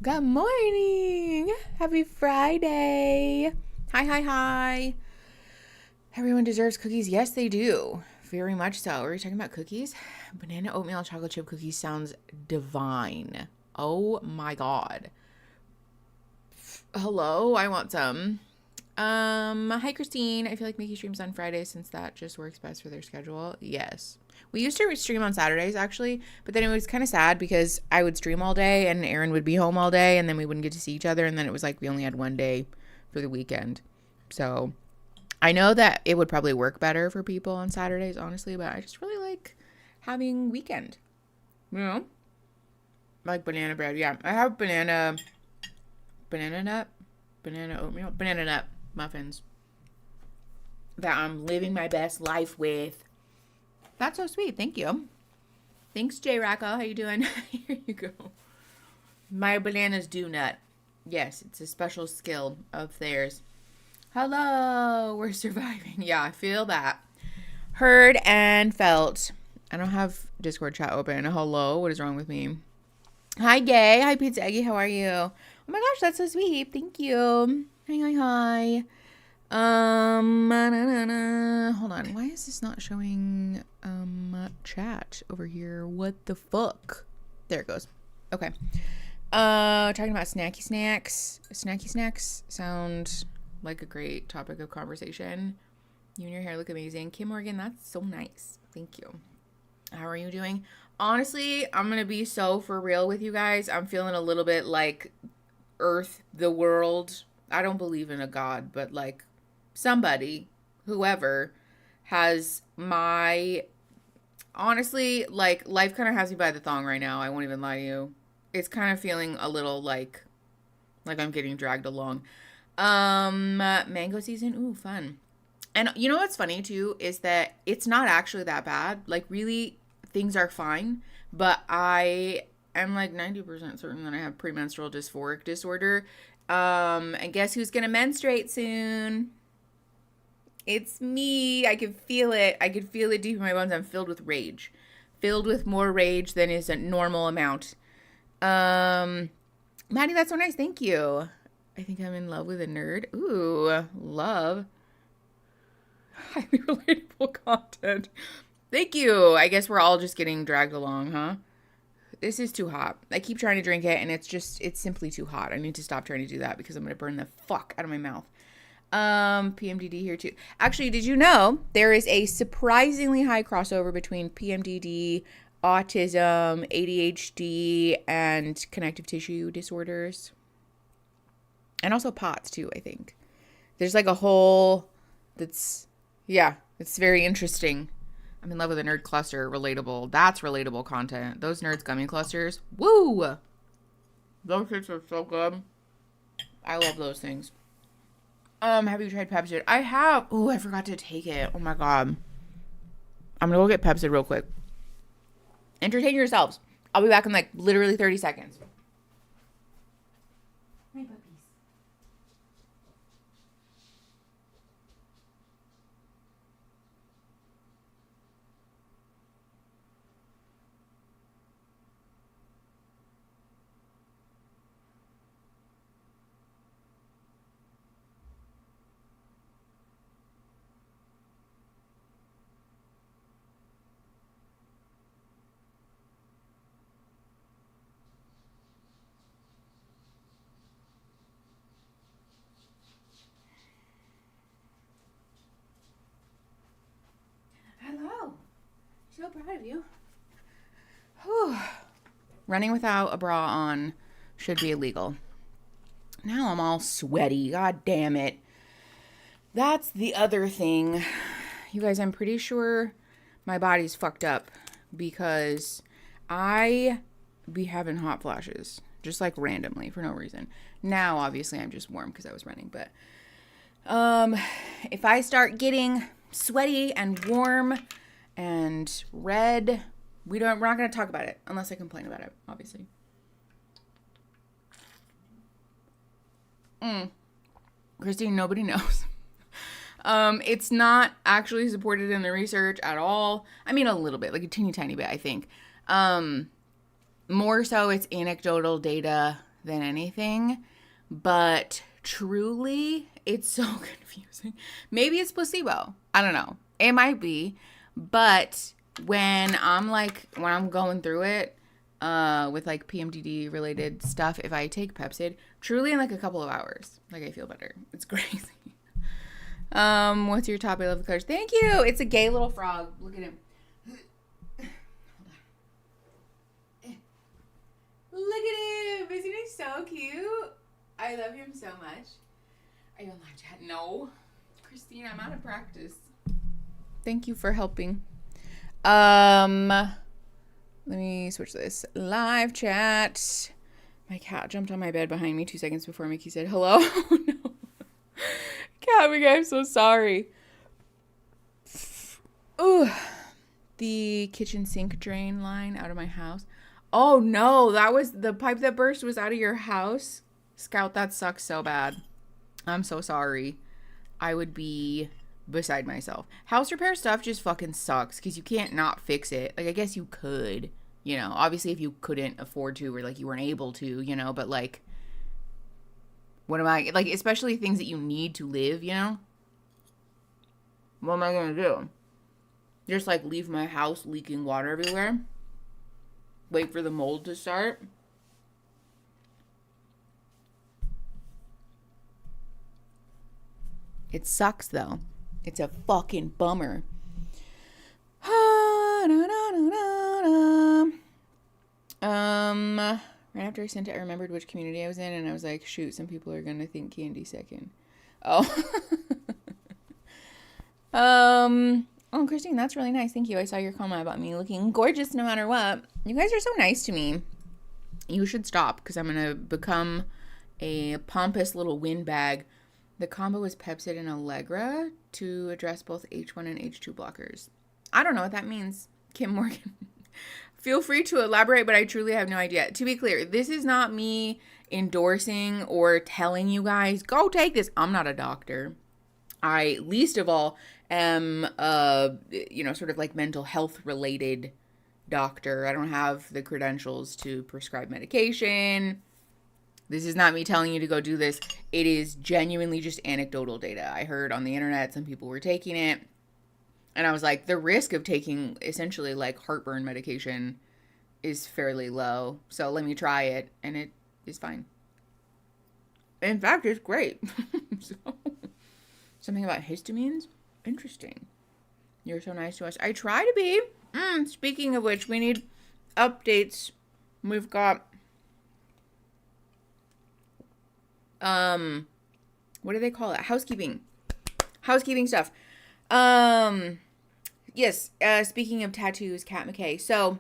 Good morning. Happy Friday. Hi. Everyone deserves cookies. Yes, they do. Very much so. Are we talking about cookies? Banana oatmeal chocolate chip cookies sounds divine. Oh my God. Hello, I want some. Hi Christine. I feel like making streams on Friday since that just works best for their schedule. Yes. We used to stream on Saturdays actually, but then it was kind of sad because I would stream all day and Aaron would be home all day and then we wouldn't get to see each other, and then it was like we only had one day for the weekend. So I know that it would probably work better for people on Saturdays, honestly, but I just really like having weekend. You know? Like banana bread. Yeah, I have banana oatmeal, banana nut muffins that I'm living my best life with. That's so sweet. Thank you. Thanks, J Racco. How you doing? Here you go. My bananas do nut. Yes, it's a special skill of theirs. Hello, we're surviving. Yeah, I feel that. Heard and felt. I don't have Discord chat open. Hello, what is wrong with me? Hi, Gay. Hi, Pizza Eggy. How are you? Oh my gosh, that's so sweet. Thank you. Hi. Hold on. Why is this not showing chat over here? What the fuck? There it goes. Okay. Talking about snacky snacks. Snacky snacks sound like a great topic of conversation. You and your hair look amazing. Kim Morgan, that's so nice. Thank you. How are you doing? Honestly, I'm gonna be so for real with you guys. I'm feeling a little bit like Earth, the world. I don't believe in a God, but like somebody, whoever, has my, honestly, like life kind of has me by the thong right now. I won't even lie to you. It's kind of feeling a little like I'm getting dragged along. Mango season. Ooh, fun. And you know what's funny too is that it's not actually that bad. Like really things are fine, but I am like 90% certain that I have premenstrual dysphoric disorder. And guess who's gonna menstruate soon? It's me. I can feel it. I can feel it deep in my bones. I'm filled with rage. Filled with more rage than is a normal amount. Maddie, that's so nice. Thank you. I think I'm in love with a nerd. Ooh, love. Highly relatable content. Thank you. I guess we're all just getting dragged along, huh? This is too hot. I keep trying to drink it and it's simply too hot. I need to stop trying to do that because I'm going to burn the fuck out of my mouth. PMDD here too. Actually, did you know there is a surprisingly high crossover between PMDD, autism, ADHD, and connective tissue disorders? And also POTS too, I think. There's like a whole it's very interesting. I'm in love with a nerd cluster. Relatable. That's relatable content. Those nerds gummy clusters. Woo! Those things are so good. I love those things. Have you tried Pepsid? I have. Ooh, I forgot to take it. Oh my God. I'm gonna go get Pepsid real quick. Entertain yourselves. I'll be back in like literally 30 seconds. Hey, puppies. Hello. So proud of you. Whew. Running without a bra on should be illegal. Now I'm all sweaty. God damn it. That's the other thing. You guys, I'm pretty sure my body's fucked up because I be having hot flashes just like randomly for no reason. Now, obviously, I'm just warm because I was running, but if I start getting sweaty and warm and red, we're not going to talk about it unless I complain about it, obviously. Christine, nobody knows. It's not actually supported in the research at all. I mean, a little bit, like a teeny tiny bit, I think. More so it's anecdotal data than anything. But truly, it's so confusing. Maybe it's placebo. I don't know. It might be. But when I'm going through it, with like PMDD related stuff, if I take Pepsid, truly in like a couple of hours, like I feel better. It's crazy. What's your top? I love the colors. Thank you. It's a gay little frog. Look at him. Look at him. Isn't he so cute? I love him so much. Are you on live chat? No. Christine, I'm out of practice. Thank you for helping. Let me switch this. Live chat. My cat jumped on my bed behind me 2 seconds before Mickey said hello. Oh, no. Cat, I'm so sorry. Ooh. The kitchen sink drain line out of my house. Oh, no. That was the pipe that burst was out of your house. Scout, that sucks so bad. I'm so sorry. I would be beside myself. House repair stuff just fucking sucks because you can't not fix it. Like, I guess you could, you know, obviously if you couldn't afford to or like you weren't able to, you know, but like, what am I, like, especially things that you need to live, you know? What am I going to do? Just like leave my house leaking water everywhere? Wait for the mold to start? It sucks though. It's a fucking bummer. Right after I sent it, I remembered which community I was in, and I was like, shoot, some people are gonna think Candy second. Oh. Oh, Christine, that's really nice. Thank you. I saw your comment about me looking gorgeous no matter what. You guys are so nice to me. You should stop, because I'm gonna become a pompous little windbag. The combo was Pepsid and Allegra to address both H1 and H2 blockers. I don't know what that means. Kim Morgan. Feel free to elaborate, but I truly have no idea. To be clear, this is not me endorsing or telling you guys, go take this. I'm not a doctor. I, least of all, am sort of like mental health related doctor. I don't have the credentials to prescribe medication. This is not me telling you to go do this. It is genuinely just anecdotal data. I heard on the internet some people were taking it. And I was like, the risk of taking essentially like heartburn medication is fairly low. So let me try it. And it is fine. In fact, it's great. So, something about histamines? Interesting. You're so nice to us. I try to be. Speaking of which, we need updates. We've got... what do they call it? Housekeeping stuff. Yes, speaking of tattoos, Kat McKay. So,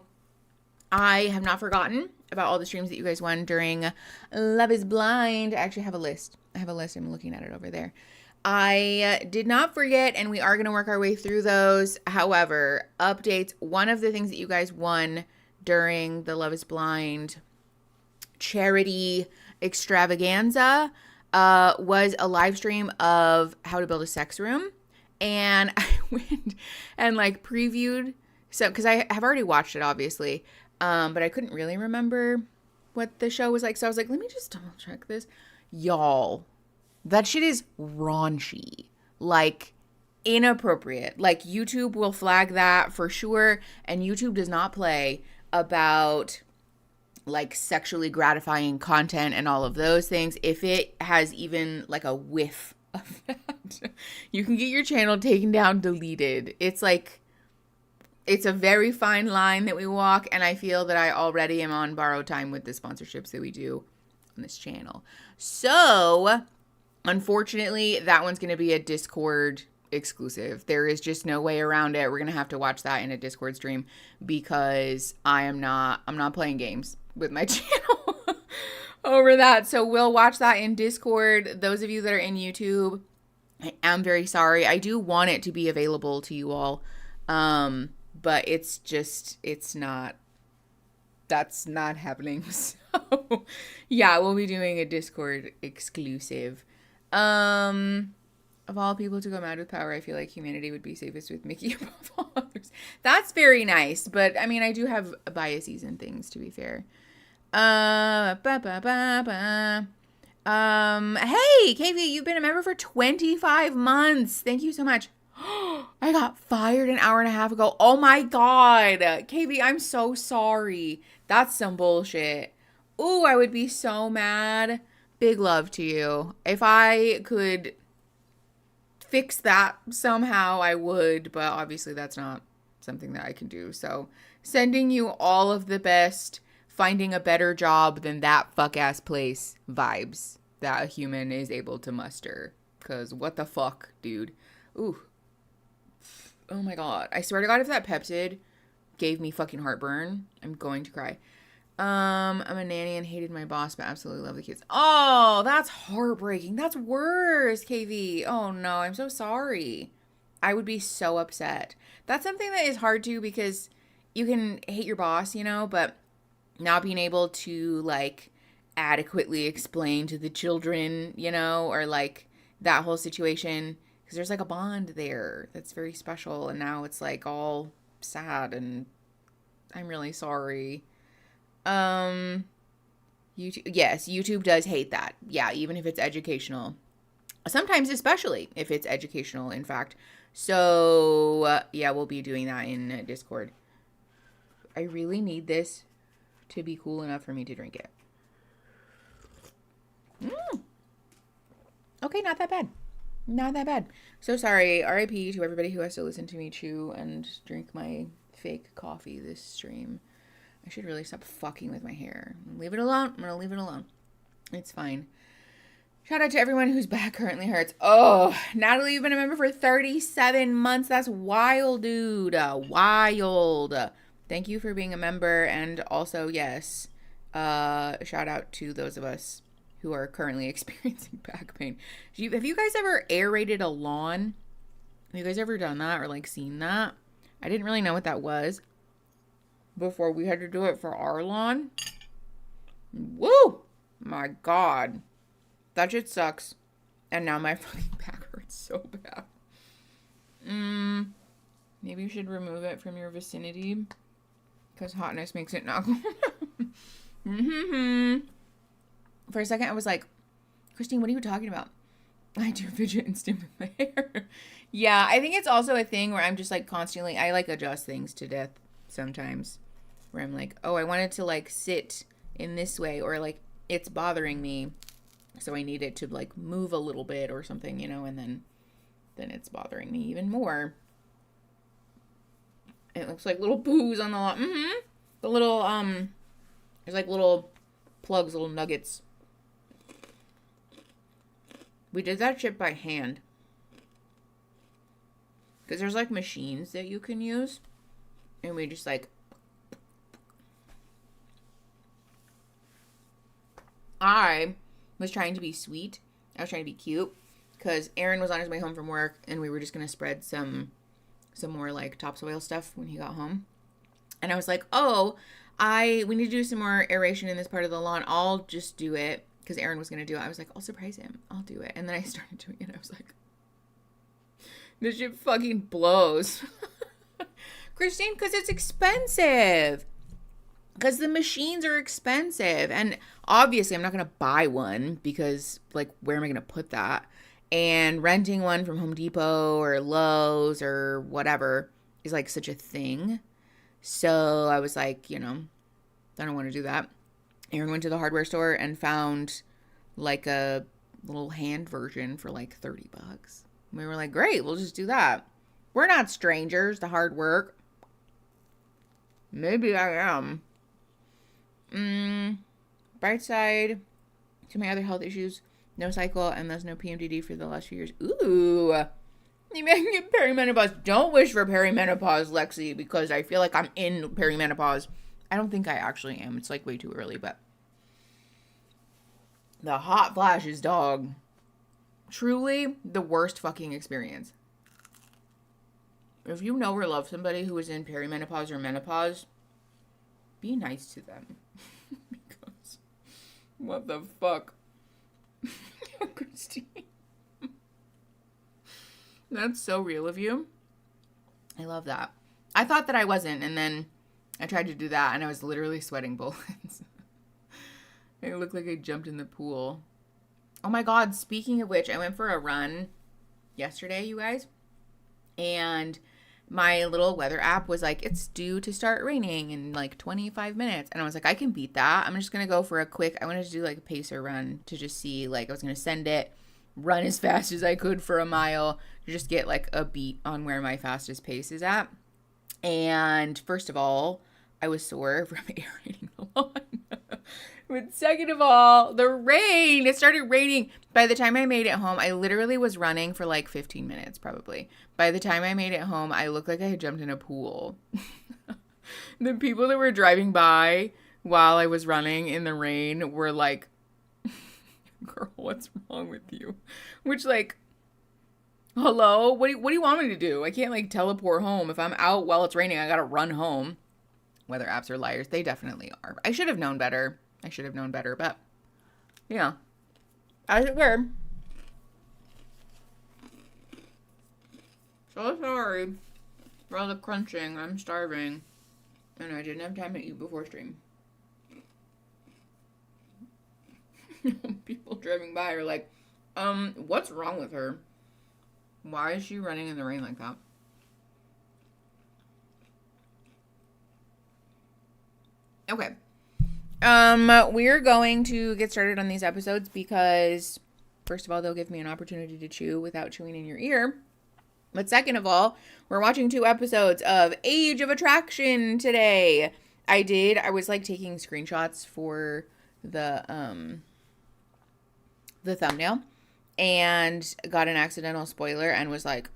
I have not forgotten about all the streams that you guys won during Love is Blind. I actually have a list. I'm looking at it over there. I did not forget, and we are going to work our way through those. However, updates. One of the things that you guys won during the Love is Blind charity extravaganza was a live stream of how to build a sex room. And I went and like previewed some, because I have already watched it obviously, but I couldn't really remember what the show was like. So I was like, let me just double check this. Y'all, that shit is raunchy, like inappropriate. Like YouTube will flag that for sure. And YouTube does not play about like sexually gratifying content and all of those things. If it has even like a whiff of that, you can get your channel taken down, deleted. It's like, it's a very fine line that we walk, and I feel that I already am on borrowed time with the sponsorships that we do on this channel. So, unfortunately, that one's going to be a Discord exclusive. There is just no way around it. We're going to have to watch that in a Discord stream, because I'm not playing games with my channel over that. So we'll watch that in Discord. Those of you that are in YouTube, I am very sorry. I do want it to be available to you all. But that's not happening. So yeah, we'll be doing a Discord exclusive. Of all people to go mad with power, I feel like humanity would be safest with Mickey above all others. That's very nice. But I mean, I do have biases and things, to be fair. Ba, ba, ba, ba. Hey, KV, you've been a member for 25 months. Thank you so much. I got fired an hour and a half ago. Oh my God. KV, I'm so sorry. That's some bullshit. Ooh, I would be so mad. Big love to you. If I could fix that somehow, I would, but obviously that's not something that I can do. So, sending you all of the best, finding a better job than that fuck ass place vibes that a human is able to muster. Because what the fuck, dude? Ooh. Oh my God. I swear to God, if that Pepsid gave me fucking heartburn, I'm going to cry. I'm a nanny and hated my boss, but absolutely love the kids. Oh, that's heartbreaking. That's worse, KV. Oh no, I'm so sorry. I would be so upset. That's something that is hard to, because you can hate your boss, but not being able to like adequately explain to the children, or like that whole situation, because there's like a bond there that's very special, and now it's like all sad, and I'm really sorry. YouTube, yes, YouTube does hate that. Yeah, even if it's educational. Sometimes, especially if it's educational, in fact. So, yeah, we'll be doing that in Discord. I really need this to be cool enough for me to drink it. Okay, not that bad. Not that bad. So sorry. RIP to everybody who has to listen to me chew and drink my fake coffee this stream. I should really stop fucking with my hair. Leave it alone. I'm going to leave it alone. It's fine. Shout out to everyone whose back currently hurts. Oh, Natalie, you've been a member for 37 months. That's wild, dude. Wild. Thank you for being a member. And also, yes, shout out to those of us who are currently experiencing back pain. Have you guys ever aerated a lawn? Have you guys ever done that or like seen that? I didn't really know what that was before we had to do it for our lawn. Woo! My God. That shit sucks. And now my fucking back hurts so bad. Maybe you should remove it from your vicinity, because hotness makes it not go. For a second, I was like, Christine, what are you talking about? I do fidget and stim with my hair. Yeah, I think it's also a thing where I'm just like constantly, I like adjust things to death sometimes. Where I'm like, oh, I wanted to like sit in this way, or like it's bothering me, so I need it to like move a little bit or something, and then it's bothering me even more. It looks like little poos on the lawn. The little there's like little plugs, little nuggets. We did that shit by hand, because there's like machines that you can use, and we just like. I was trying to be sweet. I was trying to be cute, because Aaron was on his way home from work, and we were just going to spread some more like topsoil stuff when he got home. And I was like, oh, we need to do some more aeration in this part of the lawn. I'll just do it, because Aaron was going to do it. I was like, I'll surprise him. I'll do it. And then I started doing it. I was like, this shit fucking blows. Christine, because it's expensive. Because the machines are expensive. And obviously, I'm not going to buy one, because, like, where am I going to put that? And renting one from Home Depot or Lowe's or whatever is, like, such a thing. So I was like, I don't want to do that. Aaron went to the hardware store and found, like, a little hand version for, like, $30. We were like, great, we'll just do that. We're not strangers to hard work. Maybe I am. Bright side to my other health issues: no cycle and thus no PMDD for the last few years. Ooh, maybe I can get perimenopause. Don't wish for perimenopause, Lexi, because I feel like I'm in perimenopause. I don't think I actually am. It's like way too early, but the hot flashes, dog. Truly the worst fucking experience. If you know or love somebody who is in perimenopause or menopause, be nice to them. Because what the fuck? Christine. That's so real of you. I love that. I thought that I wasn't, and then I tried to do that, and I was literally sweating bullets. I look like I jumped in the pool. Oh my God, speaking of which, I went for a run yesterday, you guys. And my little weather app was like, it's due to start raining in like 25 minutes. And I was like, I can beat that. I'm just going to go for a quick, I wanted to do like a pacer run to just see, like, I was going to send it, run as fast as I could for a mile to just get like a beat on where my fastest pace is at. And first of all, I was sore from aerating the lawn. But second of all, the rain, it started raining. By the time I made it home, I literally was running for like 15 minutes probably. By the time I made it home, I looked like I had jumped in a pool. The people that were driving by while I was running in the rain were like, girl, what's wrong with you? Which, like, hello? What do you want me to do? I can't like teleport home. If I'm out while it's raining, I gotta run home. Weather apps are liars. They definitely are. I should have known better. But yeah, as it were. So sorry for all the crunching. I'm starving, and I didn't have time to eat before stream. People driving by are like, what's wrong with her? Why is she running in the rain like that? Okay. We're going to get started on these episodes because, first of all, they'll give me an opportunity to chew without chewing in your ear. But second of all, we're watching 2 episodes of Age of Attraction today. I was like taking screenshots for the thumbnail and got an accidental spoiler and was like,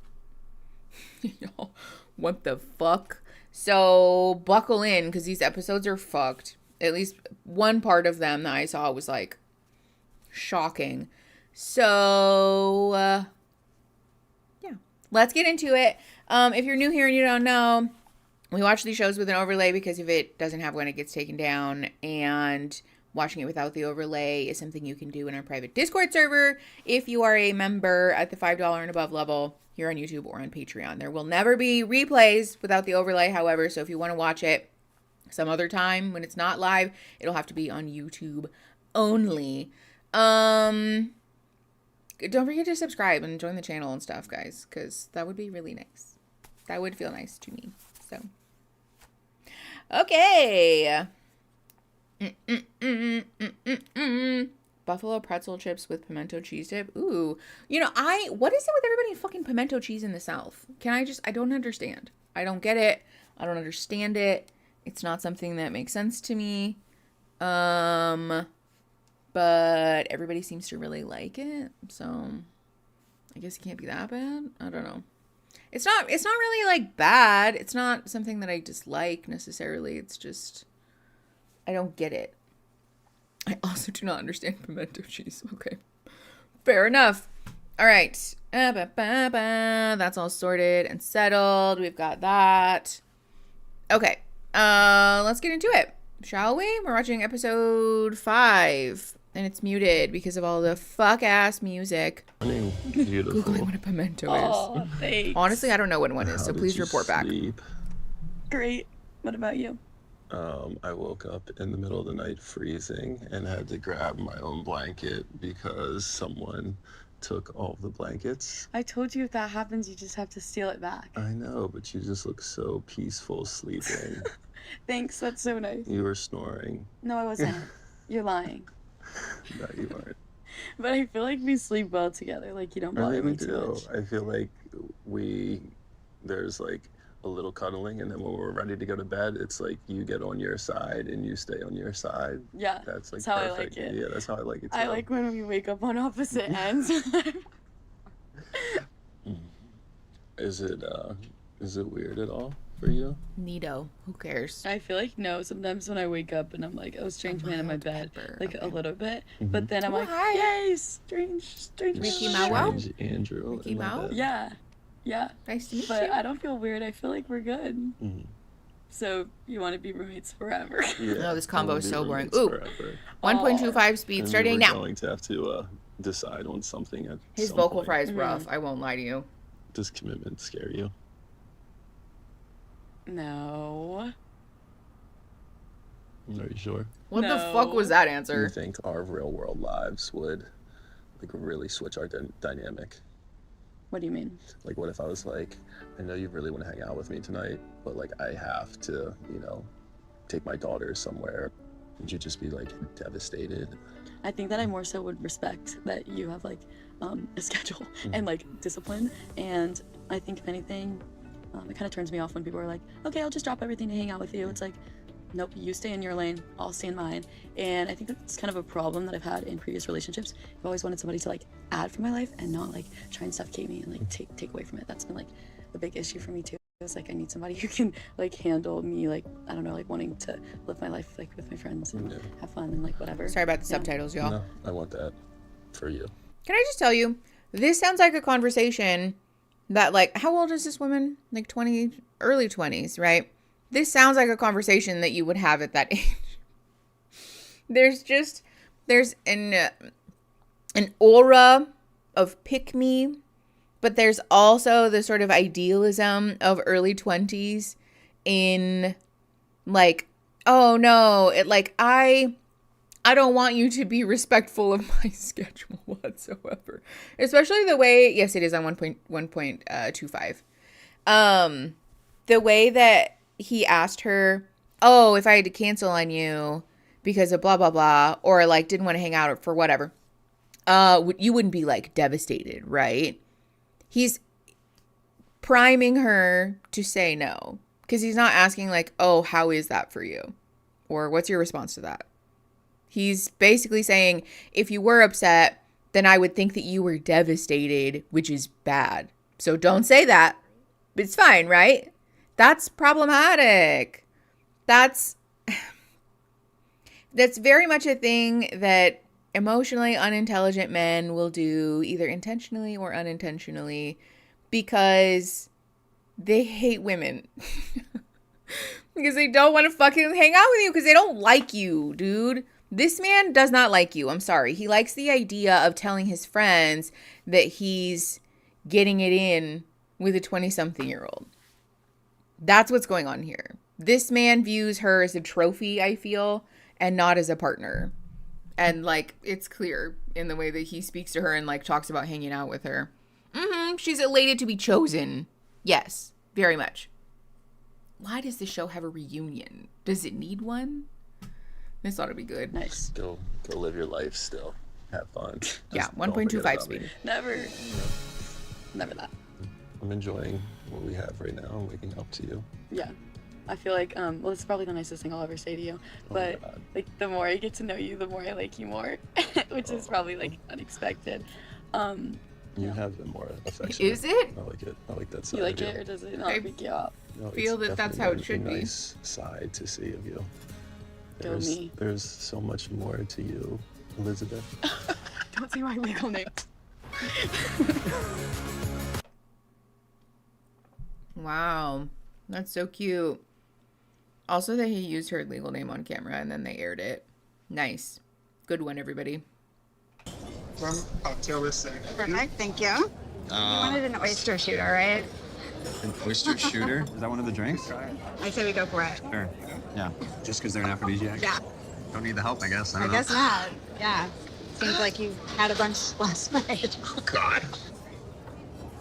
yo, what the fuck? So buckle in because these episodes are fucked. At least one part of them that I saw was like shocking. So yeah, let's get into it. If you're new here and you don't know, we watch these shows with an overlay because if it doesn't have one, it gets taken down. And watching it without the overlay is something you can do in our private Discord server if you are a member at the $5 and above level here on YouTube or on Patreon. There will never be replays without the overlay, however, so if you want to watch it some other time when it's not live, it'll have to be on YouTube only. Don't forget to subscribe and join the channel and stuff, guys, because that would be really nice. That would feel nice to me. So, okay. Buffalo pretzel chips with pimento cheese dip. Ooh. You know, what is it with everybody fucking pimento cheese in the South? I don't understand. I don't get it. I don't understand it. It's not something that makes sense to me. But everybody seems to really like it. So I guess it can't be that bad. I don't know. It's not really like bad. It's not something that I dislike necessarily. It's just, I don't get it. I also do not understand pimento cheese. Okay. Fair enough. All right. That's all sorted and settled. We've got that. Okay. Let's get into it, shall we? We're watching episode 5, and it's muted because of all the fuck-ass music. Beautiful. Googling what a pimento Oh, is. thanks. Honestly, I don't know what one is, so please report back. Great. What about you? I woke up in the middle of the night freezing and had to grab my own blanket because someone took all the blankets. I told you if that happens, you just have to steal it back. I know, but you just look so peaceful sleeping. Thanks, that's so nice. You were snoring. No, I wasn't. You're lying. No, you weren't. But I feel like we sleep well together. Like, you don't bother me too much. I feel like there's like a little cuddling, and then when we're ready to go to bed, it's like you get on your side and you stay on your side. Yeah, that's like how perfect. I like it. Yeah, that's how I like it too. I like when we wake up on opposite ends. Is it weird at all for you? Neato. Who cares? I feel like no. Sometimes when I wake up and I'm like, oh, strange man in my bed, like okay. a little bit. Mm-hmm. But then I'm like, hi. yay, strange Mickey man. Mouse? Strange Andrew. Mickey in my Mouse? bed. Yeah. Nice to meet But you. I don't feel weird. I feel like we're good. Mm-hmm. So you want to be roommates forever? Yeah, No, this combo is so boring. roommates Ooh. forever. 1.25 speed And starting we're now. going to have to decide on something at His some vocal point. fry is rough. I won't lie to you. Does commitment scare you? No. Are you sure? What the No. fuck was that Do you answer? think our real world lives would like really switch our dynamic? What do you mean? Like, what if I was like, I know you really want to hang out with me tonight, but like I have to, take my daughter somewhere. Would you just be like devastated? I think that I more so would respect that you have like a schedule and like discipline. And I think if anything, it kind of turns me off when people are like, okay, I'll just drop everything to hang out with you. It's like, nope, you stay in your lane, I'll stay in mine. And I think that's kind of a problem that I've had in previous relationships. I've always wanted somebody to like add for my life and not like try and suffocate me and like take away from it. That's been like a big issue for me too. It's like I need somebody who can like handle me, like I don't know, like wanting to live my life like with my friends and have fun and like whatever. Sorry about the subtitles, y'all. No, I want that for you. Can I just tell you, this sounds like a conversation that, like, how old is this woman? Like 20, early 20s, right? This sounds like a conversation that you would have at that age. There's an aura of pick me, but there's also the sort of idealism of early 20s in like, oh no, it like I don't want you to be respectful of my schedule whatsoever. Especially the way, yes, it is on 1.25. The way that he asked her, oh, if I had to cancel on you because of blah, blah, blah, or like didn't want to hang out for whatever, you wouldn't be like devastated, right? He's priming her to say no because he's not asking like, oh, how is that for you? Or what's your response to that? He's basically saying, if you were upset, then I would think that you were devastated, which is bad. So don't say that. It's fine, right? That's problematic. That's very much a thing that emotionally unintelligent men will do, either intentionally or unintentionally, because they hate women. Because they don't want to fucking hang out with you because they don't like you, dude. This man does not like you. I'm sorry. He likes the idea of telling his friends that he's getting it in with a 20-something-year-old. That's what's going on here. This man views her as a trophy, I feel, and not as a partner. And, like, it's clear in the way that he speaks to her and, like, talks about hanging out with her. She's elated to be chosen. Yes, very much. Why does the show have a reunion? Does it need one? This ought to be good. Nice. Go live your life still. Have fun. Yeah, Just don't forget 1.25 about speed. me. Never that. I'm enjoying what we have right now. I'm waking up to you. Yeah. I feel like, well, this is probably the nicest thing I'll ever say to you. Oh But, my God. like, the more I get to know you, the more I like you more. Which is probably, like, unexpected. You have been more affectionate. Is it? I like it. I like that side You like of it, you. or does it not I freak you out? No, feel it's that that's definitely how it a should be. nice side to see of you. Go me. There's so much more to you, Elizabeth. Don't say my legal name. Wow. That's so cute. Also that he used her legal name on camera and then they aired it. Nice. Good one, everybody. From October 2nd. Perfect, thank you. You wanted an oyster shooter, right? An oyster shooter? Is that one of the drinks? I say we go for it. Sure. Yeah. Just because they're an aphrodisiac? Yeah. Don't need the help, I guess. I I don't know. guess not. Yeah. Seems like you had a bunch last night. Oh, God.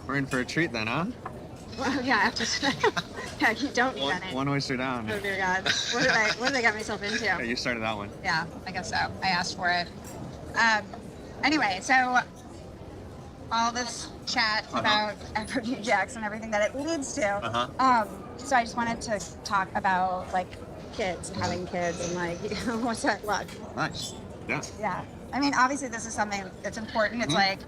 We're in for a treat then, huh? Well, yeah, after yeah, you don't need any. One oyster down. Oh dear God. What did I get myself into? Yeah, you started that one. Yeah, I guess so. I asked for it. Anyway, so all this chat about aphrodisiacs and everything that it leads to. So I just wanted to talk about like kids and having kids and like what's that look? Nice. Yeah. Yeah. I mean, obviously this is something that's important. It's like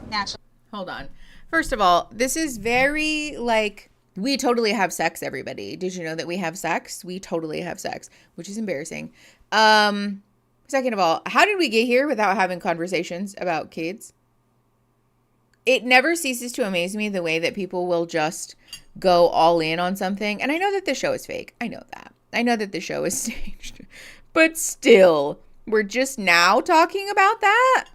natural. Hold on. First of all, this is very like, we totally have sex, everybody. Did you know that we have sex? We totally have sex, which is embarrassing. Second of all, how did we get here without having conversations about kids? It never ceases to amaze me the way that people will just go all in on something. And I know that the show is fake. I know that. I know that the show is staged. But still, we're just now talking about that.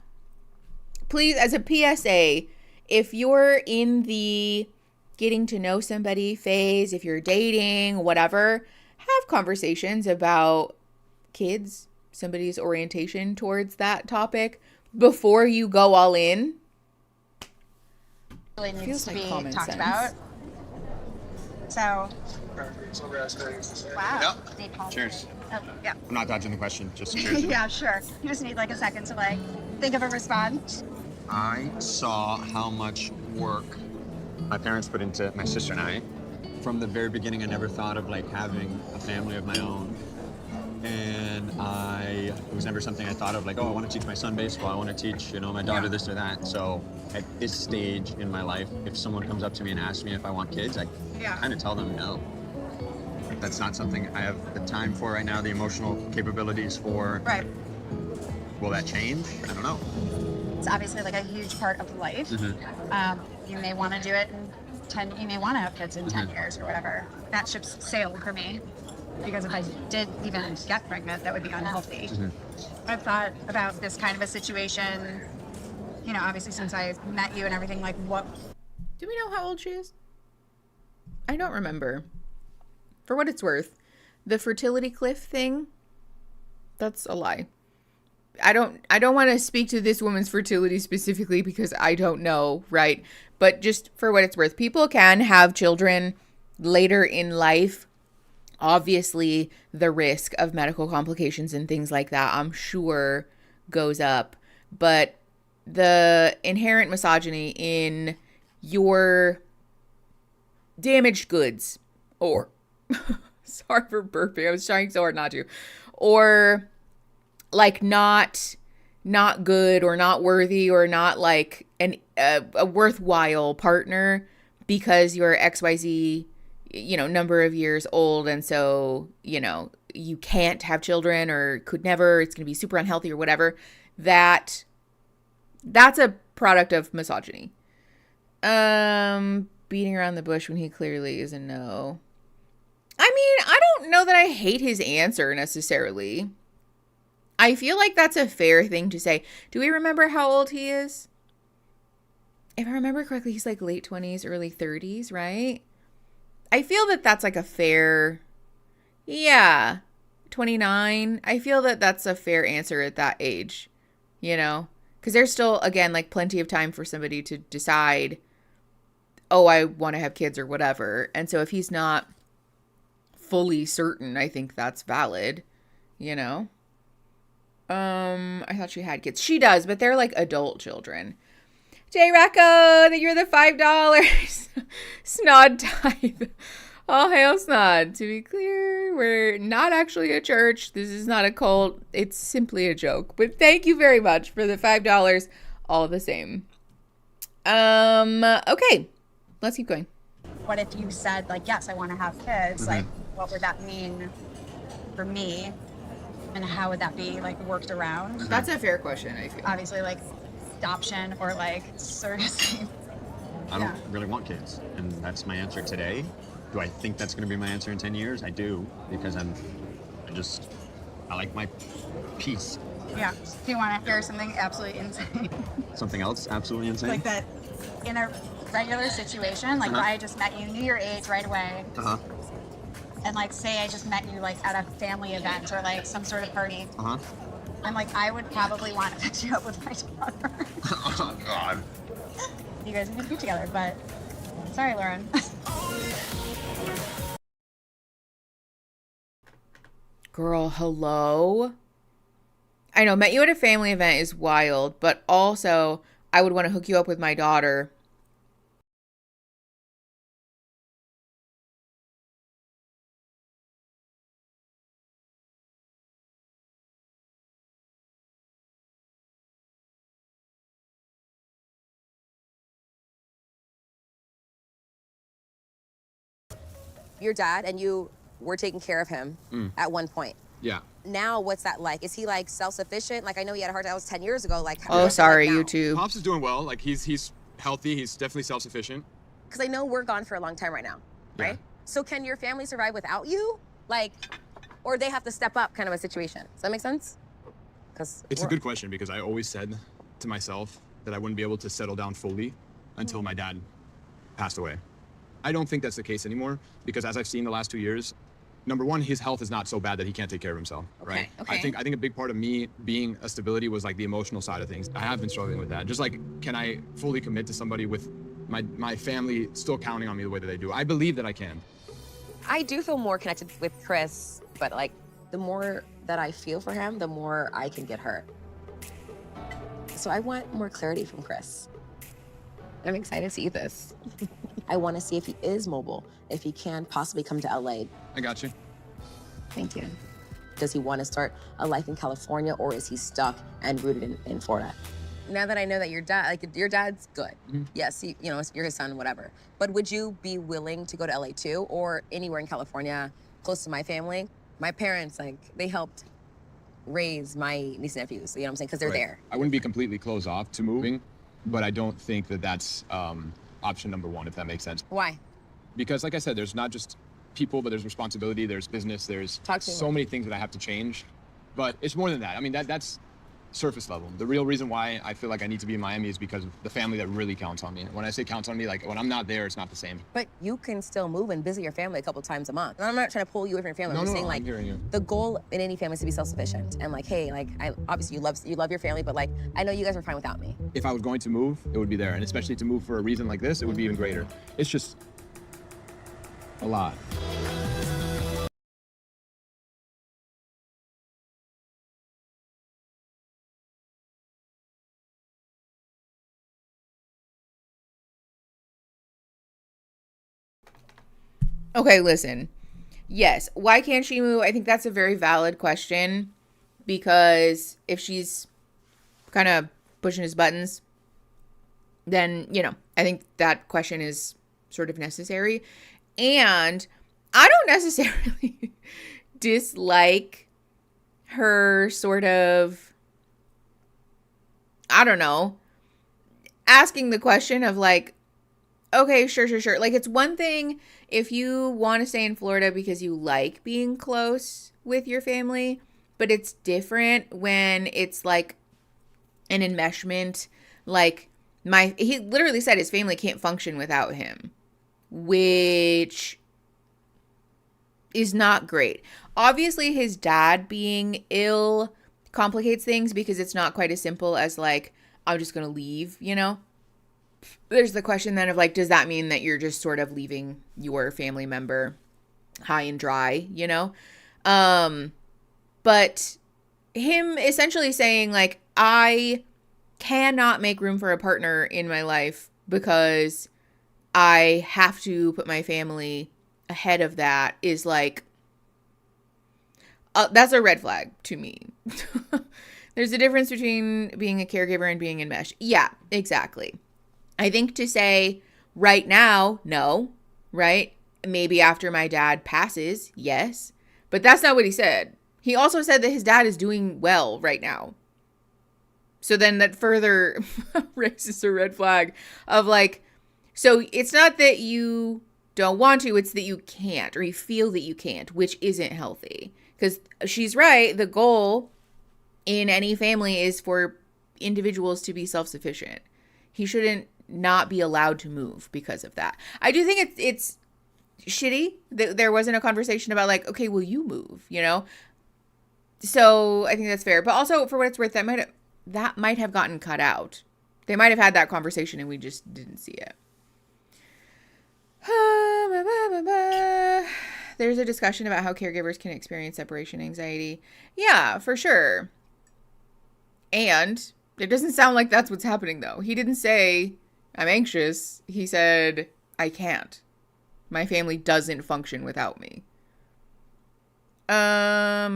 Please, as a PSA, if you're in the getting to know somebody phase, if you're dating, whatever, have conversations about kids, somebody's orientation towards that topic before you go all in. Really needs Feels to like be common talked sense. about. So, wow. Yep. Need Paul. Cheers. Oh, yeah. I'm not dodging the question, just cheers. Yeah, sure. You just need like a second to like think of a response. I saw how much work my parents put into my sister and I. From the very beginning, I never thought of like having a family of my own. And it was never something I thought of like, oh, I want to teach my son baseball. I want to teach, my daughter this or that. So at this stage in my life, if someone comes up to me and asks me if I want kids, I kind of tell them no. That's not something I have the time for right now, the emotional capabilities for. Right. Will that change? I don't know. It's obviously like a huge part of life. You may want to do it in 10, you may want to have kids in 10 years or whatever. That ship's sailed for me. Because if I did even get pregnant, that would be unhealthy. I've thought about this kind of a situation, obviously since I met you and everything, like what... Do we know how old she is? I don't remember. For what it's worth, the fertility cliff thing, that's a lie. I don't want to speak to this woman's fertility specifically because I don't know, right? But just for what it's worth, people can have children later in life. Obviously, the risk of medical complications and things like that, I'm sure, goes up. But the inherent misogyny in your damaged goods, or sorry for burping, I was trying so hard not to, or like not good or not worthy or not like a worthwhile partner because you're XYZ number of years old, and so you can't have children or could never, it's gonna be super unhealthy or whatever, that's a product of misogyny. Beating around the bush when he clearly is a no. I mean, I don't know that I hate his answer necessarily. I feel like that's a fair thing to say. Do we remember how old he is? If I remember correctly, he's like late 20s, early 30s, right? I feel that that's like a fair, 29. I feel that that's a fair answer at that age, because there's still, again, like plenty of time for somebody to decide, oh, I want to have kids or whatever. And so if he's not fully certain, I think that's valid, I thought she had kids. She does, but they're like adult children. J. Racco, that you're the $5 Snod type. All hail Snod. To be clear, we're not actually a church. This is not a cult. It's simply a joke. But thank you very much for the $5. All the same. Okay. Let's keep going. What if you said, like, yes, I want to have kids? Like, what would that mean for me? And how would that be, like, worked around? That's a fair question, I feel. Obviously, like, adoption or, like, surrogacy. I don't really want kids, and that's my answer today. Do I think that's going to be my answer in 10 years? I do, because I like my peace. Yeah. Do you want to hear something absolutely insane? Something else absolutely insane? Like that in a regular situation, like I just met you, knew your age right away. And like say I just met you like at a family event or like some sort of party. And like I would probably want to pick you up with my daughter. Oh God. You guys need to be together, but sorry, Lauren. Girl, hello? I know, met you at a family event is wild, but also I would want to hook you up with my daughter. Your dad and you were taking care of him at one point. Yeah. Now, what's that like? Is he like self-sufficient? Like I know he had a hard time. That was 10 years ago. Like, oh, sorry, like YouTube. Pops is doing well. Like he's healthy. He's definitely self-sufficient. Because I know we're gone for a long time right now, right? Yeah. So can your family survive without you? Like, or they have to step up, kind of a situation. Does that make sense? Because it's a good question because I always said to myself that I wouldn't be able to settle down fully until my dad passed away. I don't think that's the case anymore because as I've seen the last 2 years, number one, his health is not so bad that he can't take care of himself, right? Okay. I think a big part of me being a stability was like the emotional side of things. I have been struggling with that. Just like, can I fully commit to somebody with my family still counting on me the way that they do? I believe that I can. I do feel more connected with Chris, but like the more that I feel for him, the more I can get hurt. So I want more clarity from Chris. I'm excited to see this. I want to see if he is mobile, if he can possibly come to LA. I got you. Thank you. Does he want to start a life in California, or is he stuck and rooted in Florida? Now that I know that your dad's good. Yes, you're his son, whatever. But would you be willing to go to LA too, or anywhere in California, close to my family? My parents, like, they helped raise my niece and nephews, you know what I'm saying? Because they're there. I wouldn't be completely closed off to moving, but I don't think that that's option number one, if that makes sense. Why? Because like I said, there's not just people, but there's responsibility, there's business, there's so many things that I have to change. But it's more than that. I mean, that's surface level. The real reason why I feel like I need to be in Miami is because of the family that really counts on me. When I say counts on me, like when I'm not there, it's not the same. But you can still move and visit your family a couple times a month. And I'm not trying to pull you away from your family. I'm just saying, like, I'm hearing you. the goal in any family is to be self-sufficient. And like, hey, like, obviously you love your family, but like, I know you guys are fine without me. If I was going to move, it would be there. And especially to move for a reason like this, it would be even greater. It's just a lot. Okay, listen. Yes, why can't she move? I think that's a very valid question, because if she's kind of pushing his buttons, then, I think that question is sort of necessary. And I don't necessarily dislike her sort of, I don't know, asking the question of like, okay, sure. Like, it's one thing if you want to stay in Florida because you like being close with your family, but it's different when it's like an enmeshment. Like, he literally said his family can't function without him, which is not great. Obviously, his dad being ill complicates things because it's not quite as simple as like, I'm just going to leave, There's the question then of like, does that mean that you're just sort of leaving your family member high and dry, But him essentially saying like, I cannot make room for a partner in my life because I have to put my family ahead of that is like, that's a red flag to me. There's a difference between being a caregiver and being enmeshed. Yeah, exactly. I think to say right now, no, right? Maybe after my dad passes, yes. But that's not what he said. He also said that his dad is doing well right now. So then that further raises a red flag of like, so it's not that you don't want to, it's that you can't, or you feel that you can't, which isn't healthy. Because she's right, the goal in any family is for individuals to be self-sufficient. He shouldn't not be allowed to move because of that. I do think it's shitty that there wasn't a conversation about like, okay, will you move, So I think that's fair. But also, for what it's worth, that might have gotten cut out. They might have had that conversation and we just didn't see it. There's a discussion about how caregivers can experience separation anxiety. Yeah, for sure. And it doesn't sound like that's what's happening, though. He didn't say, I'm anxious. He said, I can't. My family doesn't function without me. But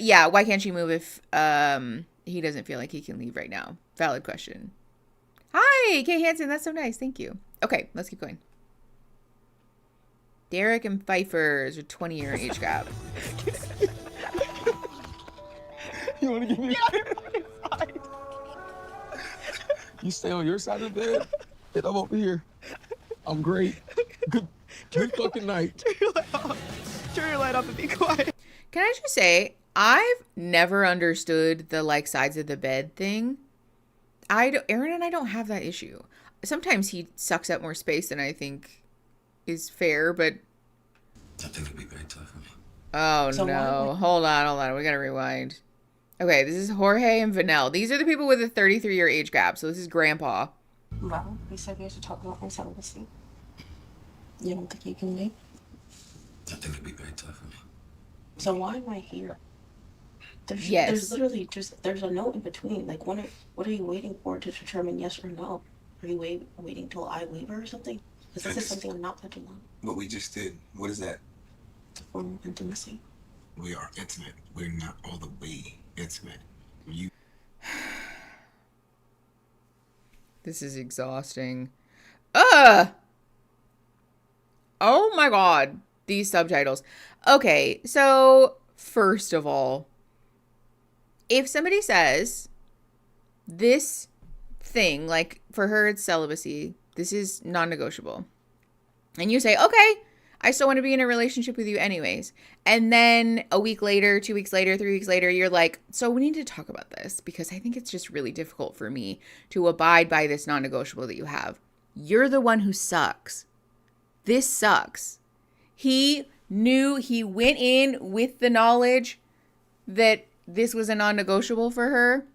yeah, why can't she move if he doesn't feel like he can leave right now? Valid question. Hi, Kay Hansen. That's so nice. Thank you. Okay, let's keep going. Derek and Pfeiffer is a 20-year age gap. You want to give me a side? You stay on your side of the bed, and I'm over here. I'm great. Good fucking night. Turn your light off and be quiet. Can I just say, I've never understood the like sides of the bed thing. Aaron and I don't have that issue. Sometimes he sucks up more space than I think is fair, but I think it'd be very tough for me. oh So no. Hold on. We gotta rewind. Okay, this is Jorge and Vanel. These are the people with a 33-year age gap. So this is Grandpa. Well, we said we should talk about my celibacy. You don't think you can leave? I think it'd be very tough for me. So why am I here? Yes. There's literally there's a no in between. Like, what are you waiting for to determine yes or no? Are you waiting till I waver or something? Because this is something I'm not touching on. What we just did, what is that? It's a form of intimacy. We are intimate. We're not all the way intimate. You. This is exhausting. Ugh! Oh my god. These subtitles. Okay, so first of all, if somebody says this thing, like for her it's celibacy, this is non-negotiable, and you say, okay, I still want to be in a relationship with you anyways, and then a week later, 2 weeks later, 3 weeks later, you're like, so we need to talk about this because I think it's just really difficult for me to abide by this non-negotiable that you have. You're the one who sucks. This sucks. He knew, he went in with the knowledge that this was a non-negotiable for her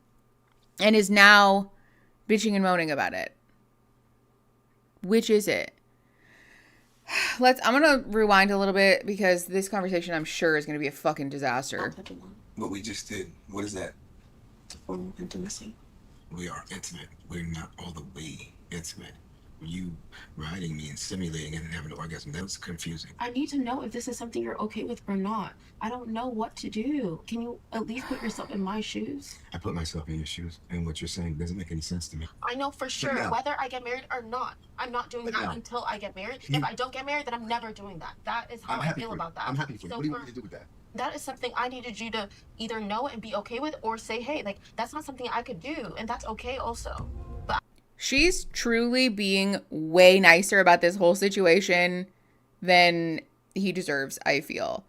and is now bitching and moaning about it. Which is it? I'm going to rewind a little bit because this conversation, I'm sure, is going to be a fucking disaster. What we just did, what is that? It's a form of intimacy. We are intimate. We're not all the way intimate. You riding me and simulating and having an orgasm, that was confusing. I need to know if this is something you're okay with or not. I don't know what to do. Can you at least put yourself in my shoes? I put myself in your shoes, and what you're saying doesn't make any sense to me. I know for sure whether I get married or not. I'm not doing that until I get married. If I don't get married, then I'm never doing that. That is how I feel about that. I'm happy for you. So What do you want me to do with that? that is something I needed you to either know and be okay with, or say, hey, like, that's not something I could do, and that's okay also. But she's truly being way nicer about this whole situation than he deserves, I feel.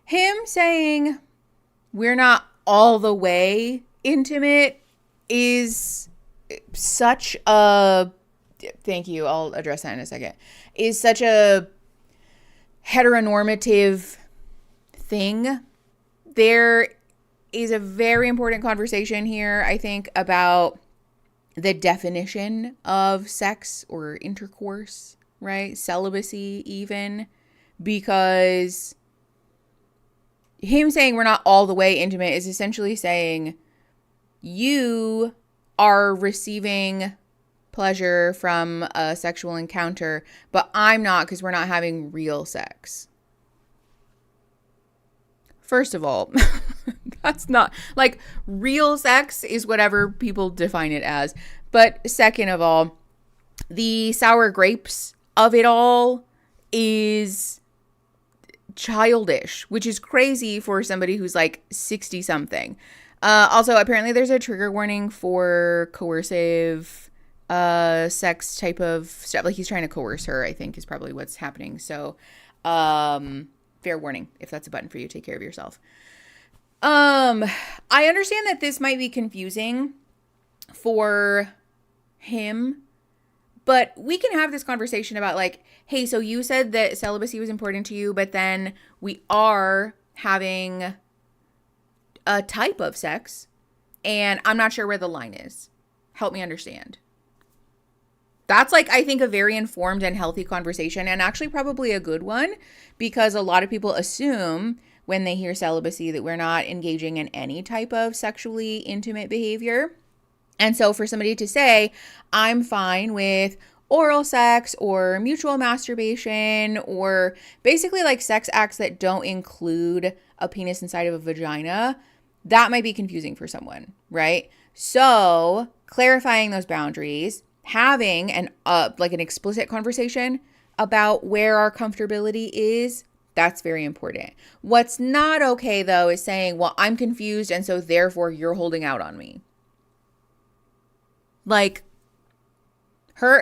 Him saying we're not all the way intimate is such a, thank you, I'll address that in a second, is such a heteronormative thing. There is a very important conversation here, I think, about the definition of sex or intercourse, right? Celibacy even, because him saying we're not all the way intimate is essentially saying you are receiving pleasure from a sexual encounter, but I'm not, because we're not having real sex. First of all, that's not, like, real sex is whatever people define it as. But second of all, the sour grapes of it all is childish, which is crazy for somebody who's like 60 something. Also, apparently there's a trigger warning for coercive sex type of stuff. Like, he's trying to coerce her, I think, is probably what's happening. So, fair warning, if that's a button for you, take care of yourself. I understand that this might be confusing for him, but we can have this conversation about, like, hey, so you said that celibacy was important to you, but then we are having a type of sex, and I'm not sure where the line is. Help me understand. That's, like, I think a very informed and healthy conversation, and actually probably a good one, because a lot of people assume when they hear celibacy that we're not engaging in any type of sexually intimate behavior. And so for somebody to say, I'm fine with oral sex or mutual masturbation, or basically like sex acts that don't include a penis inside of a vagina, that might be confusing for someone, right? So clarifying those boundaries, having an explicit conversation about where our comfortability is, that's very important. What's not okay, though, is saying, well, I'm confused, and so therefore you're holding out on me. Like,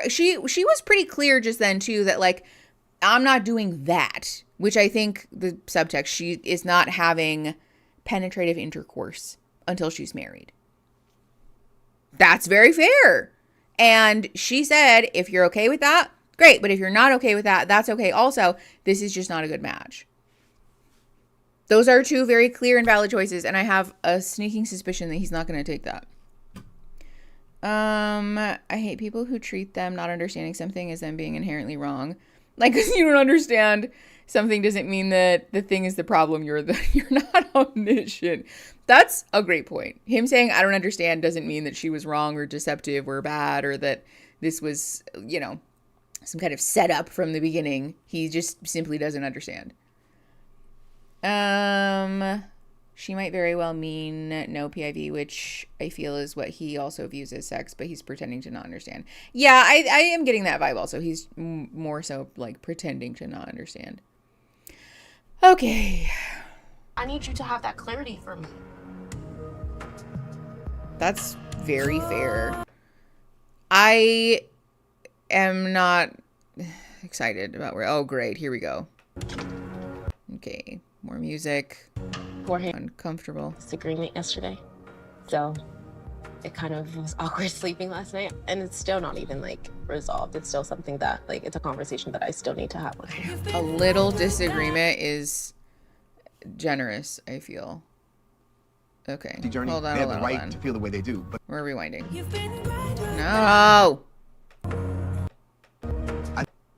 she was pretty clear just then, too, that, like, I'm not doing that, which I think the subtext, she is not having penetrative intercourse until she's married. That's very fair. And she said, if you're okay with that, great. But if you're not okay with that, that's okay. Also, this is just not a good match. Those are two very clear and valid choices, and I have a sneaking suspicion that he's not going to take that. I hate people who treat them not understanding something as them being inherently wrong. Like, because you don't understand something doesn't mean that the thing is the problem. You're not omniscient. That's a great point. Him saying I don't understand doesn't mean that she was wrong or deceptive or bad or that this was, you know, some kind of setup from the beginning. He just simply doesn't understand. She might very well mean no PIV, which I feel is what he also views as sex, but he's pretending to not understand. Yeah, I am getting that vibe also. He's more so like pretending to not understand. Okay. I need you to have that clarity for me. That's very fair. I am not excited about where... Oh, great. Here we go. Okay. More music. Uncomfortable. Disagreement yesterday. So it kind of was awkward sleeping last night. And it's still not even like resolved. It's still something that like it's a conversation that I still need to have with him. A little disagreement is generous, I feel. Okay. Hold on. They have the right to feel the way they do. But we're rewinding. No.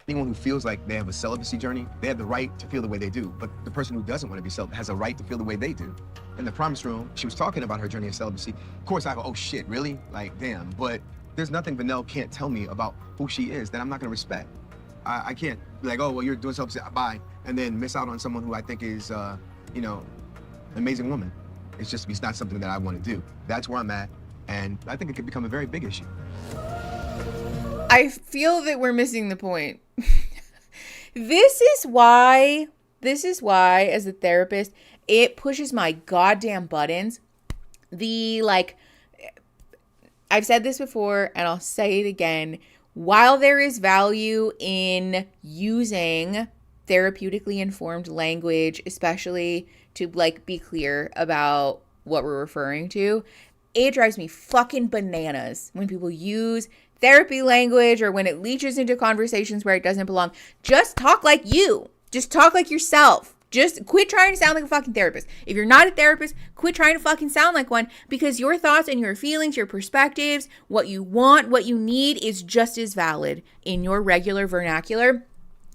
Anyone who feels like they have a celibacy journey, they have the right to feel the way they do. But the person who doesn't want to be celibate has a right to feel the way they do. In the promise room, she was talking about her journey of celibacy. Of course, I go, oh shit, really? Like, damn. But there's nothing Vanell can't tell me about who she is that I'm not going to respect. I can't be like, oh, well, you're doing celibacy, bye, and then miss out on someone who I think is, you know, an amazing woman. It's not something that I want to do. That's where I'm at. And I think it could become a very big issue. I feel that we're missing the point. This is why, as a therapist, it pushes my goddamn buttons. I've said this before and I'll say it again. While there is value in using therapeutically informed language, especially to like be clear about what we're referring to, it drives me fucking bananas when people use therapy language or when it leaches into conversations where it doesn't belong. Just talk like you. Just talk like yourself. Just quit trying to sound like a fucking therapist. If you're not a therapist, quit trying to fucking sound like one, because your thoughts and your feelings, your perspectives, what you want, what you need is just as valid in your regular vernacular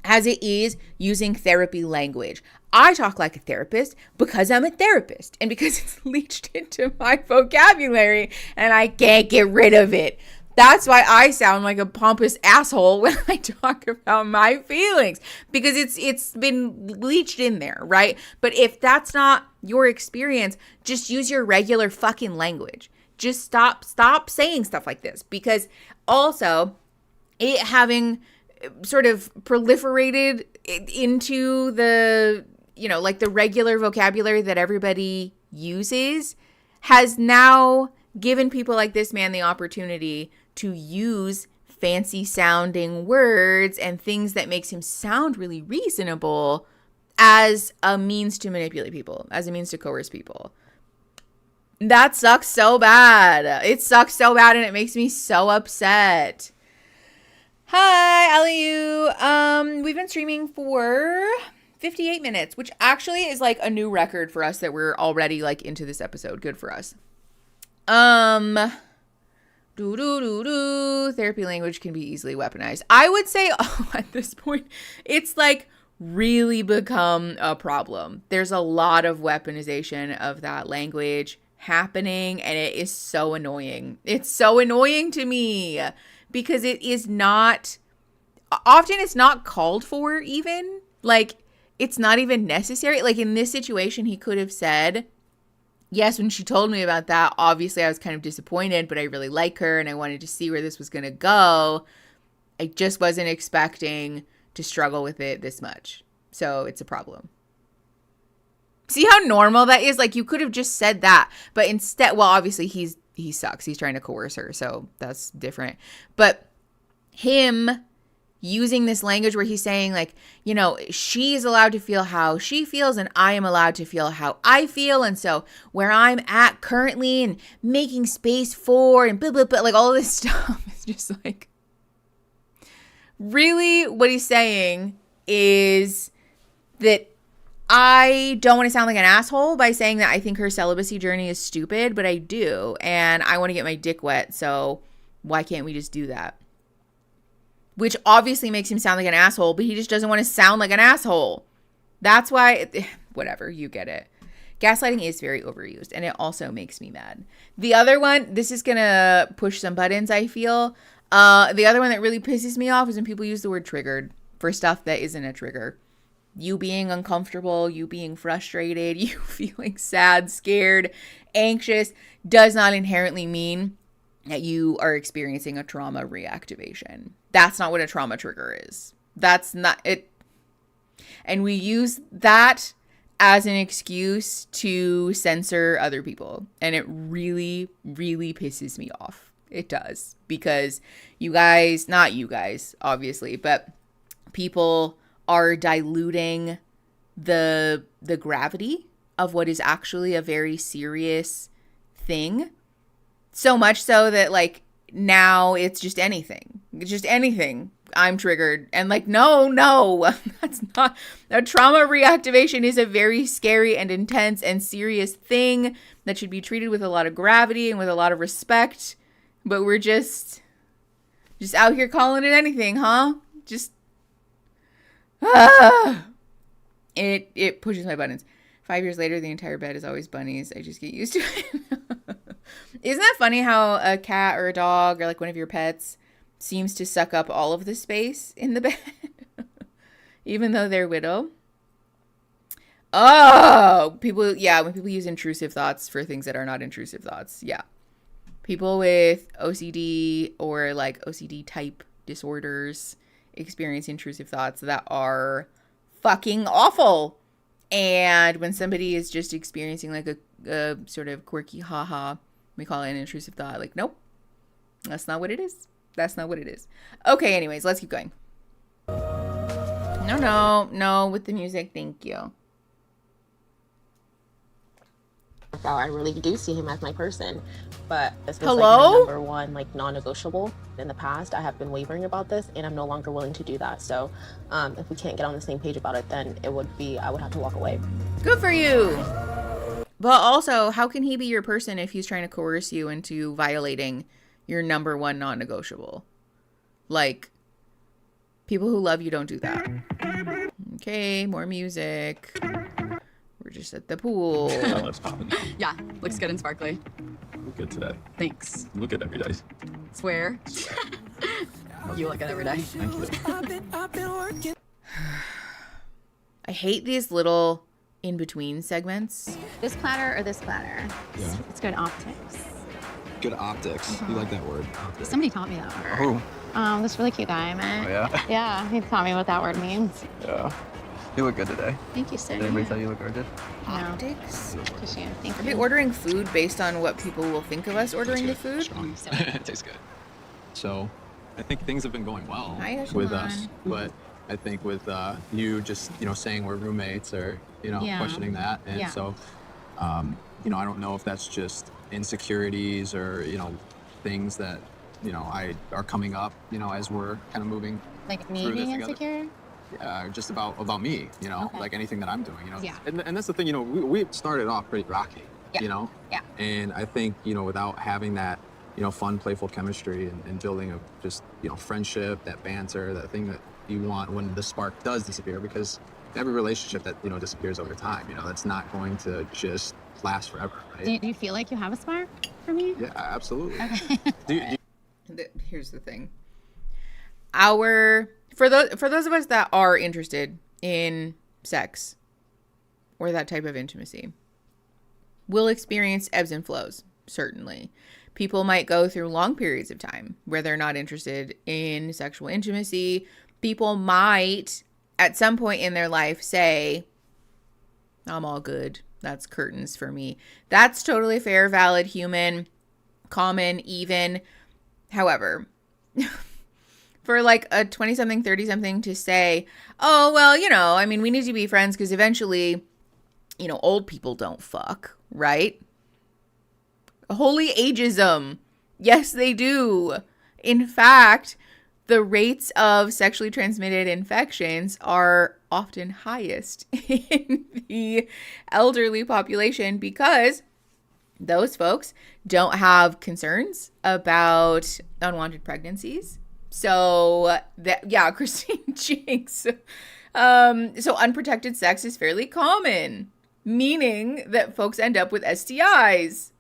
as it is using therapy language. I talk like a therapist because I'm a therapist and because it's leached into my vocabulary and I can't get rid of it. That's why I sound like a pompous asshole when I talk about my feelings, because it's been leached in there, right? But if that's not your experience, just use your regular fucking language. Just stop saying stuff like this, because also it having sort of proliferated into the, you know, like the regular vocabulary that everybody uses has now given people like this man the opportunity to use fancy sounding words and things that makes him sound really reasonable as a means to manipulate people, as a means to coerce people. That sucks so bad. It sucks so bad and it makes me so upset. Hi, Aliu. We've been streaming for 58 minutes, which actually is like a new record for us that we're already like into this episode. Good for us. Therapy language can be easily weaponized. I would say at this point, it's like really become a problem. There's a lot of weaponization of that language happening, and it is so annoying. It's so annoying to me because it is not, often it's not called for even. Like, it's not even necessary. Like in this situation, he could have said, yes, when she told me about that, obviously I was kind of disappointed, but I really like her and I wanted to see where this was going to go. I just wasn't expecting to struggle with it this much. So it's a problem. See how normal that is? Like, you could have just said that, but instead, well, obviously he sucks. He's trying to coerce her, so that's different. But him using this language where he's saying, like, you know, she's allowed to feel how she feels and I am allowed to feel how I feel. And so where I'm at currently and making space for and blah, blah, blah, like all this stuff is just like, Really, what he's saying is that I don't want to sound like an asshole by saying that I think her celibacy journey is stupid, but I do. And I want to get my dick wet. So why can't we just do that? Which obviously makes him sound like an asshole, but he just doesn't want to sound like an asshole. That's why, whatever, you get it. Gaslighting is very overused, and it also makes me mad. The other one, this is going to push some buttons, I feel. The other one that really pisses me off is when people use the word triggered for stuff that isn't a trigger. You being uncomfortable, you being frustrated, you feeling sad, scared, anxious does not inherently mean that you are experiencing a trauma reactivation. That's not what a trauma trigger is. That's not it. And we use that as an excuse to censor other people. And it really, really pisses me off. It does. Because you guys, not you guys, obviously, but people are diluting the gravity of what is actually a very serious thing. So much so that, like, now it's just anything. It's just anything. I'm triggered. And like, no, that's not. A trauma reactivation is a very scary and intense and serious thing that should be treated with a lot of gravity and with a lot of respect. But we're just out here calling it anything, huh? Just, it pushes my buttons. 5 years later, the entire bed is always bunnies. I just get used to it. Isn't that funny how a cat or a dog or like one of your pets seems to suck up all of the space in the bed, even though they're widow? Oh, people, yeah, when people use intrusive thoughts for things that are not intrusive thoughts, yeah. People with OCD or like OCD type disorders experience intrusive thoughts that are fucking awful. And when somebody is just experiencing like a sort of quirky haha, we call it an intrusive thought. Like, nope, that's not what it is. That's not what it is. Okay, anyways, let's keep going. No, with the music, thank you. I really do see him as my person, but this was Hello? like my number one like non-negotiable. In the past, I have been wavering about this, and I'm no longer willing to do that. So, if we can't get on the same page about it, then I would have to walk away. Good for you. But also, how can he be your person if he's trying to coerce you into violating your number one non-negotiable? Like, people who love you don't do that. Okay, more music. We're just at the pool. Oh, that's popping. Yeah, looks good and sparkly. Look good today. Thanks. Look good every day. Swear. You look good every day. Thank you. I hate these little in-between segments. This platter or this platter? Yeah. It's good optics. Good optics. You like that word? Optics. Somebody taught me that word. Oh. This really cute guy I met. Oh, yeah? Yeah, he taught me what that word means. Yeah. You look good today. Thank you, sir. Did anybody tell you look good? Optics? Thank Are you. we ordering food based on what people will think of us ordering the food? Strong. It tastes good. So, I think things have been going well Hi, with Echelon. us, but I think with you just saying we're roommates or Yeah. questioning that, and Yeah. so I don't know if that's just insecurities or things that are coming up as we're kind of moving Like me through this being together. insecure? Just about me, Okay. like anything that I'm doing, Yeah. And that's the thing, we started off pretty rocky, Yeah. Yeah. and I think, without having that, fun, playful chemistry and building a just, friendship, that banter, that thing that you want when the spark does disappear, because every relationship that, disappears over time, that's not going to just last forever, right? Do you feel like you have a spark for me? Yeah, absolutely. Okay. Here's the thing. For those of us that are interested in sex or that type of intimacy, we'll experience ebbs and flows, certainly. People might go through long periods of time where they're not interested in sexual intimacy. People might, at some point in their life, say, I'm all good. That's curtains for me. That's totally fair, valid, human, common, even. However, for like a 20-something, 30-something to say, oh, well, we need to be friends because eventually, old people don't fuck, right? Holy ageism. Yes, they do. In fact, the rates of sexually transmitted infections are often highest in the elderly population because those folks don't have concerns about unwanted pregnancies. So that, Christine Jinx. So unprotected sex is fairly common, meaning that folks end up with STIs.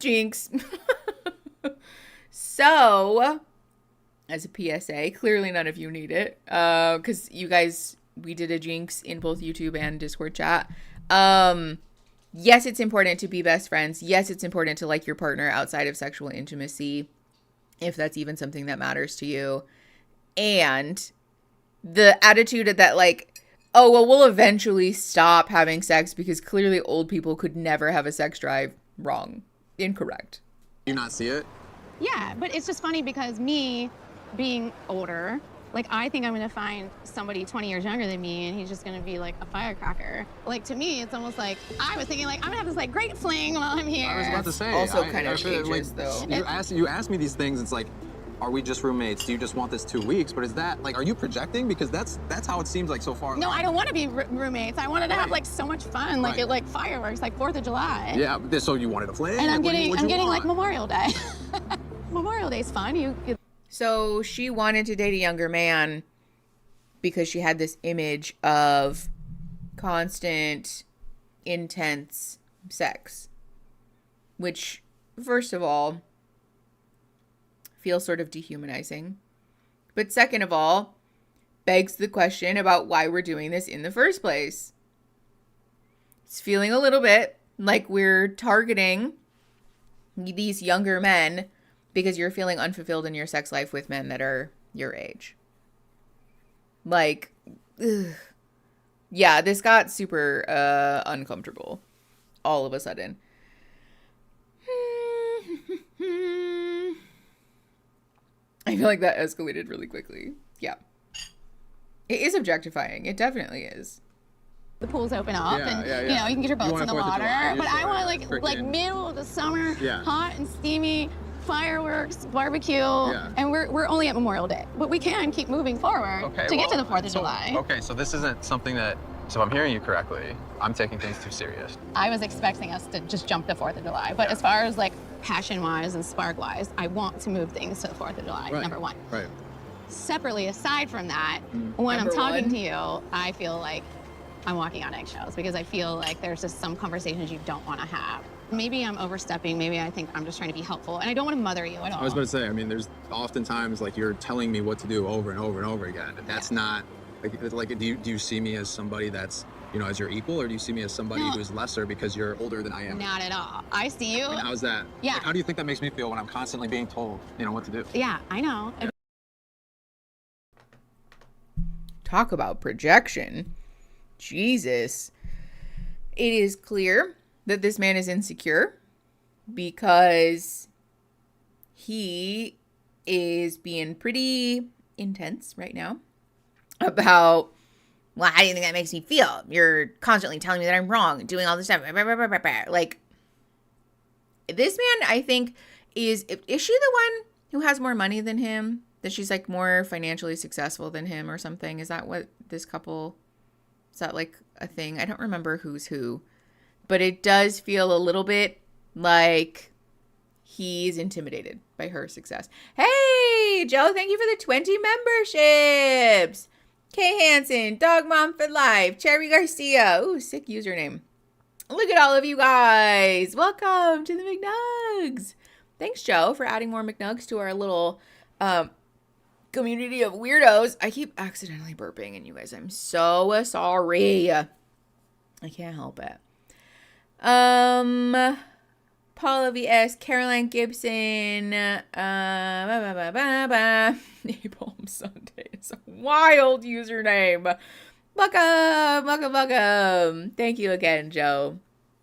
Jinx. So, as a PSA, clearly none of you need it, because you guys, we did a jinx in both YouTube and Discord chat. Yes, it's important to be best friends. Yes, it's important to like your partner outside of sexual intimacy, if that's even something that matters to you. And the attitude that like, oh, well, we'll eventually stop having sex because clearly old people could never have a sex drive. Wrong. Incorrect. Do you not see it? Yeah, but it's just funny because me being older, like I think I'm gonna find somebody 20 years younger than me and he's just gonna be like a firecracker. Like to me, it's almost like I was thinking like I'm gonna have this like great fling while I'm here. I was about to say. Also kind of feel changes though. You ask me these things, it's like, are we just roommates? Do you just want this 2 weeks? But is that, like, are you projecting? Because that's how it seems like so far. No, I don't want to be roommates. I wanted to have like so much fun, like it like fireworks, like 4th of July. Yeah, so you wanted a fling? And I'm getting want? like Memorial Day. Memorial Day's fun. So she wanted to date a younger man because she had this image of constant, intense sex, which, first of all, feels sort of dehumanizing. But second of all, begs the question about why we're doing this in the first place. It's feeling a little bit like we're targeting these younger men because you're feeling unfulfilled in your sex life with men that are your age. Like, ugh. Yeah, this got super uncomfortable all of a sudden. I feel like that escalated really quickly. Yeah. It is objectifying. It definitely is. The pools open up and you know, you can get your boats in the water. But I want like middle of the summer, hot and steamy, fireworks, barbecue, and we're only at Memorial Day. But we can keep moving forward to get to the 4th of July. Okay, so this isn't something that, so if I'm hearing you correctly, I'm taking things too serious. I was expecting us to just jump to 4th of July. But as far as like passion-wise and spark-wise, I want to move things to the 4th of July, number one. Right. Separately, aside from that, when I'm talking to you, I feel like I'm walking on eggshells because I feel like there's just some conversations you don't want to have. Maybe I'm overstepping. Maybe I think I'm just trying to be helpful. And I don't want to mother you at all. I was about to say, I mean, there's oftentimes like you're telling me what to do over and over and over again. And that's not, like do you see me as somebody that's, you know, as your equal, or do you see me as somebody who is lesser because you're older than I am? Not at all. I see you. And how's that? Yeah. Like, how do you think that makes me feel when I'm constantly being told, you know, what to do? Yeah, I know. Talk about projection. Jesus. It is clear that this man is insecure because he is being pretty intense right now about, well, how do you think that makes me feel? You're constantly telling me that I'm wrong, doing all this stuff. Like, this man, I think, is she the one who has more money than him? That she's, like, more financially successful than him or something? Is that what this couple, is that, like, a thing? I don't remember who's who. But it does feel a little bit like he's intimidated by her success. Hey, Joe, thank you for the 20 memberships. Kay Hansen, Dog Mom for Life, Cherry Garcia. Ooh, sick username. Look at all of you guys. Welcome to the McNugs. Thanks, Joe, for adding more McNugs to our little community of weirdos. I keep accidentally burping, and you guys, I'm so sorry. I can't help it. Paula VS, Caroline Gibson, Napalm Sunday. It's a wild username. Welcome. Thank you again, Joe.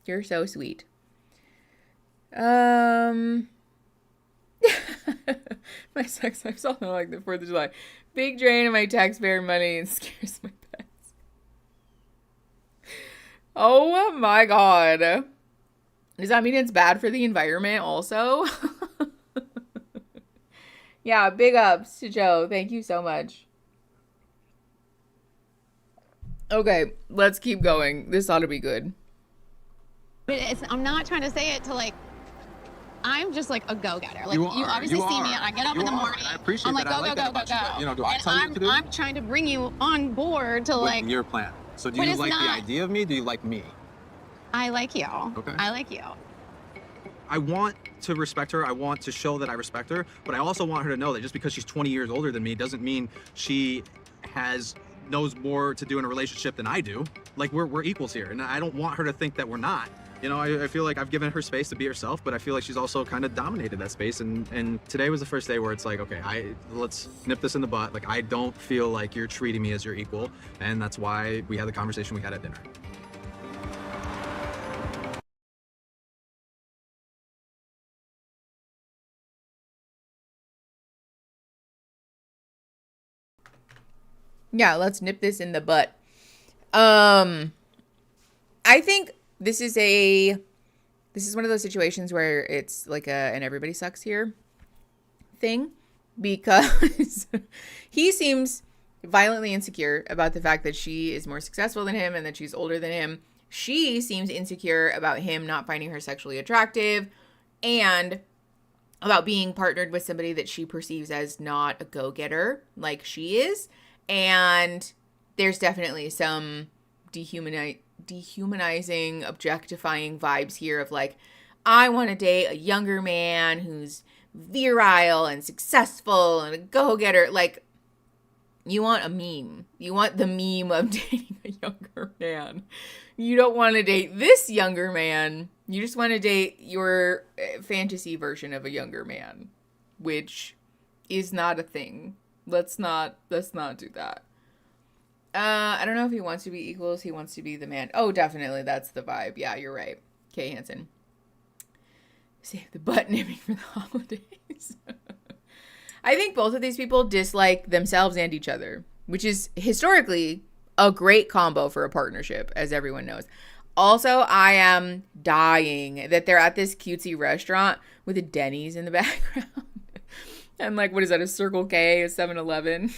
You're so sweet. My sex life's all like the 4th of July. Big drain of my taxpayer money and scares my pets. Oh my God. Does that mean it's bad for the environment also? Yeah, big ups to Joe. Thank you so much. Okay, let's keep going. This ought to be good. I'm not trying to say it to like, I'm just like a go-getter. Like you obviously see me, and I get up in the morning. I appreciate I'm like, that. go. You know, do I tell you what to do? I'm trying to bring you on board to like your plan. So do you like the idea of me? Do you like me? I like you. Okay. I like you. I want to respect her. I want to show that I respect her, but I also want her to know that just because she's 20 years older than me doesn't mean she knows more to do in a relationship than I do. Like we're equals here, and I don't want her to think that we're not. You know, I feel like I've given her space to be herself, but I feel like she's also kind of dominated that space. And today was the first day where it's like, okay, let's nip this in the butt. Like I don't feel like you're treating me as your equal, and that's why we had the conversation we had at dinner. Yeah, let's nip this in the butt. I think this is one of those situations where it's like an everybody sucks here thing, because he seems violently insecure about the fact that she is more successful than him and that she's older than him. She seems insecure about him not finding her sexually attractive and about being partnered with somebody that she perceives as not a go-getter like she is. And there's definitely some dehumanizing, objectifying vibes here of like, I want to date a younger man who's virile and successful and a go-getter. Like, you want a meme. You want the meme of dating a younger man. You don't want to date this younger man. You just want to date your fantasy version of a younger man, which is not a thing. Let's not do that. I don't know if he wants to be equals. He wants to be the man. Oh, definitely. That's the vibe. Yeah, you're right. Kay Hansen. Save the butt nipping for the holidays. I think both of these people dislike themselves and each other, which is historically a great combo for a partnership, as everyone knows. Also, I am dying that they're at this cutesy restaurant with a Denny's in the background. And like, what is that, a Circle K, a 7-Eleven?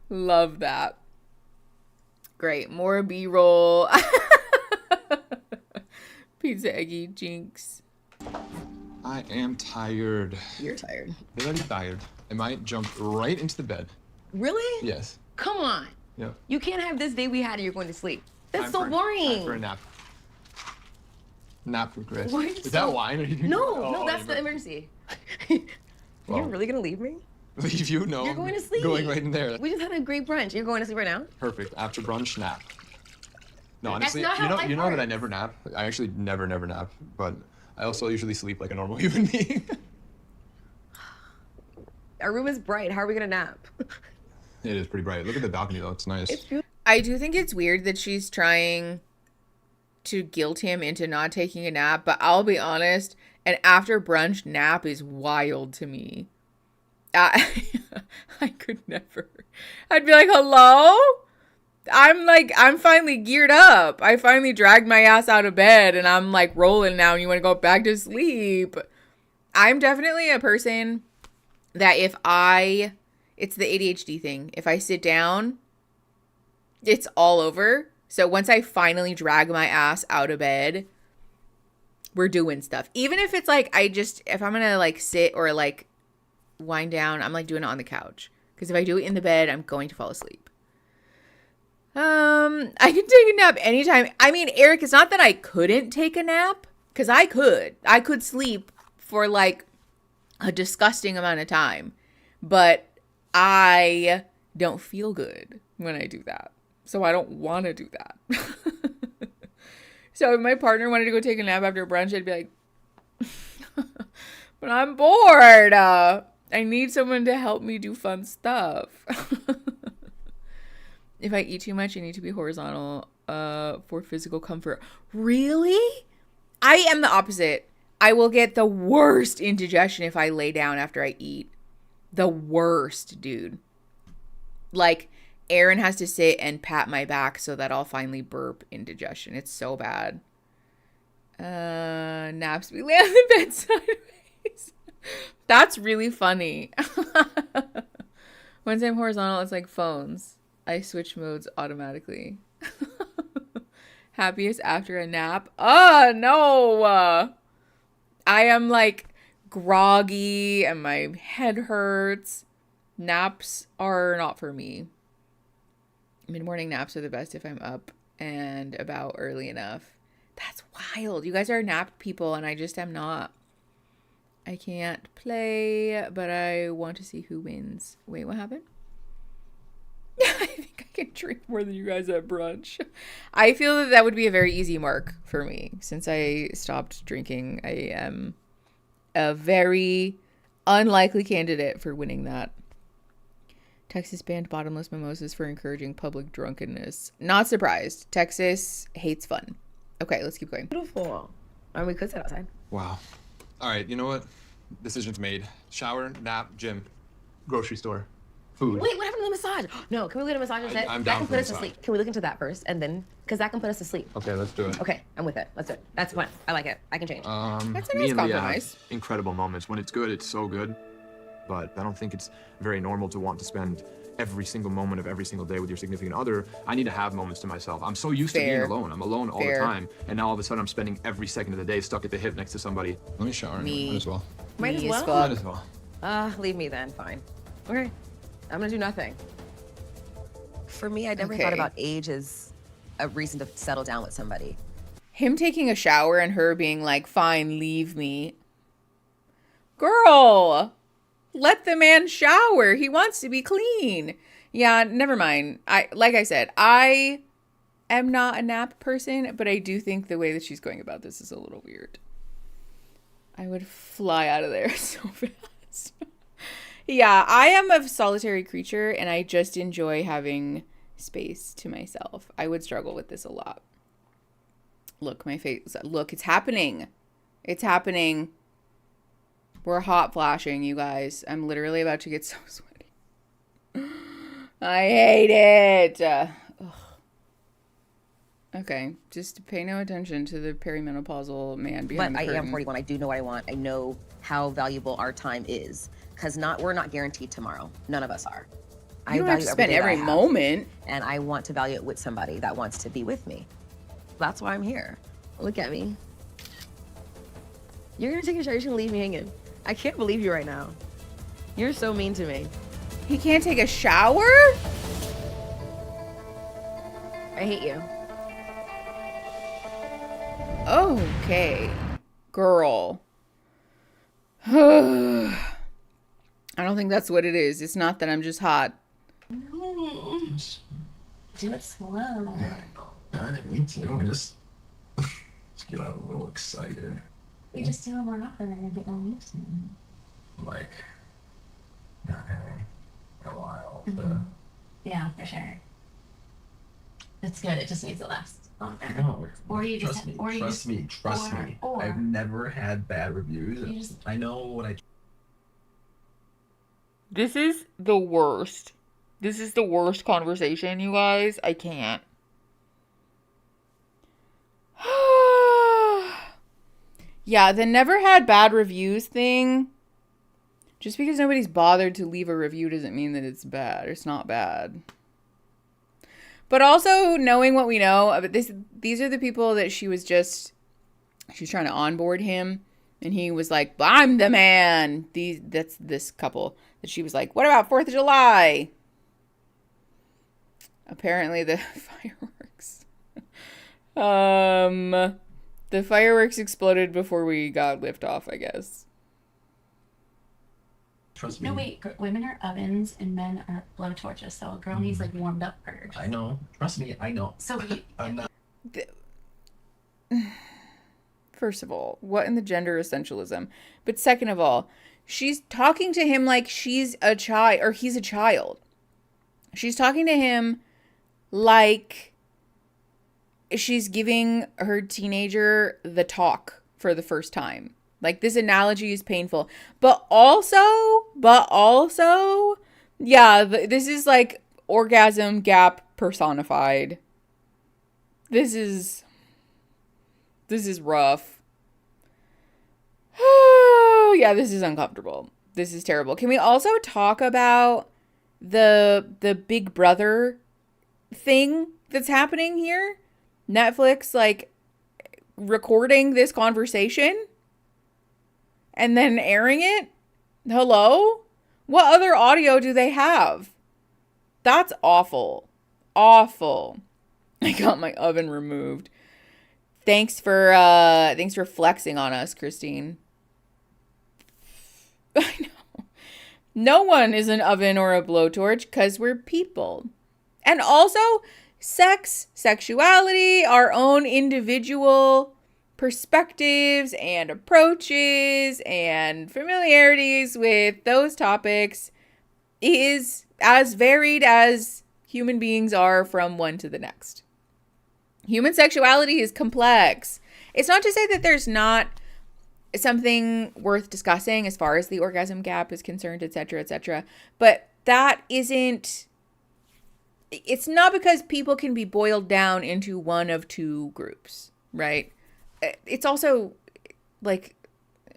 Love that. Great. More B-roll. Pizza Eggy Jinx. I am tired. You're tired. Very tired. I might jump right into the bed. Really? Yes. Come on. Yeah. You can't have this day we had and you're going to sleep. That's so Time boring. for a nap. Nap for Chris. Why Is that wine? Or are you drinking? No, that's the emergency. Well, You're really going to leave me? Leave you? No. You're going to sleep. Going right in there. We just had a great brunch. You're going to sleep right now? Perfect. After brunch, nap. No, honestly, That's not how life you know that I works. never nap. I actually never nap, but I also usually sleep like a normal human being. Our room is bright. How are we going to nap? It is pretty bright. Look at the balcony though. It's nice. It's beautiful. I do think it's weird that she's trying to guilt him into not taking a nap, but I'll be honest, an after brunch nap is wild to me. I could never. I'd be like, hello? I'm finally geared up. I finally dragged my ass out of bed and I'm like rolling now and you want to go back to sleep. I'm definitely a person that it's the ADHD thing. If I sit down, it's all over. So once I finally drag my ass out of bed, we're doing stuff. Even if it's like, if I'm going to like sit or like wind down, I'm like doing it on the couch. Because if I do it in the bed, I'm going to fall asleep. I can take a nap anytime. I mean, Eric, it's not that I couldn't take a nap. Because I could sleep for like a disgusting amount of time. But I don't feel good when I do that. So I don't want to do that. So if my partner wanted to go take a nap after brunch, I'd be like, but I'm bored. I need someone to help me do fun stuff. If I eat too much, I need to be horizontal for physical comfort. Really? I am the opposite. I will get the worst indigestion if I lay down after I eat. The worst, dude. Like, Aaron has to sit and pat my back so that I'll finally burp indigestion. It's so bad. Naps, we lay on the bed sideways. That's really funny. Once I'm horizontal, it's like phones. I switch modes automatically. Happiest after a nap? Oh, no. I am like groggy and my head hurts. Naps are not for me. Mid-morning naps are the best if I'm up and about early enough. That's wild. You guys are nap people and I just am not. I can't play, but I want to see who wins. Wait, what happened? I think I can drink more than you guys at brunch. I feel that that would be a very easy mark for me. Since I stopped drinking, I am a very unlikely candidate for winning that. Texas banned bottomless mimosas for encouraging public drunkenness. Not surprised. Texas hates fun. Okay, let's keep going. Beautiful. And we could sit outside. Wow. All right, you know what? Decision's made. Shower, nap, gym, grocery store, food. Wait, what happened to the massage? No, can we look at a massage instead? I'm that down can for put us to massage. sleep. Can we look into that first? And then, because that can put us to sleep. Okay, let's do it. Okay, I'm with it. Let's do it. That's fun. I like it. I can change. That's a Me nice and Leah compromise. have incredible moments. When it's good, it's so good. But I don't think it's very normal to want to spend every single moment of every single day with your significant other. I need to have moments to myself. I'm so used to being alone. I'm alone all the time. And now all of a sudden I'm spending every second of the day stuck at the hip next to somebody. Let me shower. Might as well. Might as Me as well? fuck. Might as well. Leave me then. Fine. Okay. I'm gonna do nothing. For me, I never thought Okay. about age as a reason to settle down with somebody. Him taking a shower and her being like, fine, leave me. Girl, let the man shower. He wants to be clean. Yeah, never mind. Like I said, I am not a nap person, but I do think the way that she's going about this is a little weird. I would fly out of there so fast. Yeah, I am a solitary creature and I just enjoy having space to myself. I would struggle with this a lot. Look, my face. Look, it's happening. It's happening. We're hot flashing, you guys. I'm literally about to get so sweaty. I hate it. Ugh. Okay, just pay no attention to the perimenopausal man behind But the I curtain. am 41. I do know what I want. I know how valuable our time is. Because we're not guaranteed tomorrow. None of us are. You don't have to spend every moment. And I want to value it with somebody that wants to be with me. That's why I'm here. Look at me. You're gonna take a shower. You're just gonna leave me hanging. I can't believe you right now. You're so mean to me. He can't take a shower? I hate you. Okay. Girl. I don't think that's what it is. It's not that I'm just hot. Do it slow. Me too. Just get a little excited. You just do it more often and you get more used to it. Like, not having a while. Yeah, for sure. It's good. It just needs to last longer. No, Or you just trust me. or- I've never had bad reviews. You just- I know what I. This is the worst. This is the worst conversation, you guys. I can't. Yeah, the never had bad reviews thing. Just because nobody's bothered to leave a review doesn't mean that it's bad. It's not bad. But also knowing what we know, these are the people that she was trying to onboard him. And he was like, I'm the man. That's this couple that she was like, what about 4th of July? Apparently the fireworks. The fireworks exploded before we got liftoff, I guess. Trust me. No, wait. Women are ovens and men are blowtorches. So a girl needs like warmed up first. I know. Trust me. I know. So I'm not. First of all, what in the gender essentialism? But second of all, she's talking to him like she's a child, or he's a child. She's talking to him like she's giving her teenager the talk for the first time. Like, this analogy is painful. But also, yeah, this is like orgasm gap personified. This is rough. yeah, this is uncomfortable. This is terrible. Can we also talk about the Big Brother thing that's happening here? Netflix, like, recording this conversation and then airing it? Hello? What other audio do they have? That's awful. Awful. I got my oven removed. Thanks for flexing on us, Christine. I know. No one is an oven or a blowtorch because we're people. And also, sex, sexuality, our own individual perspectives and approaches and familiarities with those topics is as varied as human beings are from one to the next. Human sexuality is complex. It's not to say that there's not something worth discussing as far as the orgasm gap is concerned, etc., etc. But that isn't, it's not because people can be boiled down into one of two groups, right? It's also, like,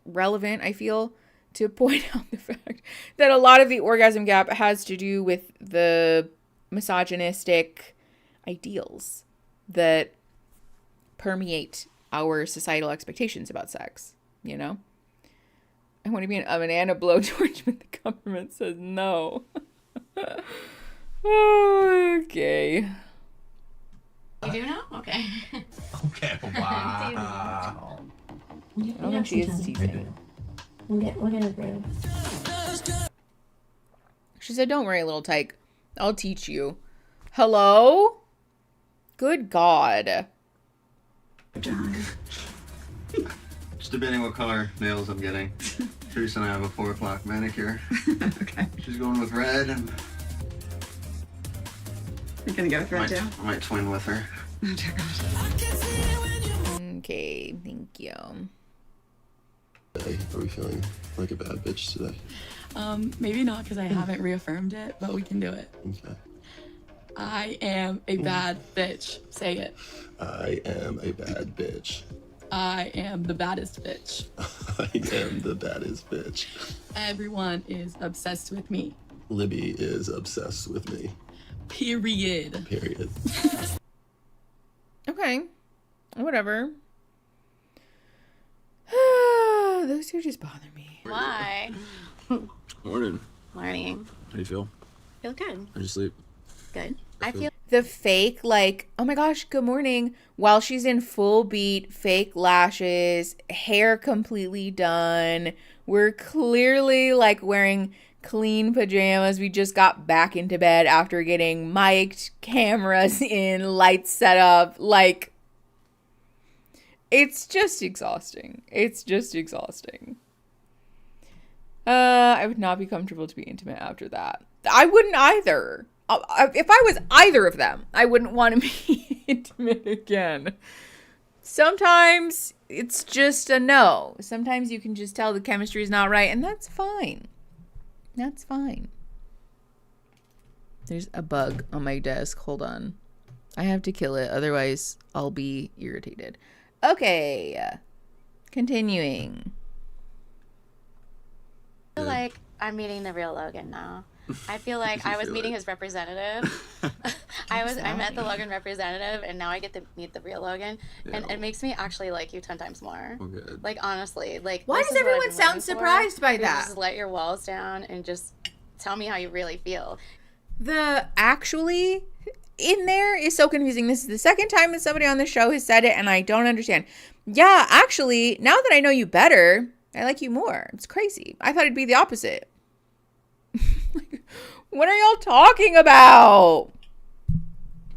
relevant, I feel, to point out the fact that a lot of the orgasm gap has to do with the misogynistic ideals that permeate our societal expectations about sex. You know, I want to be an oven and a blowtorch, but the government says no. Okay. You do know? Okay. Okay. Wow. I don't think she is teasing. We're gonna grow. She said, "Don't worry, little tyke. I'll teach you." Hello? Good God. Just debating what color nails I'm getting. Teresa and I have a 4 o'clock manicure. Okay. She's going with red, and You're gonna go with red too? I might twin with her. Okay, thank you. Hey, are we feeling like a bad bitch today? Maybe not because I haven't reaffirmed it, but we can do it. Okay. I am a bad bitch. Say it. I am a bad bitch. I am the baddest bitch. I am the baddest bitch. Everyone is obsessed with me. Libby is obsessed with me. Period. Period. Okay. Whatever. Those two just bother me. Why? Morning. Morning. How do you feel? Feel good. How'd you sleep? Good. I feel The fake, like, oh my gosh, good morning, while she's in full beat, fake lashes, hair completely done. We're clearly, like, wearing clean pajamas. We just got back into bed after getting mic'd, cameras in, lights set up. Like, it's just exhausting. It's just exhausting. I would not be comfortable to be intimate after that. I wouldn't either. If I was either of them, I wouldn't want to be intimate again. Sometimes it's just a no. Sometimes you can just tell the chemistry is not right, and that's fine. That's fine. There's a bug on my desk. Hold on. I have to kill it, otherwise I'll be irritated. Okay. Continuing. I feel like I'm meeting the real Logan now. I feel like I was meeting his representative. I met the Logan representative, and now I get to meet the real Logan, and it makes me actually like you 10 times more. Okay. Like, honestly, like, Why does everyone sound surprised by that? Just let your walls down and just tell me how you really feel. The actually in there is so confusing. This is the second time that somebody on the show has said it, and I don't understand. Yeah, actually, now that I know you better, I like you more. It's crazy. I thought it'd be the opposite. What are y'all talking about?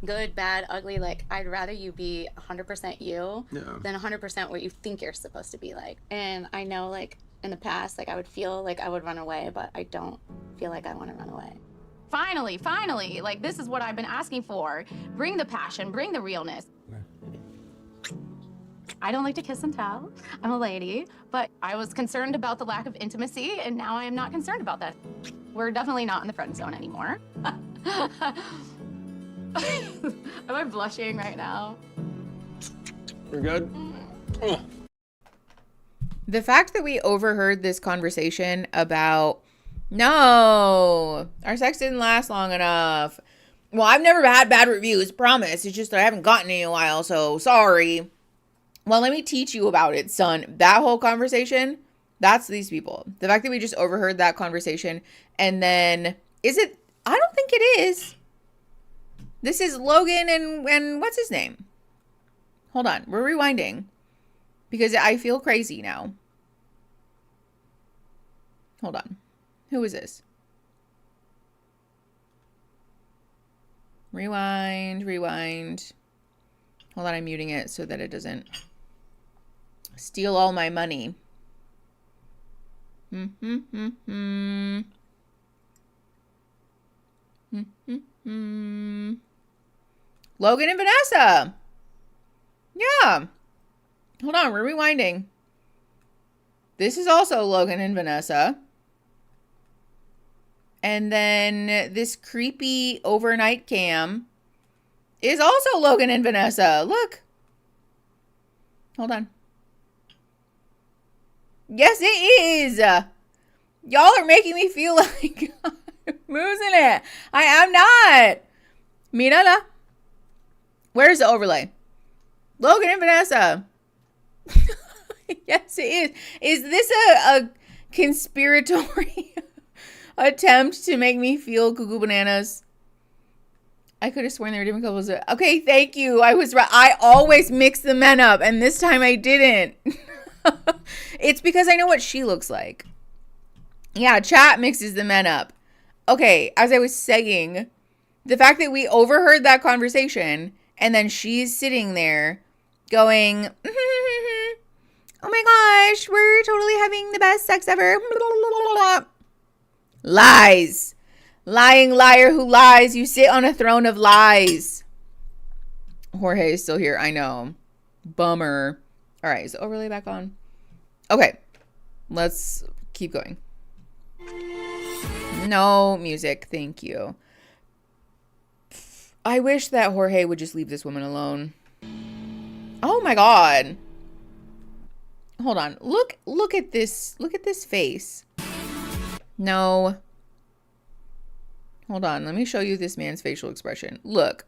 Good, bad, ugly. Like, I'd rather you be 100% you than 100% what you think you're supposed to be like. And I know, like, in the past, like, I would feel like I would run away, but I don't feel like I want to run away. Finally, like, this is what I've been asking for. Bring the passion, bring the realness. I don't like to kiss and tell. I'm a lady, but I was concerned about the lack of intimacy, and now I am not concerned about that. We're definitely not in the friend zone anymore. Am I blushing right now? We're good? Oh. The fact that we overheard this conversation about, no, our sex didn't last long enough. Well, I've never had bad reviews, promise. It's just that I haven't gotten any in a while, so sorry. Well, let me teach you about it, son. That whole conversation, that's these people. The fact that we just overheard that conversation, and then, is it, I don't think it is. This is Logan and what's his name? Hold on, we're rewinding. Because I feel crazy now. Hold on. Who is this? Rewind. Hold on, I'm muting it so that it doesn't steal all my money. Logan and Vanessa. Yeah. Hold on, we're rewinding. This is also Logan and Vanessa. And then this creepy overnight cam is also Logan and Vanessa. Look. Hold on. Yes, it is. Y'all are making me feel like I'm losing it. I am not. Mirala. Where's the overlay? Logan and Vanessa. Yes, it is. Is this a conspiratory attempt to make me feel cuckoo bananas? I could have sworn they were different couples. Okay, thank you. I was right. I always mix the men up, and this time I didn't. It's because I know what she looks like. Yeah, chat mixes the men up. Okay, as I was saying, the fact that we overheard that conversation, and then she's sitting there going, oh my gosh, we're totally having the best sex ever. Lies. Lying liar who lies. You sit on a throne of lies. Jorge is still here. I know. Bummer. All right, is the overlay back on? Okay, let's keep going. No music. Thank you. I wish that Jorge would just leave this woman alone. Oh my God. Hold on. Look at this. Look at this face. No. Hold on. Let me show you this man's facial expression. Look.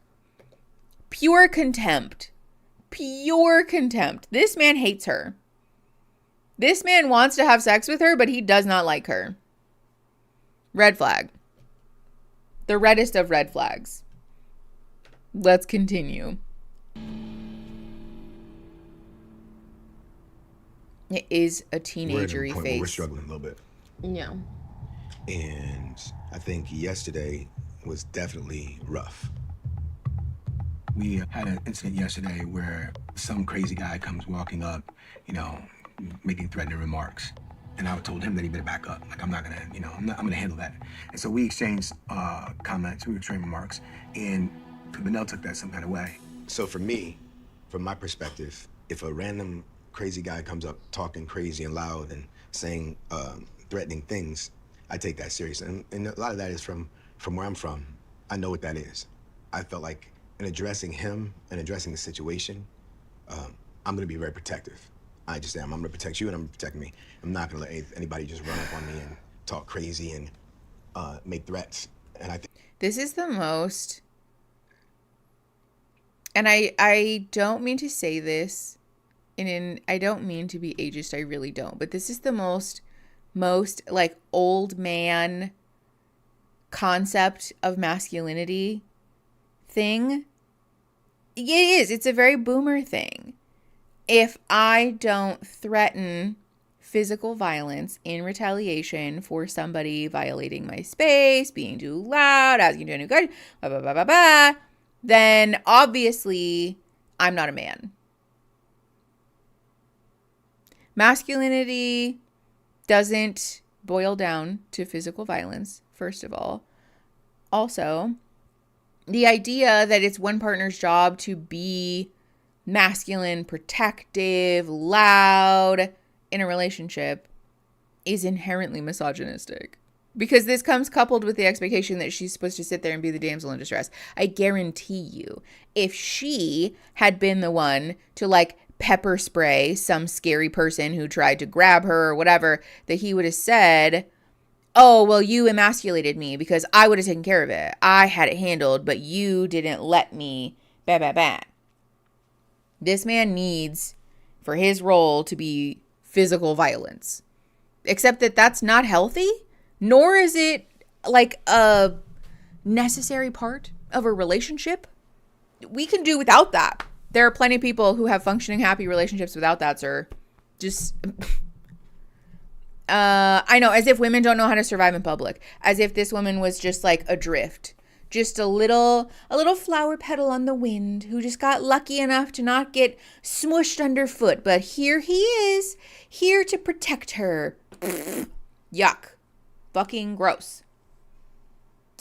Pure contempt. Pure contempt. This man hates her. This man wants to have sex with her, but he does not like her. Red flag. The reddest of red flags. Let's continue. It is a teenagery face. We're struggling a little bit. Yeah. And I think yesterday was definitely rough. We had an incident yesterday where some crazy guy comes walking up, making threatening remarks. And I told him that he better back up. Like, I'm not gonna, I'm gonna handle that. And so we exchanged comments, we exchanged remarks, and Manel took that some kind of way. So for me, from my perspective, if a random crazy guy comes up talking crazy and loud and saying threatening things, I take that serious. And a lot of that is from where I'm from. I know what that is. I felt like in addressing him and addressing the situation, I'm gonna be very protective. I just am. I'm gonna protect you and I'm gonna protect me. I'm not gonna let anybody just run up on me and talk crazy and make threats. And I think this is the most, and I don't mean to say this, and I don't mean to be ageist, I really don't, but this is the most like old man concept of masculinity thing. It is. It's a very boomer thing. If I don't threaten physical violence in retaliation for somebody violating my space, being too loud, asking to do good, blah, blah, blah, blah, blah, then obviously I'm not a man. Masculinity doesn't boil down to physical violence, first of all. Also, the idea that it's one partner's job to be masculine, protective, loud in a relationship is inherently misogynistic. Because this comes coupled with the expectation that she's supposed to sit there and be the damsel in distress. I guarantee you, if she had been the one to like pepper spray some scary person who tried to grab her or whatever, that he would have said, oh, well, you emasculated me because I would have taken care of it. I had it handled, but you didn't let me. Bah, bah, bah. This man needs for his role to be physical violence. Except that that's not healthy, nor is it like a necessary part of a relationship. We can do without that. There are plenty of people who have functioning, happy relationships without that, sir. Just, I know, as if women don't know how to survive in public. As if this woman was just like adrift. Just a little flower petal on the wind who just got lucky enough to not get smushed underfoot. But here he is, here to protect her. Yuck. Fucking gross.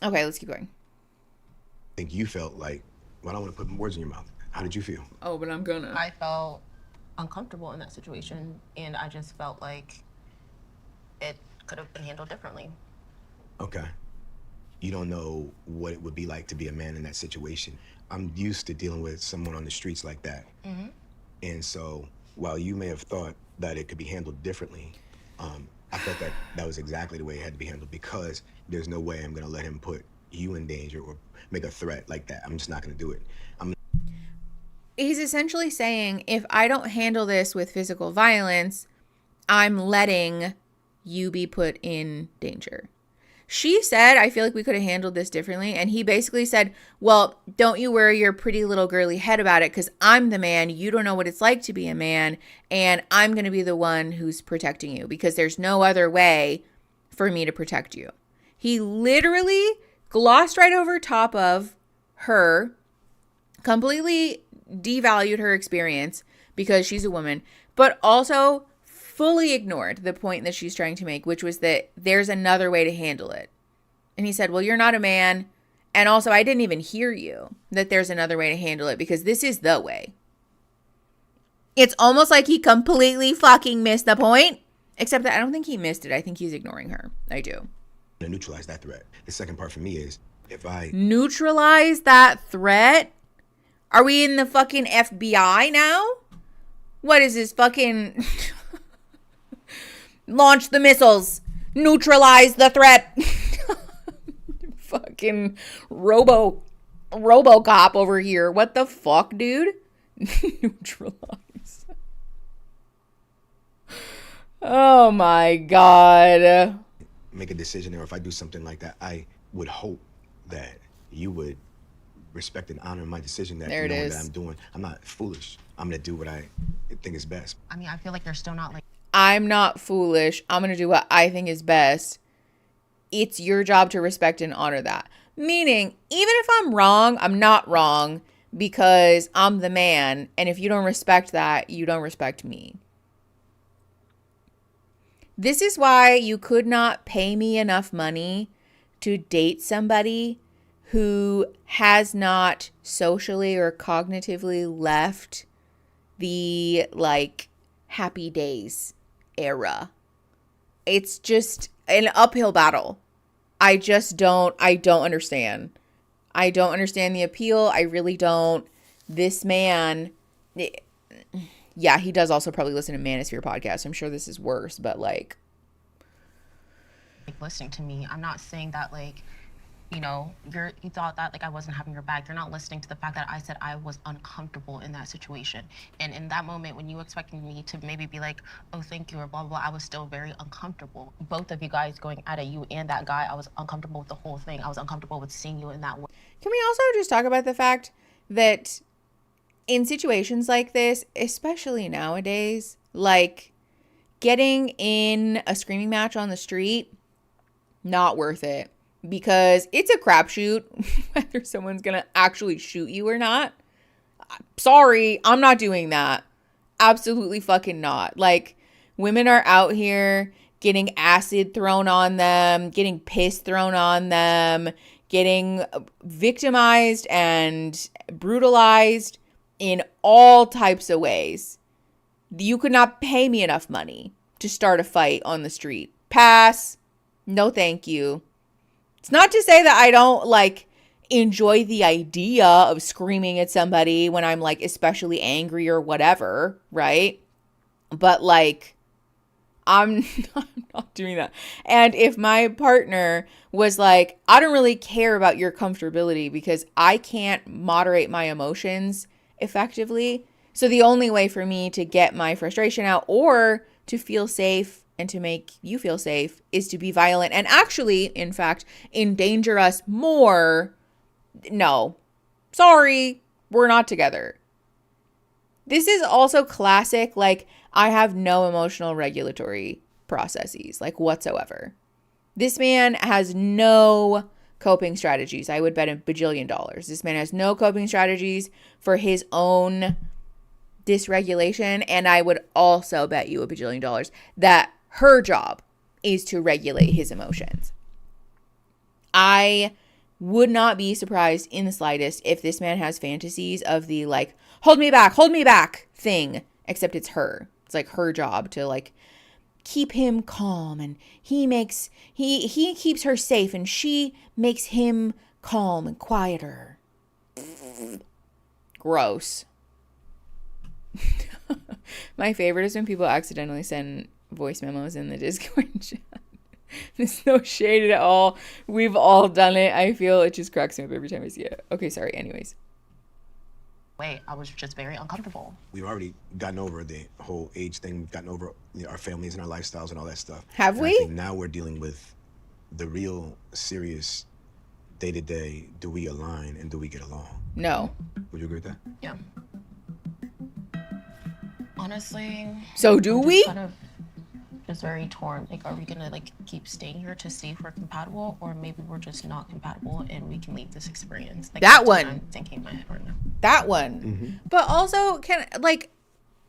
Okay, let's keep going. I think you felt like, well, I don't want to put words in your mouth. How did you feel? Oh, but I'm gonna. I felt uncomfortable in that situation, and I just felt like it could have been handled differently. Okay. You don't know what it would be like to be a man in that situation. I'm used to dealing with someone on the streets like that. Mm-hmm. And so while you may have thought that it could be handled differently, I felt that that was exactly the way it had to be handled, because there's no way I'm going to let him put you in danger or make a threat like that. I'm just not going to do it. He's essentially saying, if I don't handle this with physical violence, I'm letting you be put in danger. She said, I feel like we could have handled this differently. And he basically said, well, don't you worry your pretty little girly head about it, because I'm the man. You don't know what it's like to be a man. And I'm going to be the one who's protecting you, because there's no other way for me to protect you. He literally glossed right over top of her, completely devalued her experience because she's a woman, but also fully ignored the point that she's trying to make, which was that there's another way to handle it. And he said, well, you're not a man. And also, I didn't even hear you that there's another way to handle it, because this is the way. It's almost like he completely fucking missed the point, except that I don't think he missed it. I think he's ignoring her. I do. To neutralize that threat. The second part for me is, if I neutralize that threat? Are we in the fucking FBI now? What is this fucking... Launch the missiles. Neutralize the threat. Fucking RoboCop over here. What the fuck, dude? Neutralize. Oh my God. make a decision, or if I do something like that, I would hope that you would respect and honor my decision, that there it knowing is. that I'm doing, I'm not foolish. I'm gonna do what I think is best. I mean, I feel like you're still not like, I'm not foolish. I'm going to do what I think is best. It's your job to respect and honor that. Meaning, even if I'm wrong, I'm not wrong because I'm the man. And if you don't respect that, you don't respect me. This is why you could not pay me enough money to date somebody who has not socially or cognitively left the, like, happy days era. It's just an uphill battle. I don't understand. I don't understand the appeal. I really don't. This man, yeah, he does also probably listen to Manosphere podcast. I'm sure this is worse, but like listening to me. I'm not saying that like, you know, you thought that like I wasn't having your back. You're not listening to the fact that I said I was uncomfortable in that situation. And in that moment, when you expected me to maybe be like, oh, thank you, or blah, blah, blah, I was still very uncomfortable. Both of you guys going at it, you and that guy, I was uncomfortable with the whole thing. I was uncomfortable with seeing you in that way. Can we also just talk about the fact that in situations like this, especially nowadays, like getting in a screaming match on the street, not worth it. Because it's a crapshoot whether someone's going to actually shoot you or not. Sorry, I'm not doing that. Absolutely fucking not. Like, women are out here getting acid thrown on them, getting piss thrown on them, getting victimized and brutalized in all types of ways. You could not pay me enough money to start a fight on the street. Pass. No, thank you. It's not to say that I don't like enjoy the idea of screaming at somebody when I'm like especially angry or whatever, right? But like I'm not doing that. And if my partner was like, I don't really care about your comfortability because I can't moderate my emotions effectively. So the only way for me to get my frustration out or to feel safe and to make you feel safe is to be violent and actually, in fact, endanger us more. No, sorry, we're not together. This is also classic, like, I have no emotional regulatory processes, like, whatsoever. This man has no coping strategies. I would bet $1 bajillion. This man has no coping strategies for his own dysregulation, and I would also bet you $1 bajillion that her job is to regulate his emotions. I would not be surprised in the slightest if this man has fantasies of the like, hold me back thing, except it's her. It's like her job to like keep him calm, and he keeps her safe and she makes him calm and quieter. Gross. My favorite is when people accidentally send voice memos in the Discord chat. There's no shade at all. We've all done it. I feel it just cracks me up every time I see it. Okay, sorry. Anyways. I was just very uncomfortable. We've already gotten over the whole age thing. We've gotten over our families and our lifestyles and all that stuff. Have we? I think now we're dealing with the real serious day-to-day. Do we align and do we get along? No. Would you agree with that? Yeah. Honestly. So do we? Kind of just very torn. Like, are we gonna like keep staying here to see if we're compatible, or maybe we're just not compatible and we can leave this experience? Like, that one. I'm thinking in my head right now. That one. Mm-hmm. But also,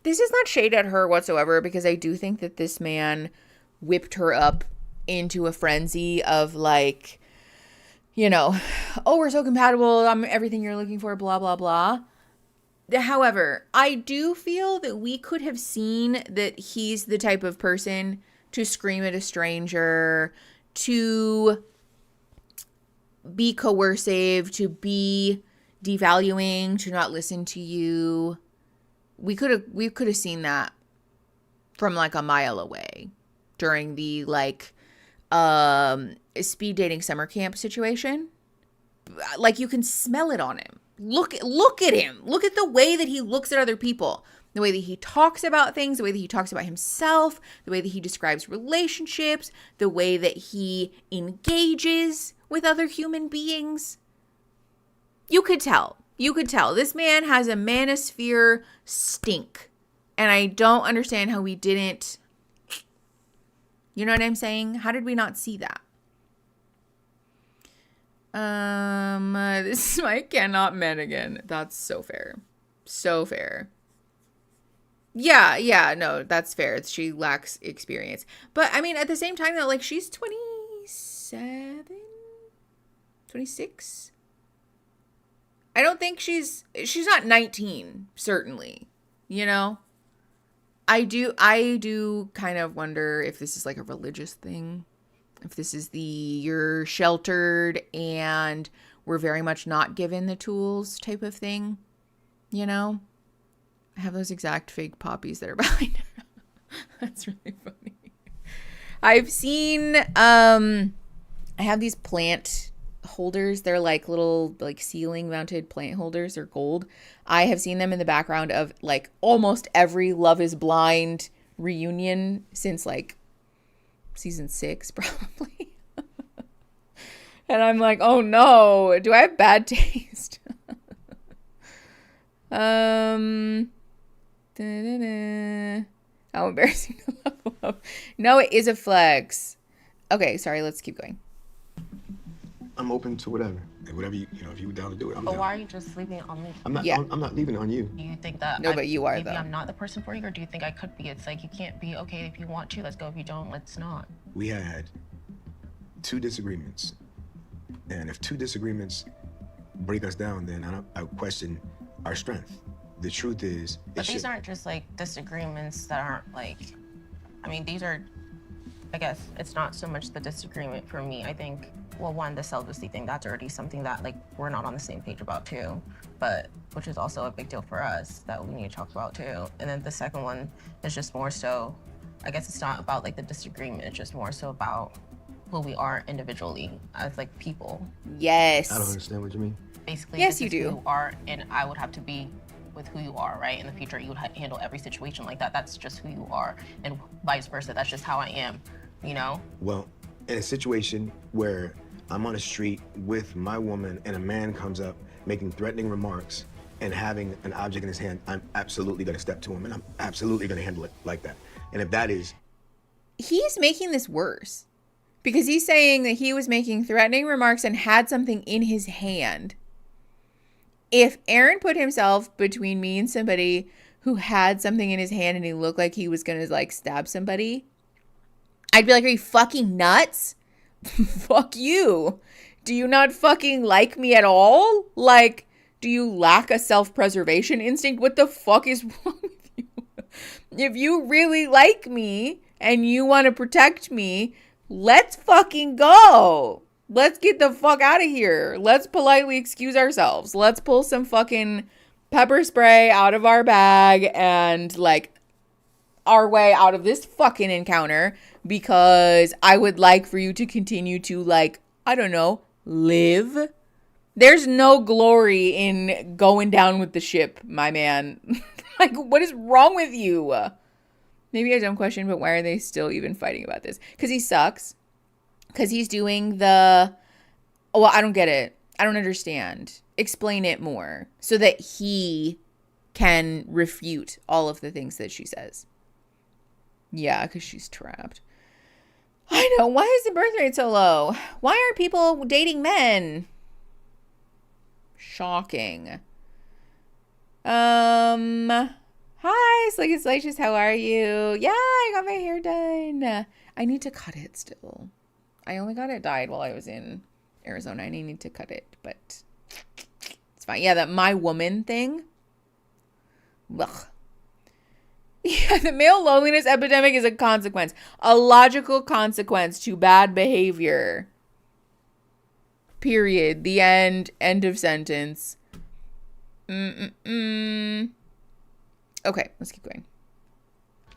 this is not shade at her whatsoever, because I do think that this man whipped her up into a frenzy of like, you know, oh, we're so compatible. I'm everything you're looking for, blah, blah, blah. However, I do feel that we could have seen that he's the type of person to scream at a stranger, to be coercive, to be devaluing, to not listen to you. We could have seen that from like a mile away during the like speed dating summer camp situation. Like, you can smell it on him. Look at him. Look at the way that he looks at other people, the way that he talks about things, the way that he talks about himself, the way that he describes relationships, the way that he engages with other human beings. You could tell. This man has a manosphere stink. And I don't understand how we didn't. You know what I'm saying? How did we not see that? This is why I cannot men again. That's so fair. So fair. Yeah, no, that's fair. She lacks experience. But I mean, at the same time though, like, she's 27, 26. I don't think she's not 19, certainly. You know? I do kind of wonder if this is like a religious thing. If this is you're sheltered and we're very much not given the tools type of thing, you know? I have those exact fake poppies that are behind her. That's really funny. I've seen, I have these plant holders. They're like little like ceiling mounted plant holders. They're gold. I have seen them in the background of like almost every Love is Blind reunion since like season 6 probably. And I'm like, oh no, do I have bad taste? How embarrassing to level up. No, it is a flex. Okay, sorry, let's keep going. I'm open to whatever. Whatever you if you were down to do it, I'm down. Why are you just leaving it on me? I'm not leaving it on you. Do you think that but you are, maybe though. I'm not the person for you, or do you think I could be? It's like, you can't be okay if you want to, let's go. If you don't, let's not. We had 2 disagreements. And if 2 disagreements break us down, then I question our strength. The truth is, but these aren't just like disagreements that aren't like, I mean, these are I guess it's not so much the disagreement for me. I think, well, one, the celibacy thing, that's already something that like we're not on the same page about too, but which is also a big deal for us that we need to talk about too. And then the second one is just more so, I guess it's not about like the disagreement, it's just more so about who we are individually as like people. Yes. I don't understand what you mean. Basically, yes, this you is do. who you are, and I would have to be with who you are, right? In the future, you would handle every situation like that. That's just who you are, and vice versa. That's just how I am, you know? Well, in a situation where I'm on a street with my woman and a man comes up making threatening remarks and having an object in his hand, I'm absolutely gonna step to him and I'm absolutely gonna handle it like that. And if that is... He's making this worse because he's saying that he was making threatening remarks and had something in his hand. If Aaron put himself between me and somebody who had something in his hand and he looked like he was gonna like stab somebody, I'd be like, are you fucking nuts? Fuck you. Do you not fucking like me at all? Like, do you lack a self-preservation instinct? What the fuck is wrong with you? If you really like me and you want to protect me, let's fucking go. Let's get the fuck out of here. Let's politely excuse ourselves. Let's pull some fucking pepper spray out of our bag and like our way out of this fucking encounter, because I would like for you to continue to like, I don't know, live. There's no glory in going down with the ship, my man. Like, what is wrong with you? Maybe a dumb question, but why are they still even fighting about this? Because he sucks. Because he's doing the... Well, I don't get it. I don't understand. Explain it more so that he can refute all of the things that she says. Yeah, because she's trapped. I know. Why is the birth rate so low? Why are people dating men? Shocking. Hi, Slick and Salacious. How are you? Yeah, I got my hair done. I need to cut it still. I only got it dyed while I was in Arizona. I need to cut it, but it's fine. Yeah, that my woman thing. Ugh. Yeah, the male loneliness epidemic is a consequence. A logical consequence to bad behavior. Period. The end. End of sentence. Okay, let's keep going.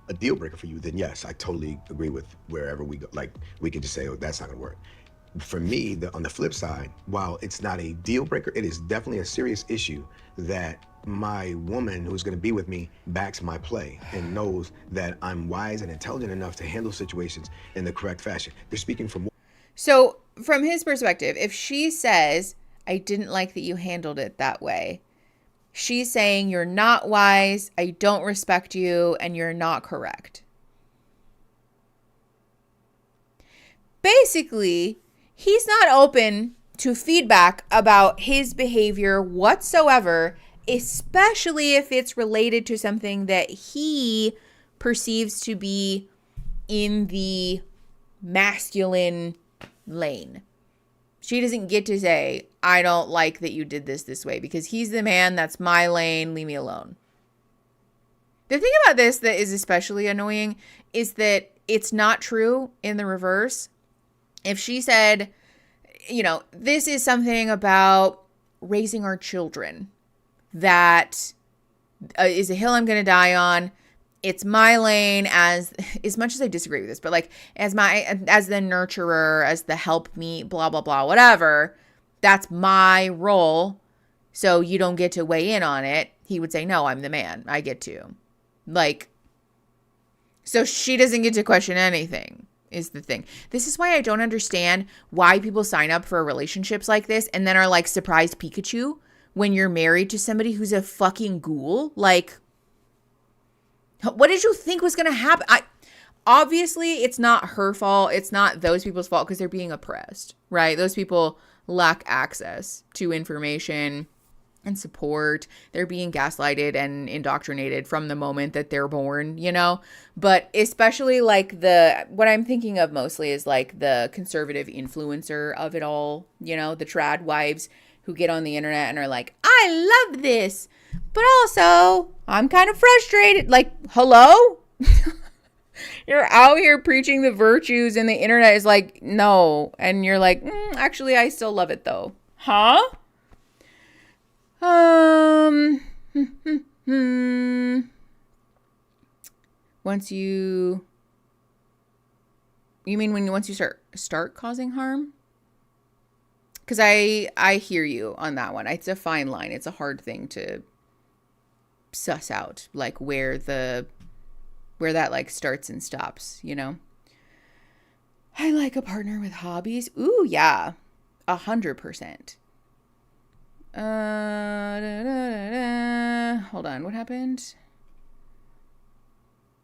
A deal breaker for you, then yes, I totally agree with wherever we go. Like, we could just say, oh, that's not gonna work. For me, on the flip side, while it's not a deal breaker, it is definitely a serious issue that my woman who's gonna be with me backs my play and knows that I'm wise and intelligent enough to handle situations in the correct fashion. They're speaking from... So, from his perspective, if she says, I didn't like that you handled it that way, she's saying you're not wise, I don't respect you, and you're not correct. Basically, he's not open to feedback about his behavior whatsoever, especially if it's related to something that he perceives to be in the masculine lane. She doesn't get to say, I don't like that you did this way, because he's the man, that's my lane, leave me alone. The thing about this that is especially annoying is that it's not true in the reverse. If she said, you know, this is something about raising our children that is a hill I'm going to die on. It's my lane, as much as I disagree with this, but like as the nurturer, as the help me, blah, blah, blah, whatever, that's my role. So you don't get to weigh in on it. He would say, no, I'm the man. I get to. Like, so she doesn't get to question anything is the thing. This is why I don't understand why people sign up for relationships like this and then are like surprised Pikachu when you're married to somebody who's a fucking ghoul. Like, what did you think was going to happen? Obviously, it's not her fault. It's not those people's fault because they're being oppressed, right? Those people lack access to information and support. They're being gaslighted and indoctrinated from the moment that they're born, you know? But especially like what I'm thinking of mostly is like the conservative influencer of it all, you know, the trad wives who get on the internet and are like, I love this, but also I'm kind of frustrated. Like, hello? You're out here preaching the virtues and the internet is like, no. And you're like, actually, I still love it though. Huh? Once you mean once you start causing harm? Because I hear you on that one. It's a fine line. It's a hard thing to suss out, like where that like starts and stops, you know? I like a partner with hobbies. Ooh, yeah. 100%. Hold on, what happened?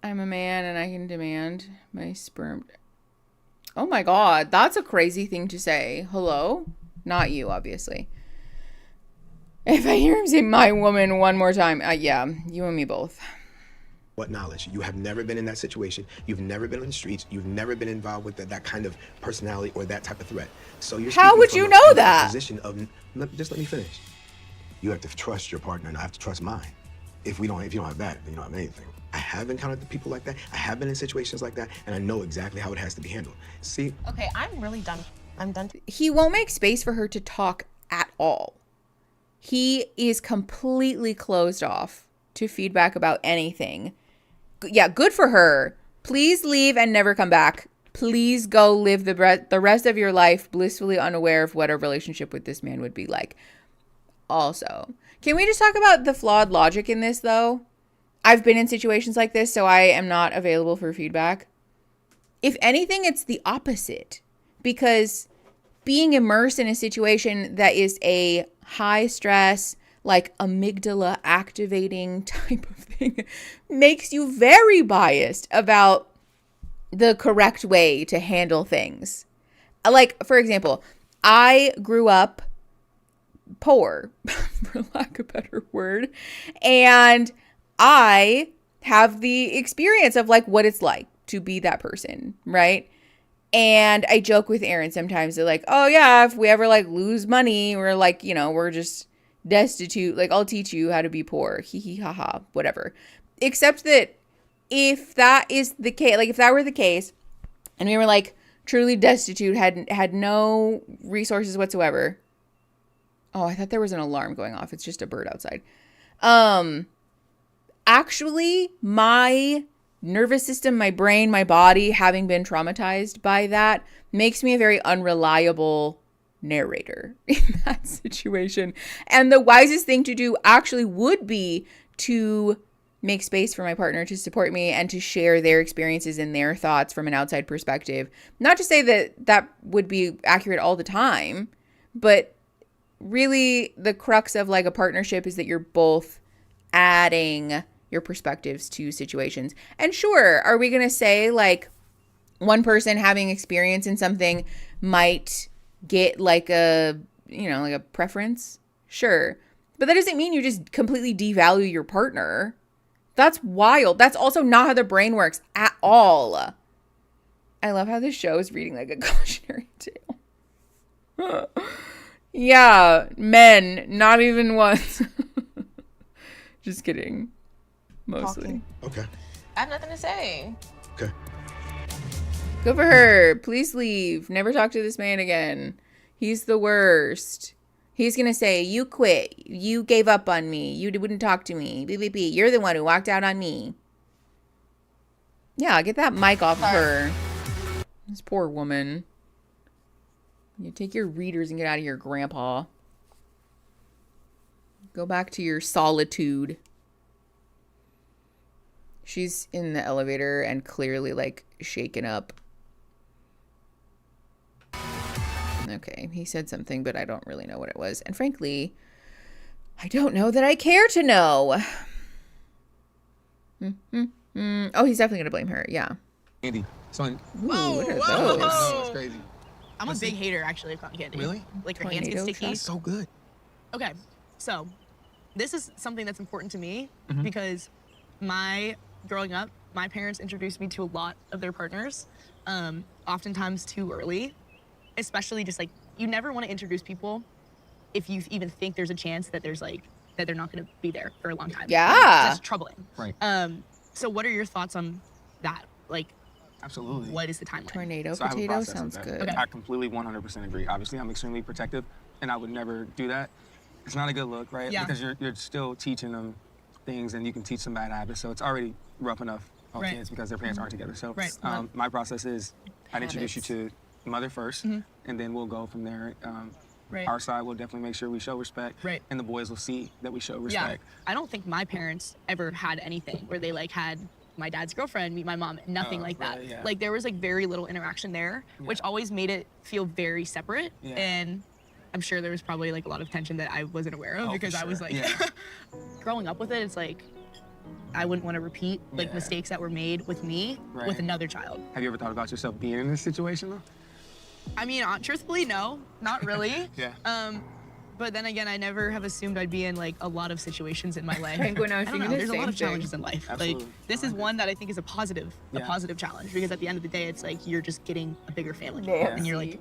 I'm a man and I can demand my sperm. Oh my God, that's a crazy thing to say. Hello? Not you, obviously. If I hear him say my woman one more time, yeah, you and me both. What knowledge? You have never been in that situation. You've never been on the streets. You've never been involved with that kind of personality or that type of threat. So you're How would you know that? Position of, just let me finish. You have to trust your partner, and I have to trust mine. If you don't have that, then you don't have anything. I have encountered the people like that. I have been in situations like that, and I know exactly how it has to be handled. See? Okay, I'm really done. I'm done. He won't make space for her to talk at all. He is completely closed off to feedback about anything. Yeah, good for her. Please leave and never come back. Please go live the rest of your life blissfully unaware of what a relationship with this man would be like. Also, can we just talk about the flawed logic in this, though? I've been in situations like this, so I am not available for feedback. If anything, it's the opposite. Because being immersed in a situation that is a high stress, like amygdala activating type of thing makes you very biased about the correct way to handle things. Like, for example, I grew up poor, for lack of a better word, and I have the experience of like what it's like to be that person, right? And I joke with Aaron sometimes, they're like, oh yeah, if we ever like lose money, we're like, you know, we're just destitute, like I'll teach you how to be poor, hee hee ha ha, whatever. Except that if that is the case, like if that were the case and we were like truly destitute, had no resources whatsoever. Oh, I thought there was an alarm going off. It's just a bird outside. Actually, my nervous system, my brain, my body, having been traumatized by that, makes me a very unreliable narrator in that situation. And the wisest thing to do actually would be to make space for my partner to support me and to share their experiences and their thoughts from an outside perspective. Not to say that that would be accurate all the time, but really the crux of like a partnership is that you're both adding your perspectives to situations. And sure, are we going to say like one person having experience in something might get like a, you know, like a preference? Sure. But that doesn't mean you just completely devalue your partner. That's wild. That's also not how the brain works at all. I love how this show is reading like a cautionary tale. Yeah, men, not even once. Just kidding. Mostly. Okay. I have nothing to say. Okay. Good for her. Please leave. Never talk to this man again. He's the worst. He's going to say, you quit. You gave up on me. You wouldn't talk to me. BBB. You're the one who walked out on me. Yeah, get that mic off of her. This poor woman. You take your readers and get out of here, Grandpa. Go back to your solitude. She's in the elevator and clearly like shaken up. Okay, he said something, but I don't really know what it was. And frankly, I don't know that I care to know. Oh, he's definitely going to blame her. Yeah. Andy, son. Whoa, what are those? That's crazy. I'm a big hater, actually, of cotton candy. Really? Like, your hands get sticky. That's so good. Okay, so this is something that's important to me Mhm. because growing up, my parents introduced me to a lot of their partners, oftentimes too early, especially just like, you never want to introduce people if you even think there's a chance that there's like, that they're not going to be there for a long time. Yeah. Like, that's troubling. Right. So what are your thoughts on that? Like, absolutely. What is the timeline? Tornado So I have a potato process sounds with that. good. Okay. I completely 100% agree. Obviously, I'm extremely protective, and I would never do that. It's not a good look, right? Yeah. Because you're still teaching them things, and you can teach them bad habits. So it's already rough enough on Right. kids because their parents aren't together. So Right. my process is I'd introduce you to mother first, and then we'll go from there. Right. Our side will definitely make sure we show respect, Right. and the boys will see that we show Yeah. respect. I don't think my parents ever had anything where they like had my dad's girlfriend meet my mom. Nothing like that. right, yeah. Like there was like very little interaction there, which always made it feel very separate. Yeah. And I'm sure there was probably like a lot of tension that I wasn't aware of Oh, for because I was sure. like, Yeah. growing up with it, it's like I wouldn't want to repeat like Yeah. mistakes that were made with me Right. with another child. Have you ever thought about yourself being in this situation though? I mean, truthfully, no, not really. Yeah. But then again, I never have assumed I'd be in like a lot of situations in my life. I think when I was don't thinking know, the there's a lot same of thing. challenges in life. Absolutely. Like this is one that I think is a positive challenge because at the end of the day, it's like you're just getting a bigger family, and you're like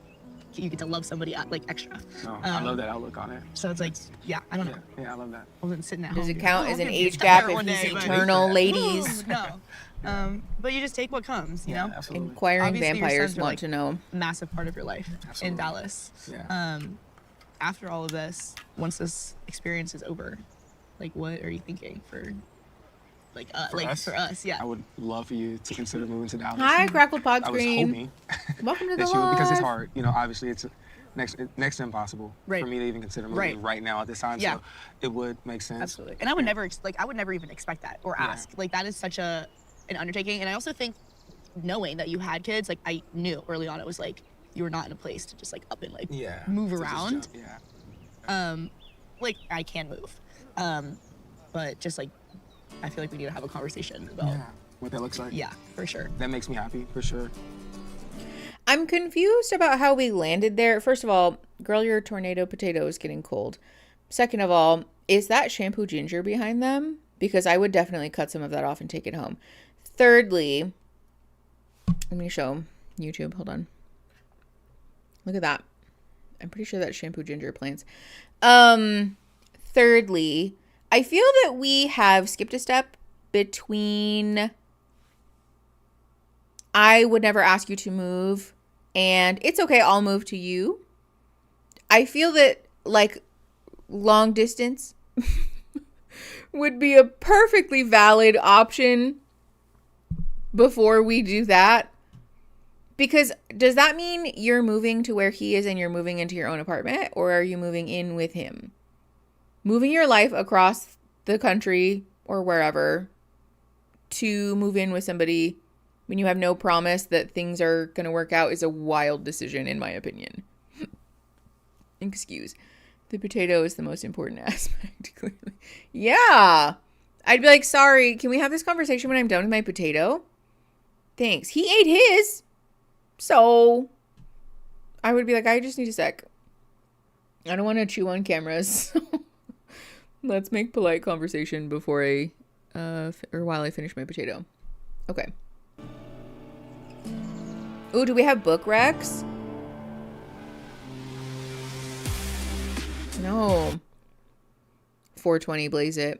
you get to love somebody like extra. No, I love that outlook on it. So it's like, yeah, I don't know. Yeah, I love that. I wasn't sitting at Does home. it being count like, as "Oh, an I'm gonna age be gap there if one he's day," but- eternal, ladies? No. But you just take what comes, you know? Absolutely. Inquiring Obviously, your vampires sons are, want like, to know. Massive part of your life Absolutely. in Dallas. Yeah. After all of this, once this experience is over, like what are you thinking for for us? Yeah. I would love for you to consider moving to Dallas. Hi, Crackled Pod I was Screen. hoping Welcome to the that you would, because it's live. hard. You know, obviously it's next to impossible Right. for me to even consider moving right now at this time. Yeah. So it would make sense. Absolutely. And I would never I would never even expect that or ask. Like that is such an undertaking. And I also think knowing that you had kids, like I knew early on, it was like you were not in a place to just like up and like move to just around. jump, Yeah. Like I can move. But just like I feel like we need to have a conversation about what that looks like. Yeah, for sure. That makes me happy, for sure. I'm confused about how we landed there. First of all, girl, your tornado potato is getting cold. Second of all, is that shampoo ginger behind them? Because I would definitely cut some of that off and take it home. Thirdly, let me show YouTube. Hold on. Look at that. I'm pretty sure that's shampoo ginger plants. Thirdly, I feel that we have skipped a step between I would never ask you to move and it's okay, I'll move to you. I feel that like long distance would be a perfectly valid option before we do that. Because does that mean you're moving to where he is and you're moving into your own apartment, or are you moving in with him? Moving your life across the country or wherever to move in with somebody when you have no promise that things are going to work out is a wild decision, in my opinion. Excuse. The potato is the most important aspect, clearly. Yeah. I'd be like, sorry, can we have this conversation when I'm done with my potato? Thanks. He ate his. So I would be like, I just need a sec. I don't want to chew on cameras. Let's make polite conversation before I, or while I finish my potato. Okay. Ooh, do we have book recs? No. 420, blaze it.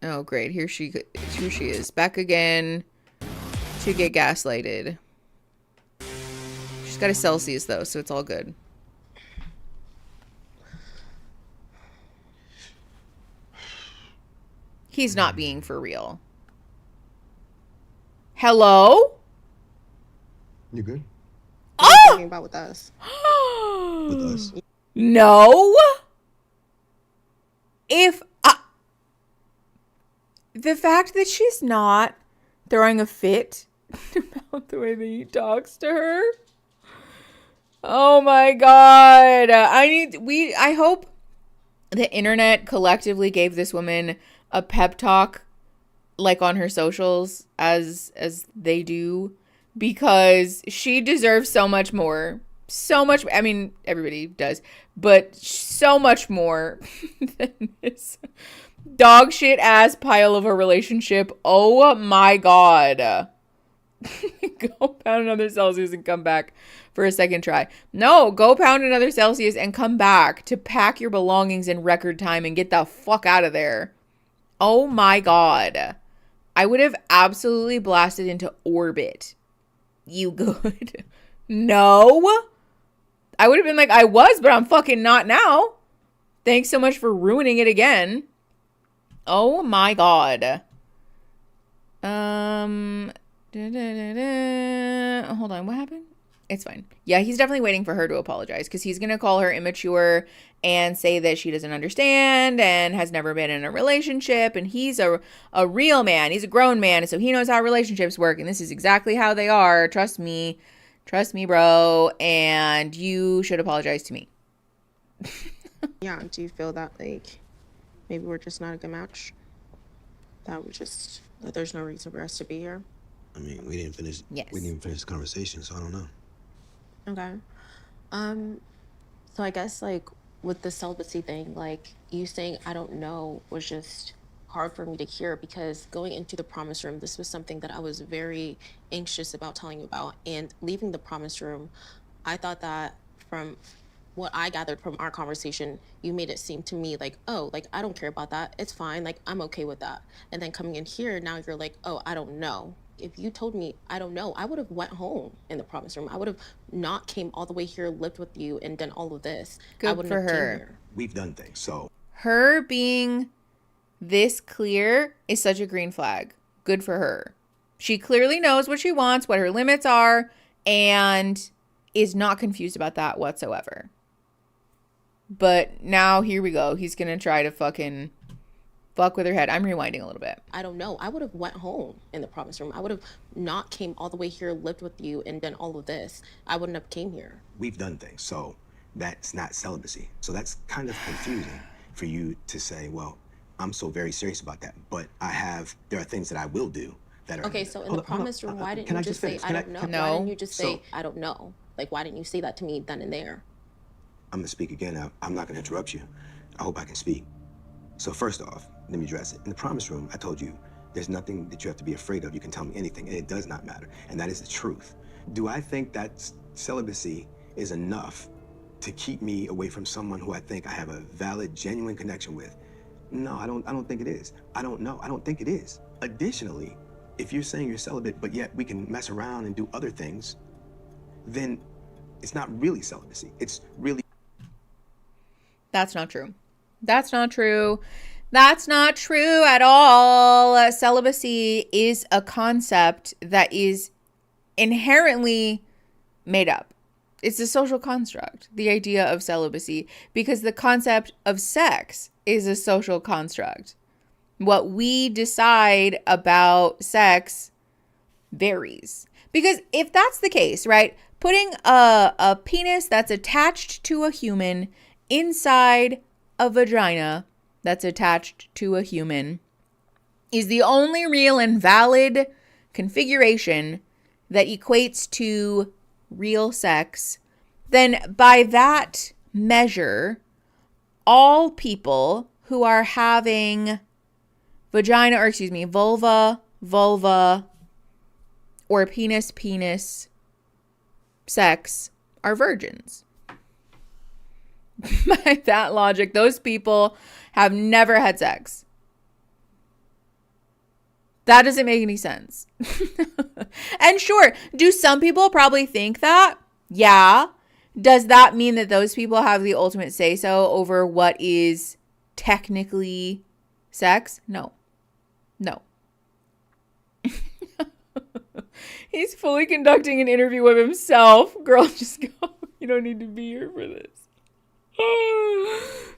Oh, great. Here she is. Back again to get gaslighted. She's got a Celsius, though, so it's all good. He's not being for real. Hello? You good? Oh! Talking about with us. With us. No. If the fact that she's not throwing a fit about the way that he talks to her. Oh my God. I hope the internet collectively gave this woman a pep talk like on her socials as they do, because she deserves so much more. So much, I mean, everybody does, but so much more than this dog shit ass pile of a relationship. Oh my God. Go pound another Celsius and come back for a second try. No, go pound another Celsius and come back to pack your belongings in record time and get the fuck out of there. Oh my God. I would have absolutely blasted into orbit. You good? No. I would have been like, I was, but I'm fucking not now. Thanks so much for ruining it again. Oh my God. Hold on, what happened? It's fine. Yeah, he's definitely waiting for her to apologize because he's going to call her immature and say that she doesn't understand and has never been in a relationship. And he's a real man. He's a grown man. So he knows how relationships work. And this is exactly how they are. Trust me. Trust me, bro. And you should apologize to me. Yeah, do you feel that, like, maybe we're just not a good match? That there's no reason for us to be here? I mean, we didn't finish the conversation, so I don't know. Okay. So I guess, like, with the celibacy thing, like, you saying I don't know was just hard for me to hear because going into the promise room, this was something that I was very anxious about telling you about. And leaving the promise room, I thought that from what I gathered from our conversation, you made it seem to me like, oh, like, I don't care about that. It's fine. Like, I'm okay with that. And then coming in here, now you're like, oh, I don't know. If you told me, I don't know, I would have went home in the promise room. I would have not came all the way here, lived with you, and done all of this. I Good wouldn't for have came her. here. We've done things, so. Her being this clear is such a green flag. Good for her. She clearly knows what she wants, what her limits are, and is not confused about that whatsoever. But now here we go. He's going to try to fucking fuck with her head. I'm rewinding a little bit. I don't know. I would have went home in the promise room. I would have not came all the way here, lived with you, and done all of this. I wouldn't have came here. We've done things, so that's not celibacy. So that's kind of confusing for you to say, well, I'm so very serious about that, but there are things that I will do that are. Okay, so in the promise room, why didn't you just say, I don't know? Why didn't you just say, I don't know? Like, why didn't you say that to me then and there? I'm gonna speak again. I'm not gonna interrupt you. I hope I can speak. So first off, let me address it. In the promise room, I told you, there's nothing that you have to be afraid of. You can tell me anything, and it does not matter. And that is the truth. Do I think that celibacy is enough to keep me away from someone who I think I have a valid, genuine connection with? No, I don't think it is. I don't know. I don't think it is. Additionally, if you're saying you're celibate, but yet we can mess around and do other things, then it's not really celibacy. It's really. That's not true. That's not true. That's not true at all. Celibacy is a concept that is inherently made up. It's a social construct, the idea of celibacy, because the concept of sex is a social construct. What we decide about sex varies. Because if that's the case, right, putting a penis that's attached to a human inside a vagina that's attached to a human is the only real and valid configuration that equates to real sex, then by that measure, all people who are having vulva, or penis sex are virgins. By that logic, those people have never had sex. That doesn't make any sense. And sure, do some people probably think that? Yeah. Does that mean that those people have the ultimate say-so over what is technically sex? No. No. He's fully conducting an interview with himself. Girl, just go. You don't need to be here for this.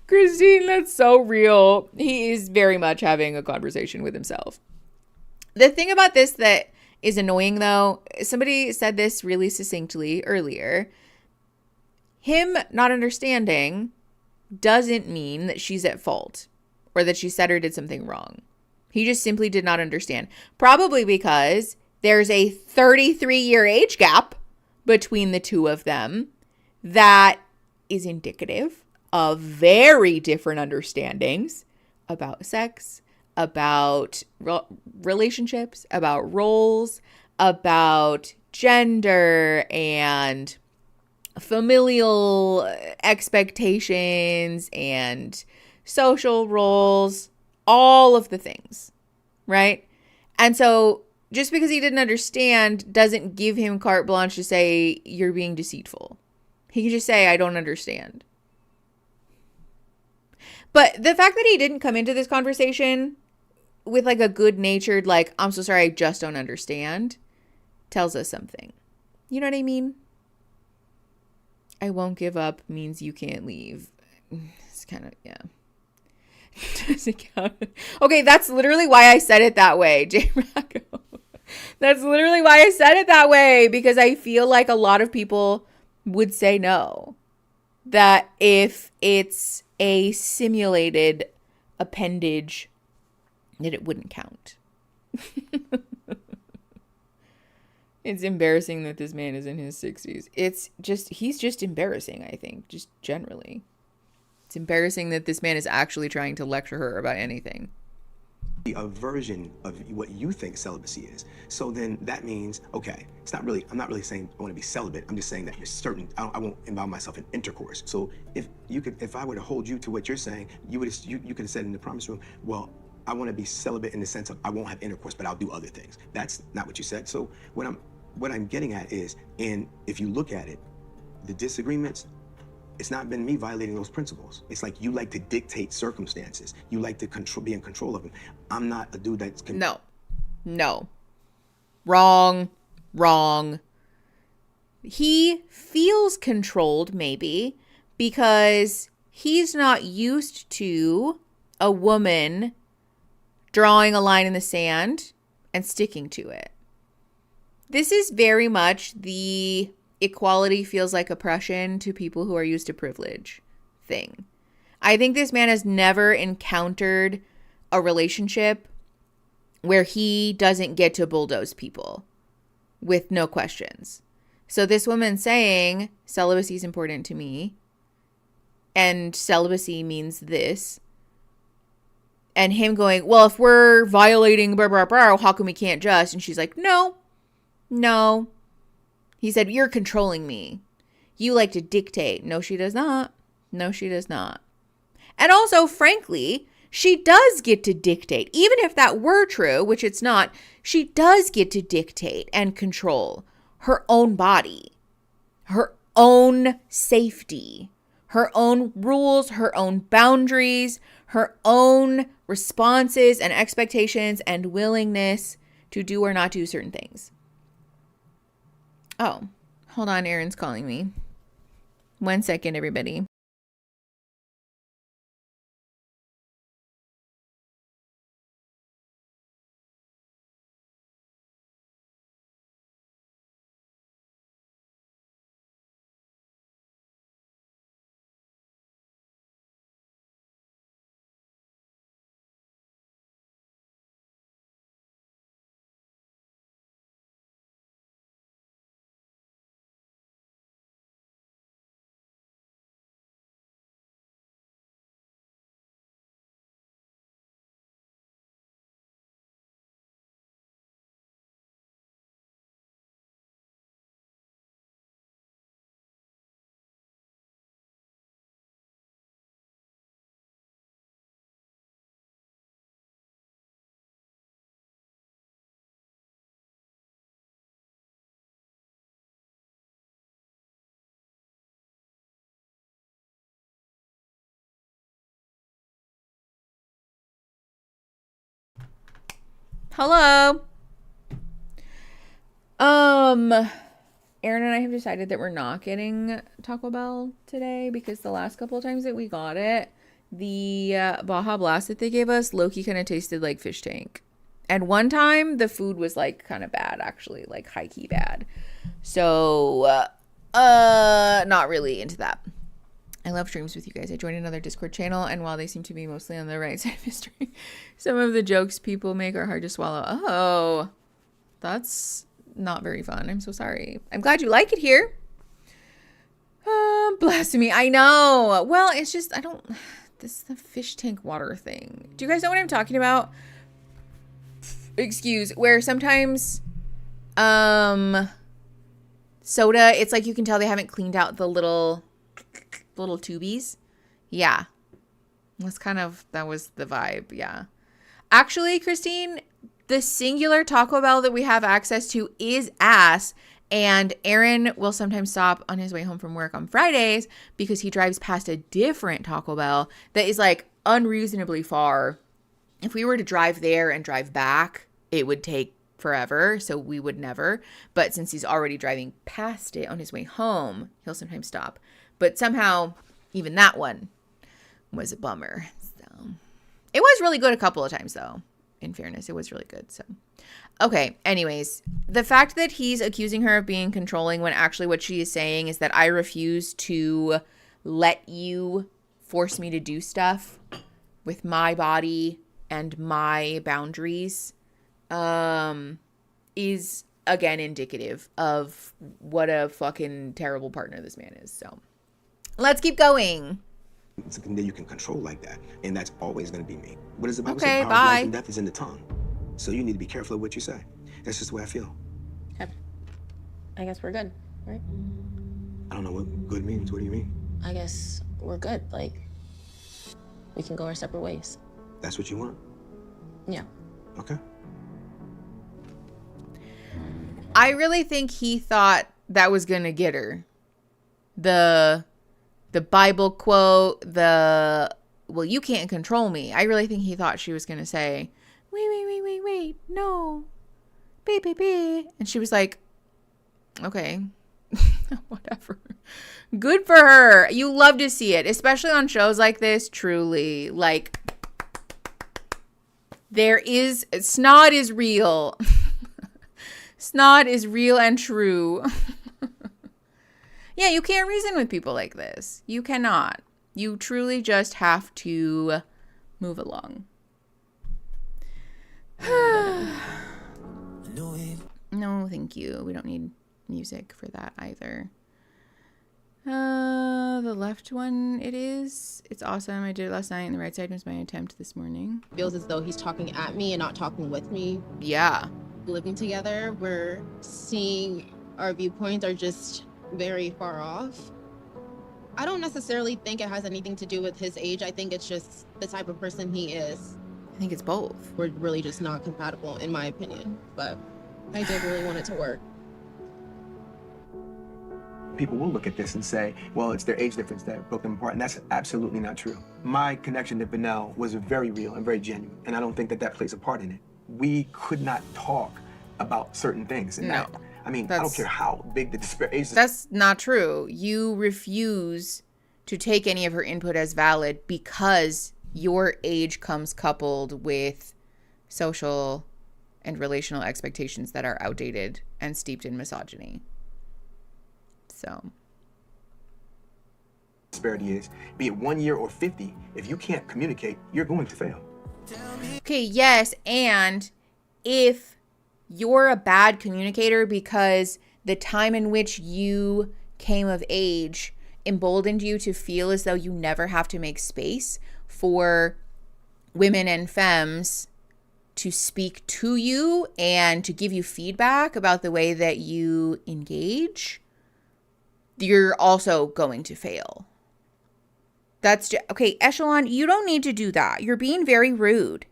Christine, that's so real. He is very much having a conversation with himself. The thing about this that is annoying, though, somebody said this really succinctly earlier. Him not understanding doesn't mean that she's at fault or that she said or did something wrong. He just simply did not understand. Probably because there's a 33-year age gap between the two of them that is indicative of very different understandings about sex, about relationships, about roles, about gender and familial expectations and social roles, all of the things, right? And so just because he didn't understand doesn't give him carte blanche to say you're being deceitful. He can just say, I don't understand. But the fact that he didn't come into this conversation with like a good-natured, like, I'm so sorry, I just don't understand, tells us something. You know what I mean? I won't give up means you can't leave. It's kind of, yeah. Doesn't count. Okay, that's literally why I said it that way, J. Racco. That's literally why I said it that way, because I feel like a lot of people would say no. That if it's a simulated appendage, that it wouldn't count. It's embarrassing that this man is in his 60s. He's just embarrassing, I think, just generally. It's embarrassing that this man is actually trying to lecture her about anything. A version of what you think celibacy is. So then that means, okay, I'm not really saying I want to be celibate. I'm just saying that you're certain, I won't involve myself in intercourse. So if I were to hold you to what you're saying, you could have said in the promise room, well, I want to be celibate in the sense of I won't have intercourse, but I'll do other things. That's not what you said. So what I'm getting at is, and if you look at it, the disagreements, it's not been me violating those principles. It's like you like to dictate circumstances. You like to be in control of them. I'm not a dude that's... No. Wrong. He feels controlled, maybe, because he's not used to a woman drawing a line in the sand and sticking to it. This is very much the equality feels like oppression to people who are used to privilege thing. I think this man has never encountered a relationship where he doesn't get to bulldoze people with no questions. So this woman saying celibacy is important to me and celibacy means this, and him going, well, if we're violating blah, blah, blah, how come we can't just? And she's like, no. He said, you're controlling me. You like to dictate. No, she does not. And also, frankly, she does get to dictate. Even if that were true, which it's not, she does get to dictate and control her own body, her own safety, her own rules, her own boundaries, her own responses and expectations and willingness to do or not do certain things. Oh, hold on. Aaron's calling me. 1 second, everybody. Hello. Aaron and I have decided that we're not getting Taco Bell today because the last couple of times that we got it, the Baja Blast that they gave us, low-key kind of tasted like fish tank. And one time the food was like kind of bad, actually, like high-key bad. So, not really into that. I love streams with you guys. I joined another Discord channel, and while they seem to be mostly on the right side of history, some of the jokes people make are hard to swallow. Oh, that's not very fun. I'm so sorry. I'm glad you like it here. Blasphemy. I know. Well, it's just, this is the fish tank water thing. Do you guys know what I'm talking about? Where sometimes, soda, it's like you can tell they haven't cleaned out the little tubies. Yeah. That was the vibe. Yeah. Actually, Christine, The singular Taco Bell that we have access to is ass. And Aaron will sometimes stop on his way home from work on Fridays because he drives past a different Taco Bell that is like unreasonably far. If we were to drive there and drive back, it would take forever, so we would never. But since he's already driving past it on his way home, he'll sometimes stop. But somehow, even that one was a bummer. So it was really good a couple of times, though. In fairness, it was really good. So, okay. Anyways, the fact that he's accusing her of being controlling when actually what she is saying is that I refuse to let you force me to do stuff with my body and my boundaries, is again indicative of what a fucking terrible partner this man is. So let's keep going. Something that you can control like that, and that's always going to be me. What does the Bible Okay, say? Power of bye. life and death is in the tongue. So you need to be careful of what you say. That's just the way I feel. Okay. I guess we're good, right? I don't know what good means. What do you mean? I guess we're good. Like, we can go our separate ways. That's what you want? Yeah. Okay. I really think he thought that was going to get her. The Bible quote, well, you can't control me. I really think he thought she was going to say, wait, no. Baby. And she was like, okay, whatever. Good for her. You love to see it, especially on shows like this, truly. Like, snot is real. Snot is real and true. Yeah, you can't reason with people like this. You cannot. You truly just have to move along. No, thank you. We don't need music for that either. The left one, it's awesome. I did it last night, and the right side was my attempt this morning. Feels as though he's talking at me and not talking with me. Yeah. Living together, we're seeing our viewpoints are just very far off. I don't necessarily think it has anything to do with his age. I think it's just the type of person he is. I think it's both. We're really just not compatible, in my opinion. But I did really want it to work. People will look at this and say, well, it's their age difference that broke them apart, and that's absolutely not true. My connection to Vanel was very real and very genuine, and I don't think that plays a part in it. We could not talk about certain things. And no. I don't care how big the disparity is. That's not true. You refuse to take any of her input as valid because your age comes coupled with social and relational expectations that are outdated and steeped in misogyny. So. Disparity is, be it 1 year or 50, if you can't communicate, you're going to fail. Okay, yes, and if you're a bad communicator because the time in which you came of age emboldened you to feel as though you never have to make space for women and femmes to speak to you and to give you feedback about the way that you engage, you're also going to fail. That's just, okay, Echelon, you don't need to do that. You're being very rude.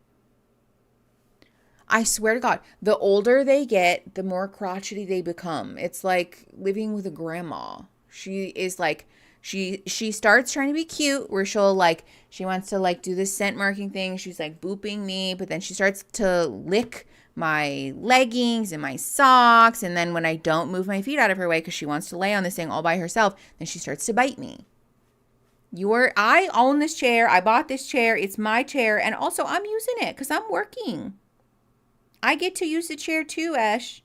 I swear to God, the older they get, the more crotchety they become. It's like living with a grandma. She is like, she starts trying to be cute where she wants to like do this scent marking thing. She's like booping me, but then she starts to lick my leggings and my socks. And then when I don't move my feet out of her way because she wants to lay on this thing all by herself, then she starts to bite me. I own this chair. I bought this chair. It's my chair. And also I'm using it because I'm working. I get to use the chair too, Ash.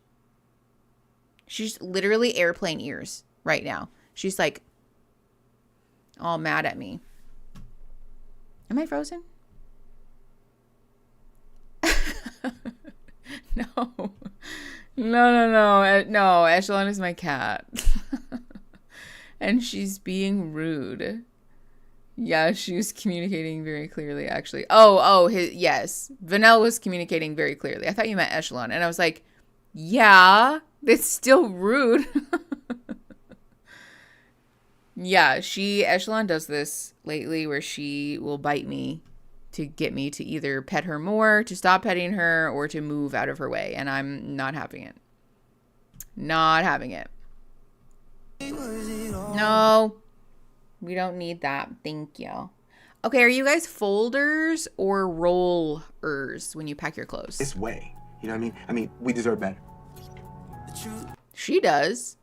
She's literally airplane ears right now. She's like all mad at me. Am I frozen? No. No, Echelon is my cat. And she's being rude. Yeah, she was communicating very clearly, actually. Yes. Vanel was communicating very clearly. I thought you meant Echelon. And I was like, yeah, it's still rude. Yeah, Echelon does this lately where she will bite me to get me to either pet her more, to stop petting her, or to move out of her way. And I'm not having it. Not having it. No, we don't need that. Thank you. Okay, are you guys folders or rollers when you pack your clothes? This way. You know what I mean? I mean, we deserve better. She does.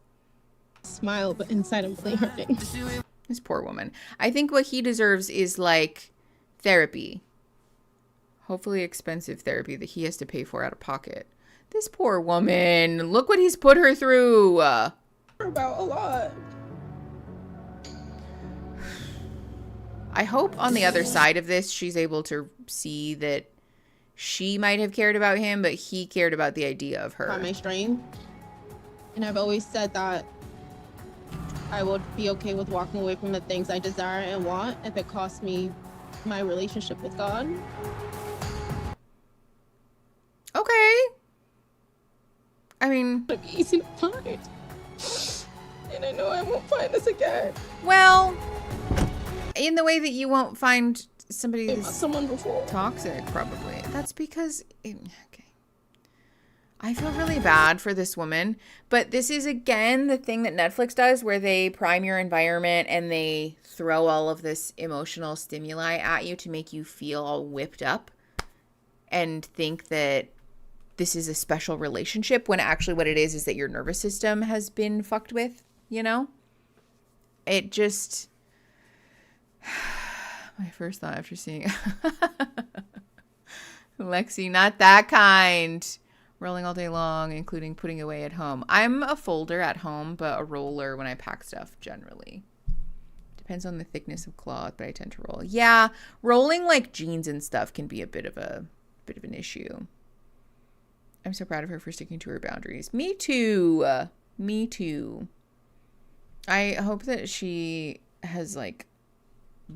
Smile, but inside I'm really hurting. This poor woman. I think what he deserves is like therapy. Hopefully expensive therapy that he has to pay for out of pocket. This poor woman. Look what he's put her through. About a lot. I hope on the other side of this, she's able to see that she might have cared about him, but he cared about the idea of her. By my strain. And I've always said that I would be okay with walking away from the things I desire and want if it costs me my relationship with God. Okay. I mean, it'd be easy to find. And I know I won't find this again. Well, in the way that you won't find somebody who's someone before toxic, probably. That's because okay. I feel really bad for this woman, but this is again the thing that Netflix does where they prime your environment and they throw all of this emotional stimuli at you to make you feel all whipped up and think that this is a special relationship when actually what it is that your nervous system has been fucked with, you know? It just... My first thought after seeing Lexi, not that kind. Rolling all day long, including putting away at home. I'm a folder at home, but a roller when I pack stuff generally. Depends on the thickness of cloth, but I tend to roll. Yeah, rolling like jeans and stuff can be a bit of an issue. I'm so proud of her for sticking to her boundaries. Me too. Me too. I hope that she has like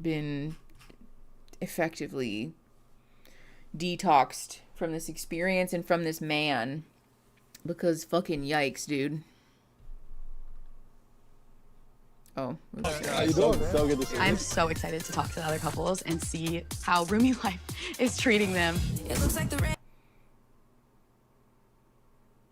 been effectively detoxed from this experience and from this man, because fucking yikes, dude. Oh, how you doing? So good to see you. I'm so excited to talk to the other couples and see how roomie life is treating them. It looks like the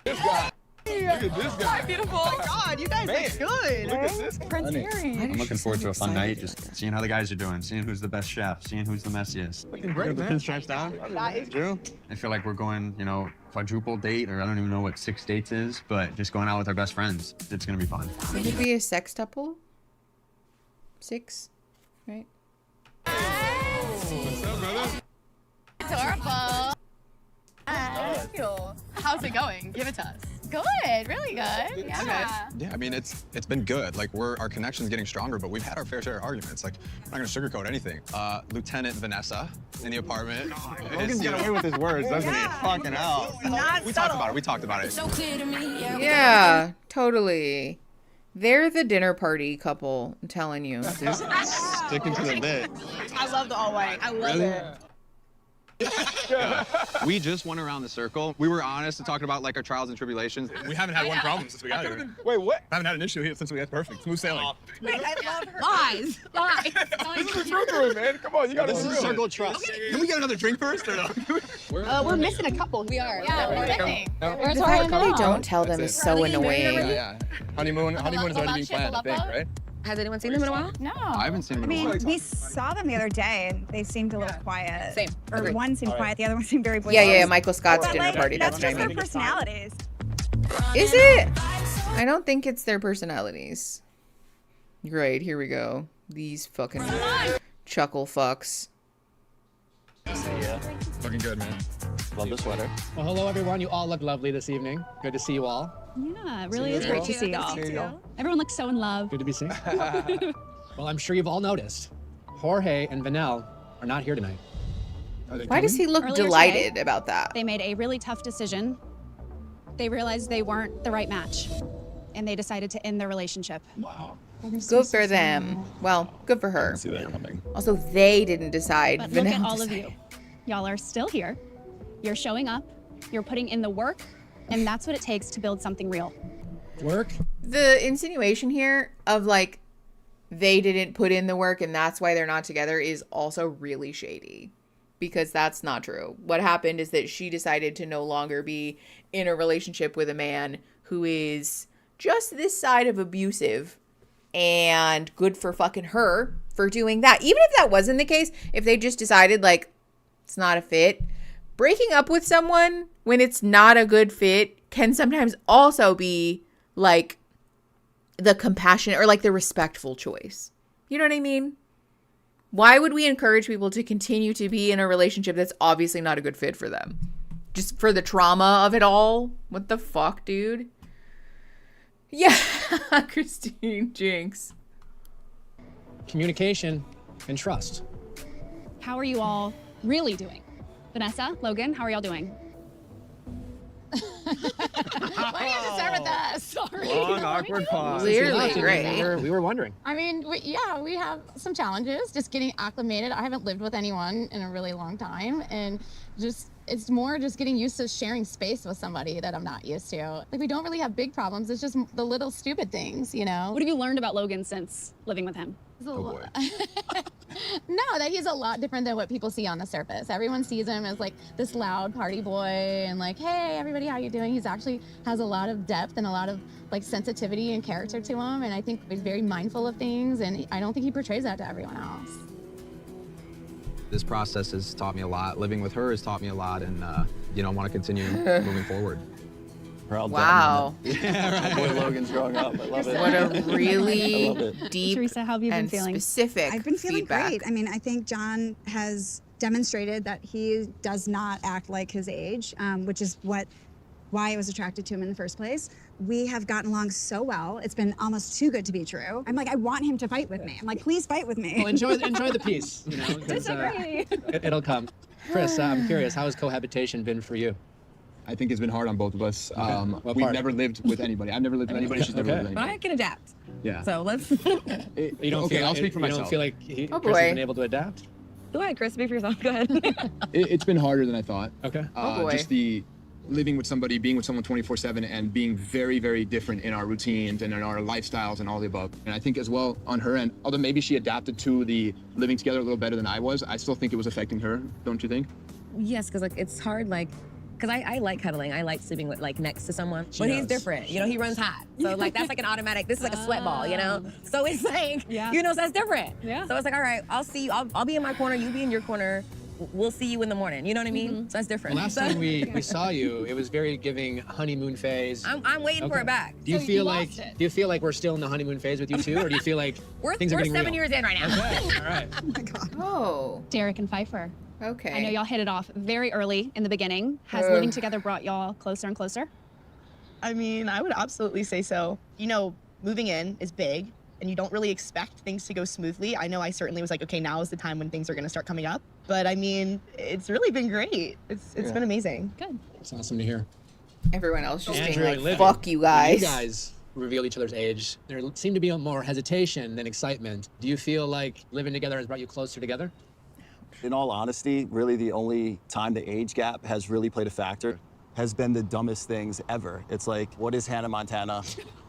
This guy. Look at this guy. Hi, beautiful. Oh my God, you guys look good. Look at this. Prince Harry. I'm looking forward to a fun night, just seeing how the guys are doing, seeing who's the best chef, seeing who's the messiest. Looking great, man. Pinstripes down. Nice. Drew, I feel like we're going, you know, quadruple date, or I don't even know what 6 dates is, but just going out with our best friends. It's gonna be fun. Would it be a sextuple? 6, right? What's up, brother? Adorable. How's it going? Give it to us. Good, really good. Yeah. Yeah, I mean, it's been good. Like, our connection's getting stronger, but we've had our fair share of arguments. Like, I'm not gonna sugarcoat anything. Lieutenant Vanessa in the apartment. Logan's got away with his words, doesn't he? Fucking hell. We talked about it. We talked about it. Yeah, totally. They're the dinner party couple, I'm telling you. Sticking to the bit. I love the all white. I love it. We just went around the circle. We were honest and talking about like our trials and tribulations. We haven't had one problem since we got here. Wait, what? I haven't had an issue here since we got perfect. Smooth sailing. Wait, I love her. Lies. Lies. This is a true room, man. Come on, you gotta This is a circle of trust. Can we get another drink first or no? We're missing a couple. We are. Yeah, we're missing. The fact that they don't tell them is so annoying. Yeah. Honeymoon is already being planned, I think, right? Has anyone seen them in a while? No. I haven't seen them I in a while. mean, we saw them the other day, and they seemed a little quiet. Same. Or Agreed. one seemed quiet, the other one seemed very Yeah, boisterous. Michael Scott's But, dinner like, party. That's That's what I just their mean. personalities. Is it? I don't think it's their personalities. Great, here we go. These fucking chuckle fucks. Looking good, man. Love the sweater. Well, hello, everyone. You all look lovely this evening. Good to see you all. Yeah, it really is great to see y'all. Everyone looks so in love. Good to be seen. Well, I'm sure you've all noticed. Jorge and Vanel are not here tonight. Why does he look Earlier delighted today, about that? They made a really tough decision. They realized they weren't the right match, and they decided to end their relationship. Wow. Good for them. Well, good for her. See that coming. Also, they didn't decide. But look at Vanel all of decided. you. Y'all are still here. You're showing up. You're putting in the work, and that's what it takes to build something real. Work? The insinuation here of like they didn't put in the work and that's why they're not together is also really shady. because that's not true. What happened is that she decided to no longer be in a relationship with a man who is just this side of abusive, and good for fucking her for doing that. Even if that wasn't the case, if they just decided like it's not a fit, breaking up with someone when it's not a good fit can sometimes also be like the compassionate or like the respectful choice. You know what I mean? Why would we encourage people to continue to be in a relationship that's obviously not a good fit for them? Just for the trauma of it all? What the fuck, dude? Yeah, Christine Jinx. Communication and trust. How are you all really doing? Vanessa, Logan, how are y'all doing? Why do you have to start with that? Sorry. Long, awkward pause. Clearly great. We were wondering. I mean, we have some challenges just getting acclimated. I haven't lived with anyone in a really long time, and it's more just getting used to sharing space with somebody that I'm not used to. Like, we don't really have big problems. It's just the little stupid things, you know? What have you learned about Logan since living with him? Oh boy. No, that he's a lot different than what people see on the surface. Everyone sees him as like this loud party boy and like, hey, everybody, how you doing? He's actually has a lot of depth and a lot of like sensitivity and character to him. And I think he's very mindful of things. And I don't think he portrays that to everyone else. This process has taught me a lot. Living with her has taught me a lot, and you know, I want to continue moving forward. Wow. Yeah, right. Boy, Logan's growing up. I love it. What a really I love it. deep Teresa, how have you been and feeling? specific I've been feeling feedback. great. I mean, I think John has demonstrated that he does not act like his age, which is why I was attracted to him in the first place. We have gotten along so well. It's been almost too good to be true. I'm like, I want him to fight with me. I'm like, please fight with me. Well, enjoy the peace. You know, 'cause, it'll come. Chris, I'm curious, how has cohabitation been for you? I think it's been hard on both of us. What We've part? never lived with anybody. I've never lived with anybody. She's never lived with But anybody. I can adapt. Yeah. So let's. You don't Okay, feel, I'll speak for you myself. don't feel like Oh, Chris boy. has been able to adapt? Go ahead, Chris. Speak for yourself. Go ahead. It's been harder than I thought. Okay. Oh, boy. Just the living with somebody, being with someone 24/7, and being very, very different in our routines and in our lifestyles and all the above. And I think as well on her end, although maybe she adapted to the living together a little better than I was, I still think it was affecting her. Don't you think? Yes, because like it's hard, like. Because I like cuddling. I like sleeping with like next to someone. But he's different. You know, he runs hot. So like that's like an automatic. This is like a sweat ball, you know? So it's like, you know, so that's different. Yeah. So it's like, all right, I'll see you. I'll be in my corner. You be in your corner. We'll see you in the morning. You know what I mean? So that's different. Well, last time we saw you, it was very giving honeymoon phase. I'm waiting for it back. Do you feel like we're still in the honeymoon phase with you too, or do you feel like things are we're getting 7 real? years in right now. Okay. All right. Oh my God. Oh. Derek and Pfeiffer. Okay. I know y'all hit it off very early in the beginning. Has living together brought y'all closer and closer? I mean, I would absolutely say so. You know, moving in is big, and you don't really expect things to go smoothly. I know I certainly was like, okay, now is the time when things are gonna start coming up. But I mean, it's really been great. It's been amazing. Good. It's awesome to hear. Everyone else just Andrew being and like, Livy, fuck you guys. When you guys revealed each other's age, there seemed to be more hesitation than excitement. Do you feel like living together has brought you closer together? In all honesty, really the only time the age gap has really played a factor has been the dumbest things ever. It's like, what is Hannah Montana?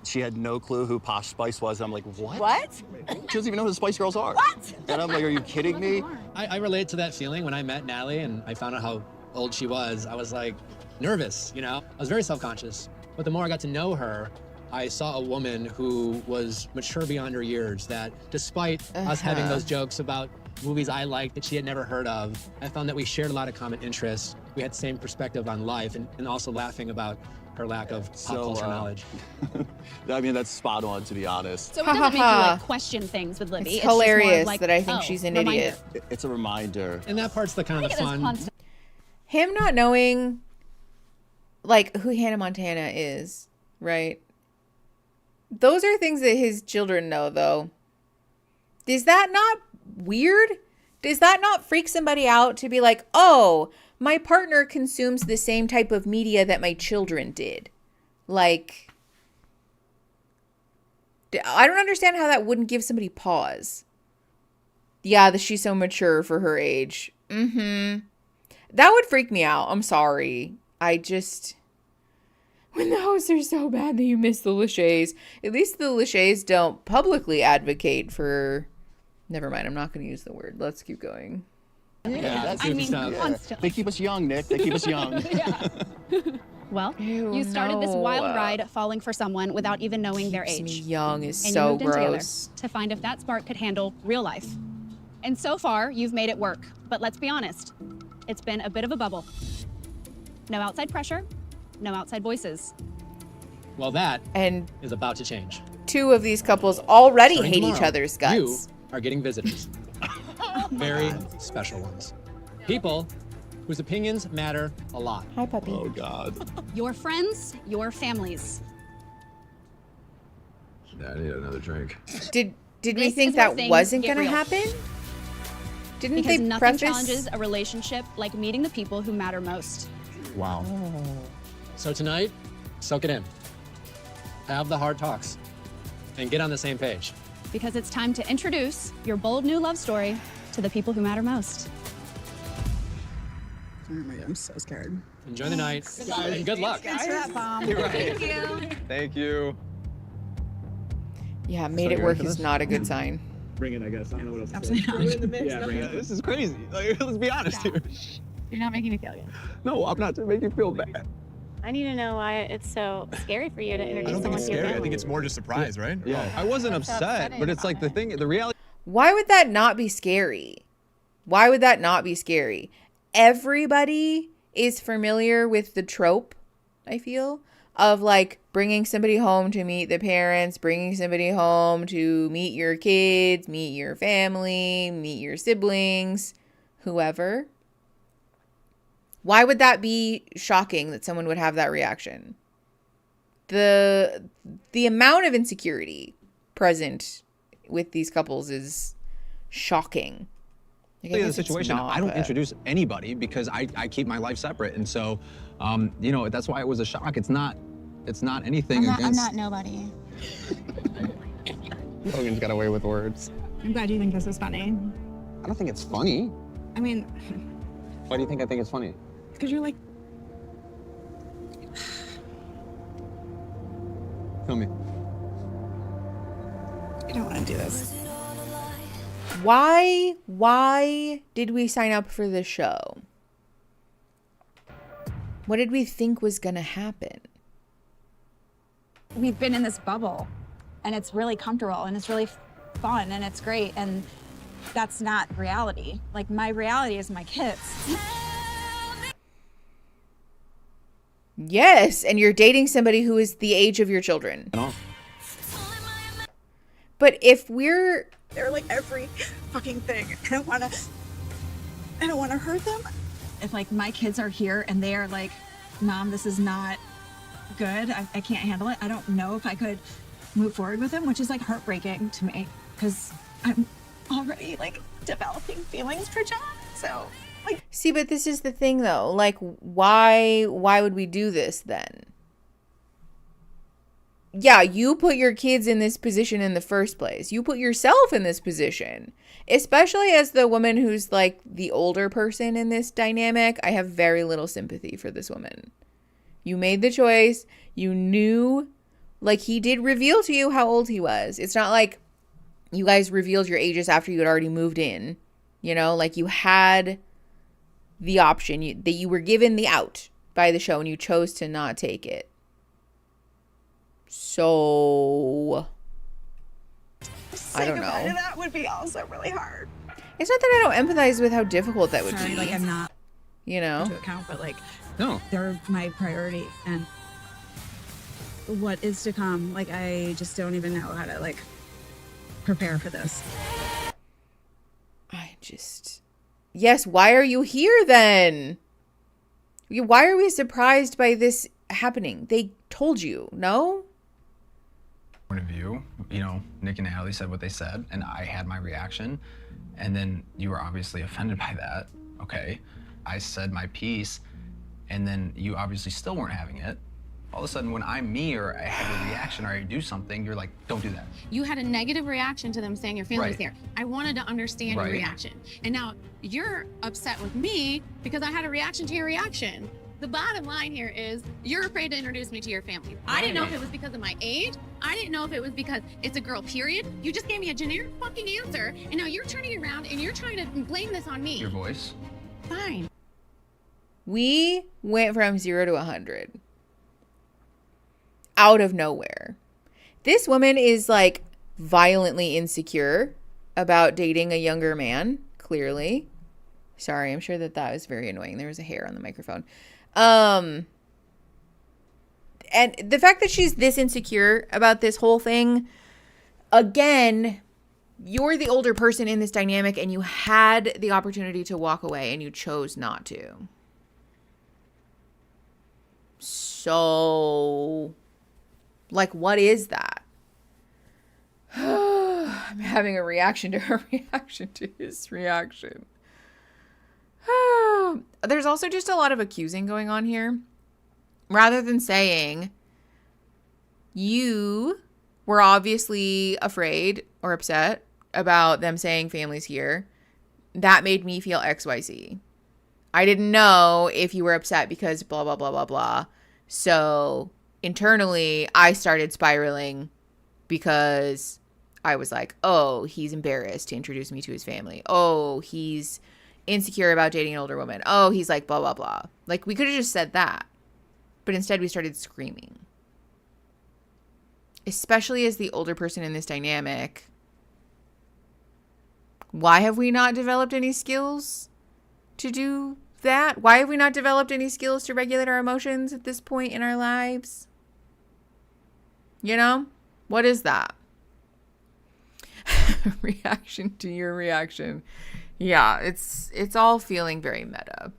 She had no clue who Posh Spice was. I'm like, what? What? She doesn't even know who the Spice Girls are. What? And I'm like, are you kidding me? I relate to that feeling when I met Natalie and I found out how old she was. I was like nervous, you know? I was very self-conscious. But the more I got to know her, I saw a woman who was mature beyond her years, that despite us having those jokes about movies I liked that she had never heard of, I found that we shared a lot of common interests. We had the same perspective on life and also laughing about her lack of pop culture knowledge. I mean, that's spot on, to be honest. So it doesn't make you like question things with Libby. It's just more hilarious like, that I think oh, she's an reminder. idiot. It's a reminder. And that part's the kind of the fun. Him not knowing, like, who Hannah Montana is, right? Those are things that his children know, though. Is that not weird? Does that not freak somebody out to be like, oh, my partner consumes the same type of media that my children did? Like, I don't understand how that wouldn't give somebody pause. Yeah, she's so mature for her age. That would freak me out. I'm sorry. When the hosts are so bad that you miss the Lachey's, at least the Lachey's don't publicly advocate for... Never mind, I'm not going to use the word. Let's keep going. That's I mean, stuff. constantly. They keep us young, Nick. They keep us young. Well, Ew, you started this no. wild ride falling for someone without even knowing their Keeps me age. young is And so you moved in together gross. to find if that spark could handle real life. And so far, you've made it work. But let's be honest, it's been a bit of a bubble. No outside pressure, no outside voices. Well, that And is about to change. 2 of these couples already Starting hate each tomorrow, other's guts. You are getting visitors. Very special ones. People whose opinions matter a lot. Hi, puppy. Oh, God. Your friends, your families. I need another drink. Did we This think is where that things wasn't get gonna real. happen? Didn't Because they nothing preface? challenges a relationship like meeting the people who matter most. Wow. So tonight, soak it in. Have the hard talks and get on the same page. Because it's time to introduce your bold new love story to the people who matter most. Oh my God, I'm so scared. Enjoy the night and good luck. Thanks for that bomb. You're right. Thank you. Thank you. Yeah, made it you work ready for is this? not a good sign. Bring it, I guess. I don't know what else Absolutely not. We're in the mix. Yeah, bring it. This is crazy. Like, let's be honest here. You're not making me feel good. No, I'm not to make you feel bad. I need to know why it's so scary for you to I introduce don't think someone it's to your scary. I family. think it's more just surprise, right? Yeah. I wasn't What's so upset, upsetting but it's like the reality. Why would that not be scary? Why would that not be scary? Everybody is familiar with the trope, I feel, of like bringing somebody home to meet the parents, bringing somebody home to meet your kids, meet your family, meet your siblings, whoever. Why would that be shocking that someone would have that reaction? The amount of insecurity present with these couples is shocking. Like, I The guess it's situation, not, I don't but- introduce anybody because I keep my life separate, and so, you know, that's why it was a shock. It's not anything I'm against. not nobody. Logan's got away with words. I'm glad you think this is funny. I don't think it's funny. I mean, Why do you think I think it's funny? because you're like, Tell me. I don't want to do this. Why did we sign up for this show? What did we think was gonna happen? We've been in this bubble and it's really comfortable and it's really fun and it's great. And that's not reality. Like, my reality is my kids. Yes, and you're dating somebody who is the age of your children. But if we're They're like every fucking thing. I don't want to hurt them. If like my kids are here and they are like, Mom, this is not good. I can't handle it. I don't know if I could move forward with them, which is like heartbreaking to me because I'm already like developing feelings for John. So like, see, but this is the thing though. Like, why would we do this then? Yeah, you put your kids in this position in the first place. You put yourself in this position, especially as the woman who's like the older person in this dynamic. I have very little sympathy for this woman. You made the choice. You knew, like, he did reveal to you how old he was. It's not like you guys revealed your ages after you had already moved in. You know, like, you had the option, that you were given the out by the show and you chose to not take it. So, I don't know. That would be also really hard. It's not that I don't empathize with how difficult that would sorry, be. like I'm not You know? to account, but like, No. they're my priority and what is to come. Like, I just don't even know how to like prepare for this. Yes, why are you here then? Why are we surprised by this happening? They told you, no? Point of view, you know, Nick and Allie said what they said, and I had my reaction, and then you were obviously offended by that. Okay, I said my piece, and then you obviously still weren't having it. All of a sudden, when I'm me or I have a reaction or I do something, you're like, don't do that. You had a negative reaction to them saying your family's Right. there. I wanted to understand your Right. reaction. And now you're upset with me because I had a reaction to your reaction. the bottom line here is you're afraid to introduce me to your family. I didn't know if it was because of my age. I didn't know if it was because it's a girl, period. You just gave me a generic fucking answer, and now you're turning around and you're trying to blame this on me. Your voice. Fine. We went from 0 to 100 out of nowhere. This woman is like violently insecure about dating a younger man, clearly. Sorry, I'm sure that was very annoying. There was a hair on the microphone. And the fact that she's this insecure about this whole thing, again, you're the older person in this dynamic and you had the opportunity to walk away and you chose not to. So, like, what is that? I'm having a reaction to her reaction to his reaction. There's also just a lot of accusing going on here. Rather than saying, you were obviously afraid or upset about them saying families here, that made me feel XYZ. I didn't know if you were upset because blah, blah, blah, blah, blah. So internally, I started spiraling because I was like, oh, he's embarrassed to introduce me to his family. Oh, he's insecure about dating an older woman. Oh, he's like blah, blah, blah. Like, we could have just said that. But instead, we started screaming. Especially as the older person in this dynamic. Why have we not developed any skills to do that? Why have we not developed any skills to regulate our emotions at this point in our lives? You know? What is that? Reaction to your reaction. Yeah, it's all feeling very meta.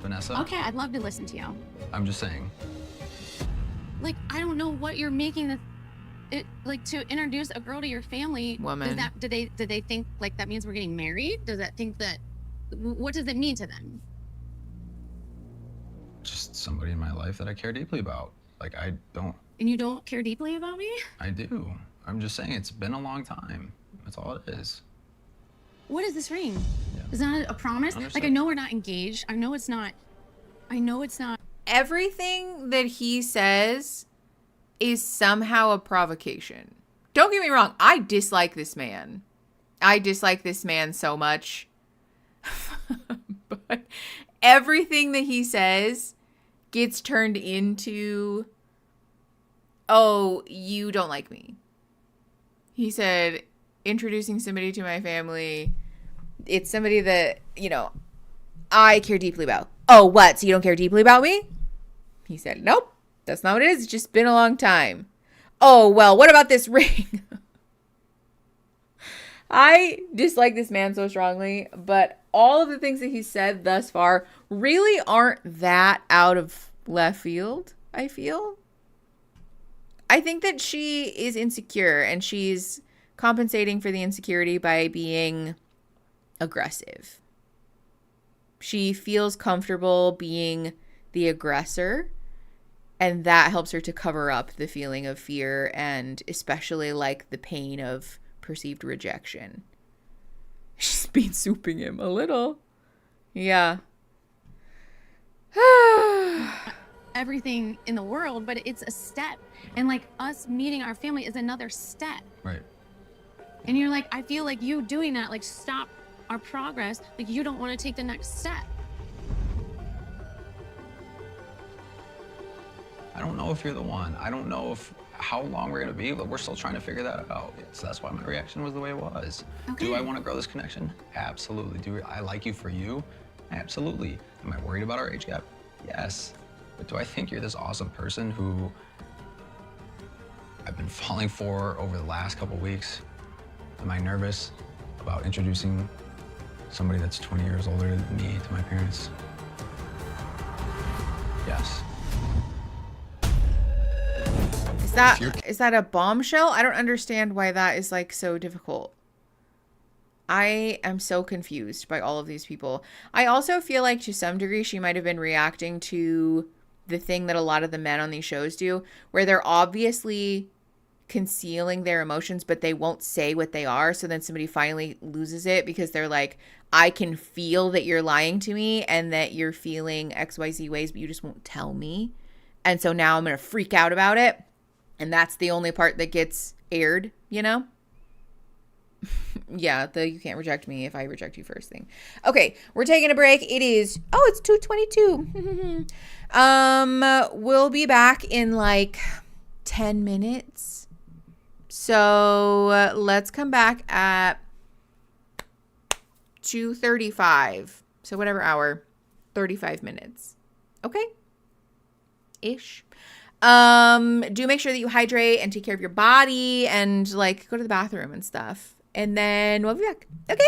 Vanessa? Okay, I'd love to listen to you. I'm just saying. Like, I don't know what you're making like, to introduce a girl to your family. Woman. Do they think like that means we're getting married? Does that think that, what does it mean to them? Just somebody in my life that I care deeply about. Like, I don't. And you don't care deeply about me? I do. I'm just saying it's been a long time. That's all it is. What is this ring? Yeah. Is that a promise? Understood. Like, I know we're not engaged. I know it's not. Everything that he says is somehow a provocation. Don't get me wrong. I dislike this man. I dislike this man so much. But everything that he says gets turned into, oh, you don't like me. He said, introducing somebody to my family, it's somebody that, you know, I care deeply about. Oh, what? So you don't care deeply about me? He said, nope, that's not what it is. It's just been a long time. Oh, well, what about this ring? I dislike this man so strongly, but all of the things that he said thus far really aren't that out of left field, I feel. I think that she is insecure and she's compensating for the insecurity by being aggressive. She feels comfortable being the aggressor, and that helps her to cover up the feeling of fear and especially like the pain of perceived rejection. She's been souping him a little. Yeah. Everything in the world, but it's a step. And like us meeting our family is another step. Right. And you're like, I feel like you doing that, like, stop our progress. Like, you don't want to take the next step. I don't know if you're the one. I don't know how long we're gonna be, but we're still trying to figure that out. So that's why my reaction was the way it was. Okay. Do I want to grow this connection? Absolutely. Do I like you for you? Absolutely. Am I worried about our age gap? Yes. But do I think you're this awesome person who I've been falling for over the last couple weeks? Am I nervous about introducing somebody that's 20 years older than me to my parents? Yes. Is that a bombshell? I don't understand why that is like so difficult. I am so confused by all of these people. I also feel like to some degree she might have been reacting to the thing that a lot of the men on these shows do, where they're obviously concealing their emotions, but they won't say what they are. So then somebody finally loses it because they're like, I can feel that you're lying to me and that you're feeling XYZ ways, but you just won't tell me. And so now I'm going to freak out about it. And that's the only part that gets aired, you know? Yeah, you can't reject me if I reject you first thing. Okay, we're taking a break. It's 2:22. We'll be back in like 10 minutes. So let's come back at 2:35. So whatever hour, 35 minutes. Okay? Ish. Do make sure that you hydrate and take care of your body and like go to the bathroom and stuff. And then we'll be back. Okay.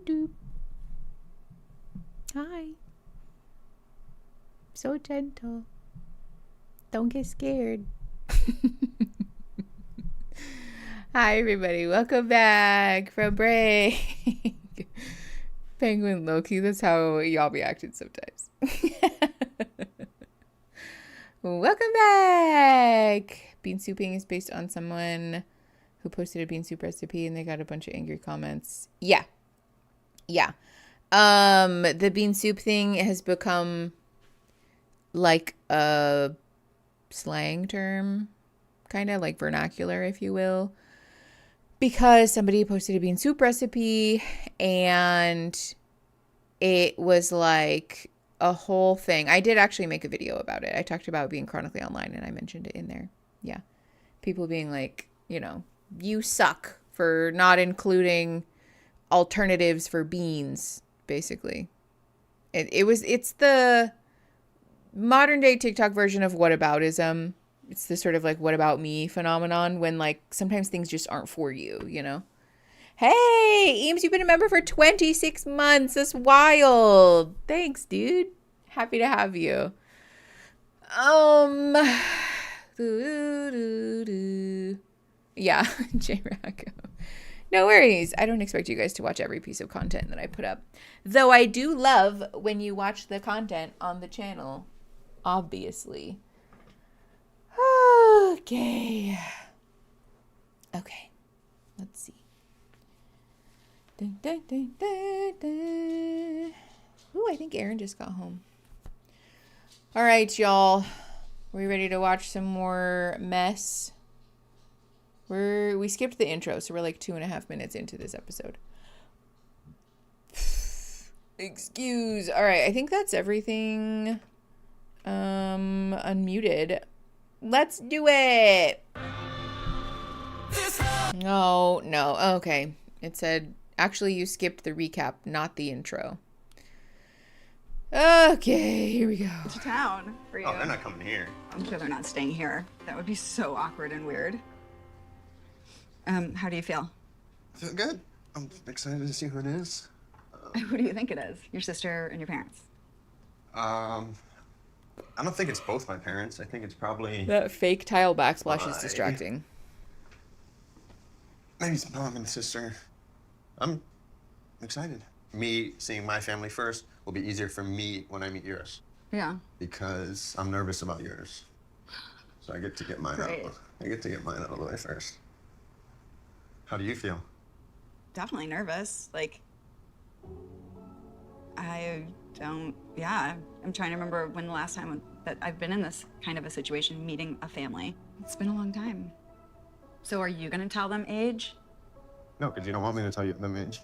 YouTube. Hi. So gentle. Don't get scared. Hi, everybody. Welcome back from break. Penguin Loki. That's how y'all be acting sometimes. Welcome back. Bean souping is based on someone who posted a bean soup recipe and they got a bunch of angry comments. Yeah. The bean soup thing has become like a slang term, kind of like vernacular, if you will, because somebody posted a bean soup recipe and it was like a whole thing. I did actually make a video about it. I talked about being chronically online and I mentioned it in there. Yeah. People being like, you know, you suck for not including alternatives for beans, basically. It's the modern day TikTok version of whataboutism. It's the sort of like what about me phenomenon when like sometimes things just aren't for you, you know? Hey, Eames, you've been a member for 26 months. That's wild. Thanks, dude. Happy to have you. Yeah, J-Racco. No worries. I don't expect you guys to watch every piece of content that I put up. Though I do love when you watch the content on the channel. Obviously. Okay. Let's see. Dun, dun, dun, dun, dun. Ooh, I think Aaron just got home. All right, y'all. Are we ready to watch some more mess? We skipped the intro, so we're like 2.5 minutes into this episode. Excuse. All right, I think that's everything. Unmuted. Let's do it. No. Okay. It said, actually, you skipped the recap, not the intro. Okay, here we go. To town for you. Oh, they're not coming here. I'm sure they're not staying here. That would be so awkward and weird. How do you feel? I feel good. I'm excited to see who it is. Who do you think it is? Your sister and your parents? I don't think it's both my parents. I think it's probably... That fake tile backsplash is distracting. Maybe it's mom and sister. I'm excited. Me seeing my family first will be easier for me when I meet yours. Yeah. Because I'm nervous about yours. So I get to get mine out. I get to get mine out of the way first. How do you feel? Definitely nervous. Like, I'm trying to remember when the last time that I've been in this kind of a situation, meeting a family. It's been a long time. So are you gonna tell them age? No, because you don't want me to tell you them age.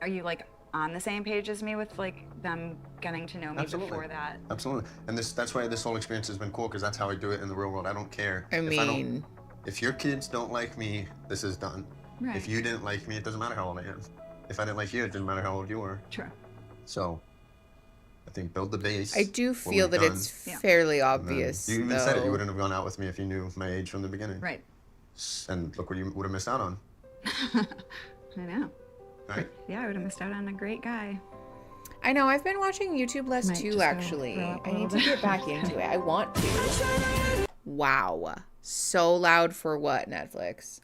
Are you like on the same page as me with like them getting to know me before that? Absolutely. And that's why this whole experience has been cool, because that's how I do it in the real world. I don't care. If your kids don't like me, this is done. Right. If you didn't like me, it doesn't matter how old I am. If I didn't like you, it didn't matter how old you were. True. So I think build the base. I do feel that it's fairly obvious. You even said it. You wouldn't have gone out with me if you knew my age from the beginning. Right. And look what you would have missed out on. I know. Right? Yeah, I would have missed out on a great guy. I know. I've been watching YouTube less too, actually. I need to get back into it. I want to. Wow. So loud for what, Netflix?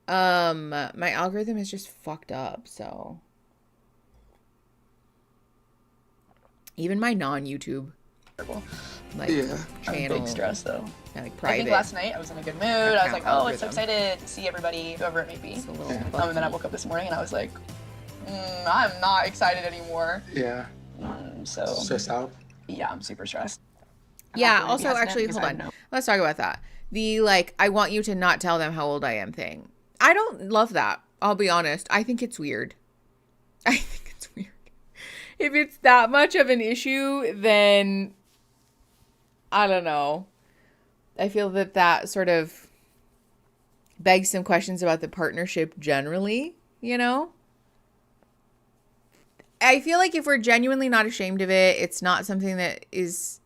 My algorithm is just fucked up, so. Even my non-YouTube channel. Big stress though. Yeah, like private. I think last night I was in a good mood. I was like, oh, I'm so excited to see everybody, whoever it may be. And then I woke up this morning and I was like, I'm not excited anymore. Yeah. So stressed out. Yeah, I'm super stressed. Yeah. Also, actually, hold on. Let's talk about that. The I want you to not tell them how old I am thing. I don't love that. I'll be honest. I think it's weird. If it's that much of an issue, then I don't know. I feel that sort of begs some questions about the partnership generally, you know? I feel like if we're genuinely not ashamed of it, it's not something that is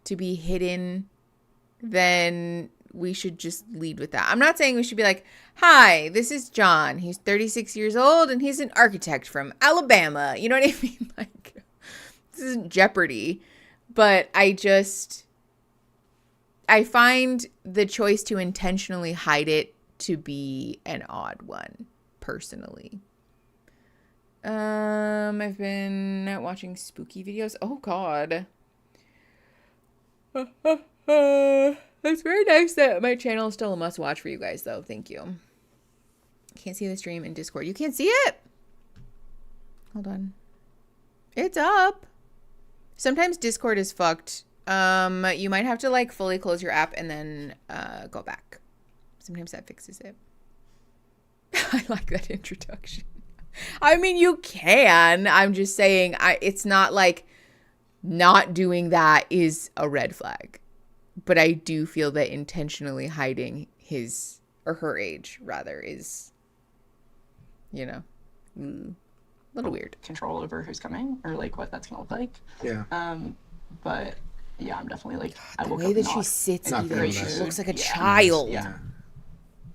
to be hidden, then we should just lead with that. I'm not saying we should be like, hi, this is John. He's 36 years old and he's an architect from Alabama. You know what I mean? Like, this isn't Jeopardy. But I find the choice to intentionally hide it to be an odd one, personally. I've been watching spooky videos. Oh, God. It's very nice that my channel is still a must-watch for you guys, though. Thank you. Can't see the stream in Discord. You can't see it? Hold on. It's up. Sometimes Discord is fucked. You might have to, like, fully close your app and then go back. Sometimes that fixes it. I like that introduction. I mean, you can. I'm just saying, it's not like not doing that is a red flag. But I do feel that intentionally hiding his or her age, rather, is, you know, a little weird. Control over who's coming or like what that's gonna look like. Yeah. But yeah, I'm definitely like, God, the way that she sits, even she looks like a child. Yeah.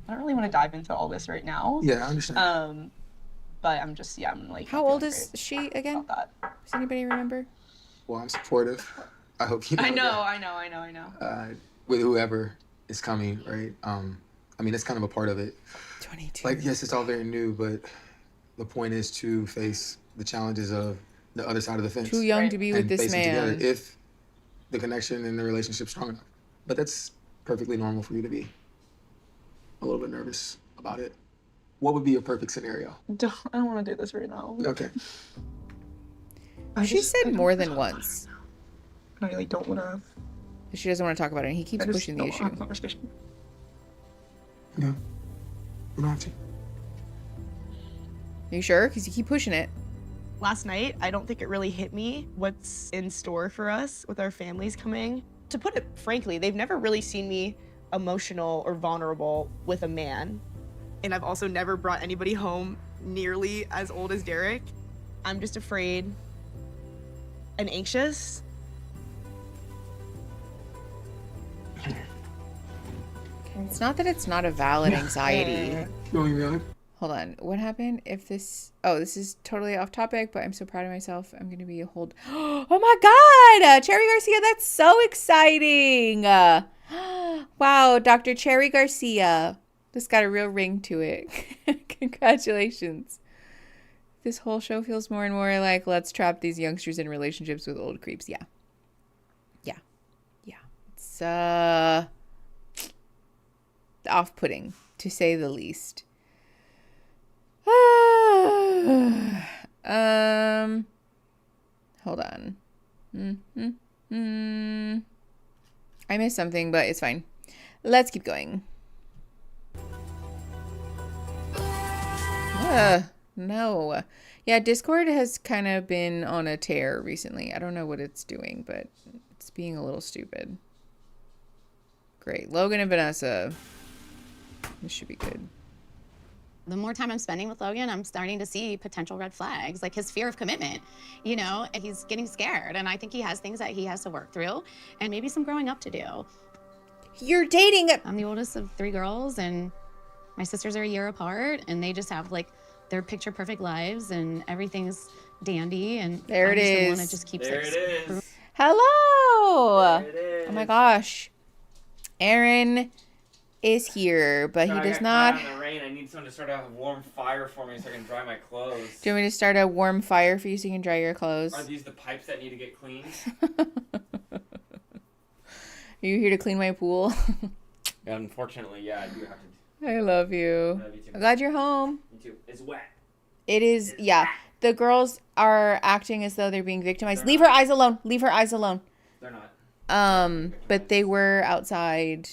I don't really want to dive into all this right now. Yeah, I understand. But I'm just, yeah, I'm like. How old is she again? Does anybody remember? Well, I'm supportive. I hope you know. I know. With whoever is coming, right? I mean, it's kind of a part of it. 22. Like, yes, it's all very new, but the point is to face the challenges of the other side of the fence. Too young to be with this face it man. together if the connection and the relationship's strong enough. But that's perfectly normal for you to be a little bit nervous about it. What would be a perfect scenario? I don't want to do this right now. Okay. She said more than once. I really don't want to. She doesn't want to talk about it. And he keeps pushing the issue. Yeah. We don't have to. Are you sure? Because you keep pushing it. Last night, I don't think it really hit me what's in store for us with our families coming. To put it frankly, they've never really seen me emotional or vulnerable with a man. And I've also never brought anybody home nearly as old as Derek. I'm just afraid and anxious. It's not that it's not a valid anxiety. Really? Hold on. What happened if this... Oh, this is totally off topic, but I'm so proud of myself. I'm going to be a hold... Oh my God! Cherry Garcia, that's so exciting! Wow, Dr. Cherry Garcia. This got a real ring to it. Congratulations. This whole show feels more and more like, let's trap these youngsters in relationships with old creeps. Yeah. It's, off-putting, to say the least. Hold on. I missed something, but it's fine. Let's keep going. No. Yeah, Discord has kind of been on a tear recently. I don't know what it's doing, but it's being a little stupid. Great. Logan and Vanessa. This should be good. The more time I'm spending with Logan, I'm starting to see potential red flags, like his fear of commitment, you know, and he's getting scared. And I think he has things that he has to work through and maybe some growing up to do. You're dating I'm the oldest of 3 girls, and my sisters are a year apart, and they just have like their picture perfect lives and everything's dandy. And there it is. The one that just keeps Hello. There it is. Oh my gosh. Aaron is here, but he does not. In the rain. I need someone to start a warm fire for me so I can dry my clothes. Do you want me to start a warm fire for you so you can dry your clothes? Are these the pipes that need to get cleaned? Are you here to clean my pool? Unfortunately, yeah, I do have to. I love you. I love you too. I'm glad you're home. Me too. It's wet. It is, yeah. The girls are acting as though they're being victimized. Leave her eyes alone. Leave her eyes alone. They're not. But they were outside.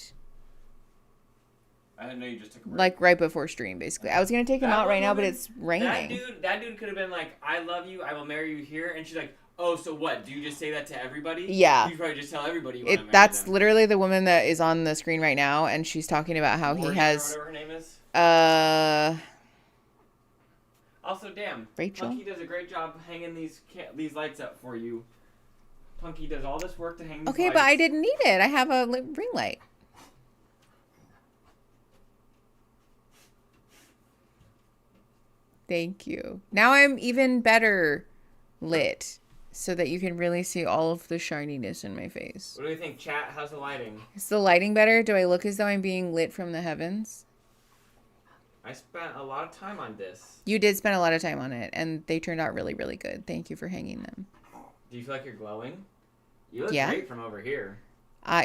I didn't know you just took a break. Like right before stream, basically. I was gonna take them out right now, but it's raining. That dude could have been like, "I love you. I will marry you here," and she's like, "Oh, so what? Do you just say that to everybody?" Yeah. You probably just tell everybody you want to marry That's them. literally the woman that is on the screen right now, and she's talking about how he has. Or whatever her name is. Also, damn. Rachel? Punky does a great job hanging these lights up for you. Punky does all this work to hang these Okay, lights. but I didn't need it. I have a ring light. Thank you. Now I'm even better lit so that you can really see all of the shininess in my face. What do you think, chat? How's the lighting? Is the lighting better? Do I look as though I'm being lit from the heavens? I spent a lot of time on this. You did spend a lot of time on it, and they turned out really, really good. Thank you for hanging them. Do you feel like you're glowing? You look Yeah. great from over here.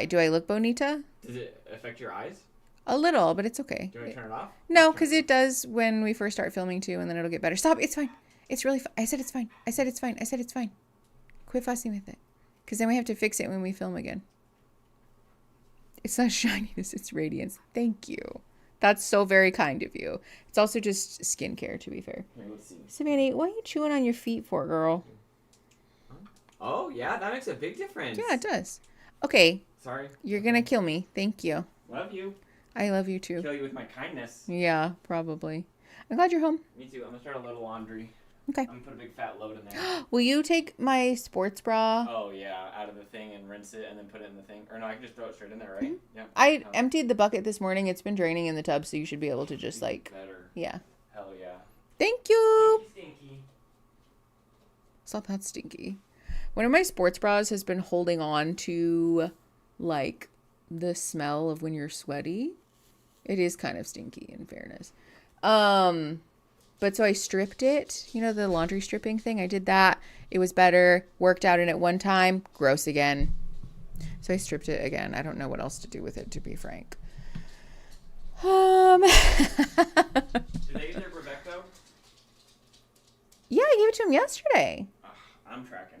Do I look bonita? Does it affect your eyes? A little, but it's okay. Do you want to turn it off? No, because it does when we first start filming too, and then it'll get better. Stop! It's fine. It's really fine. I said it's fine. I said it's fine. I said it's fine. Quit fussing with it. Because then we have to fix it when we film again. It's not shininess, it's radiance. Thank you. That's so very kind of you. It's also just skincare, to be fair. Here, let's see. Savannah, what are you chewing on your feet for, girl? Oh, yeah, that makes a big difference. Yeah, it does. Okay. Sorry. You're going to kill me. Thank you. Love you. I love you too. Kill you with my kindness. Yeah, probably. I'm glad you're home. Me too. I'm going to start a little laundry. Okay. I'm going to put a big fat load in there. Will you take my sports bra? Oh, yeah, out of the thing and rinse it and then put it in the thing. Or no, I can just throw it straight in there, right? Yeah. I emptied the bucket this morning. It's been draining in the tub, so you should be able to just like... Better. Yeah. Hell yeah. Thank you. Stinky. It's not that stinky. One of my sports bras has been holding on to like the smell of when you're sweaty. It is kind of stinky in fairness. But so I stripped it, you know, the laundry stripping thing. I did that. It was better. Worked out in it one time. Gross again. So I stripped it again. I don't know what else to do with it, to be frank. Did they use their Brevecto? Yeah, I gave it to him yesterday. I'm tracking.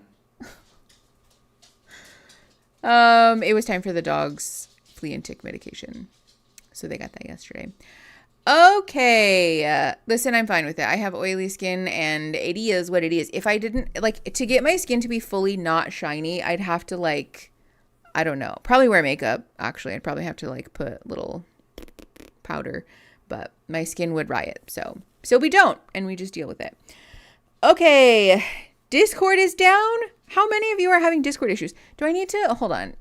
It was time for the dog's flea and tick medication. So they got that yesterday. Okay. Listen, I'm fine with it. I have oily skin and it is what it is. If I didn't, like, to get my skin to be fully not shiny, I'd have to, like, I don't know, probably wear makeup. Actually, I'd probably have to, like, put little powder, but my skin would riot. So we don't, and we just deal with it. Okay. Discord is down. How many of you are having Discord issues? Do I need to, hold on.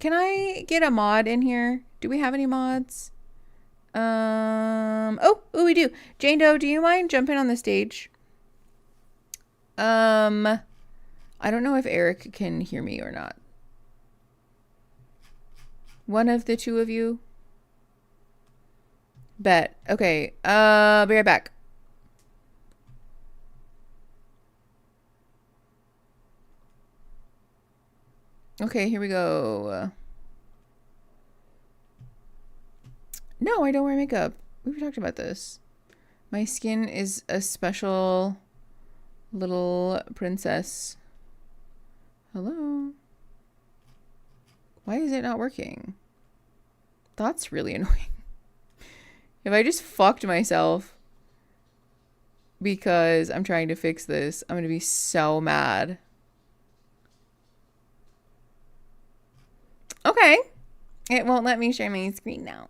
Can I get a mod in here? Do we have any mods? Oh, we do. Jane Doe, do you mind jumping on the stage? I don't know if Eric can hear me or not. One of the two of you? Bet. Okay. Be right back. Okay, here we go. No, I don't wear makeup. We've talked about this. My skin is a special little princess. Hello? Why is it not working? That's really annoying. If I just fucked myself because I'm trying to fix this, I'm going to be so mad. Okay. It won't let me share my screen now.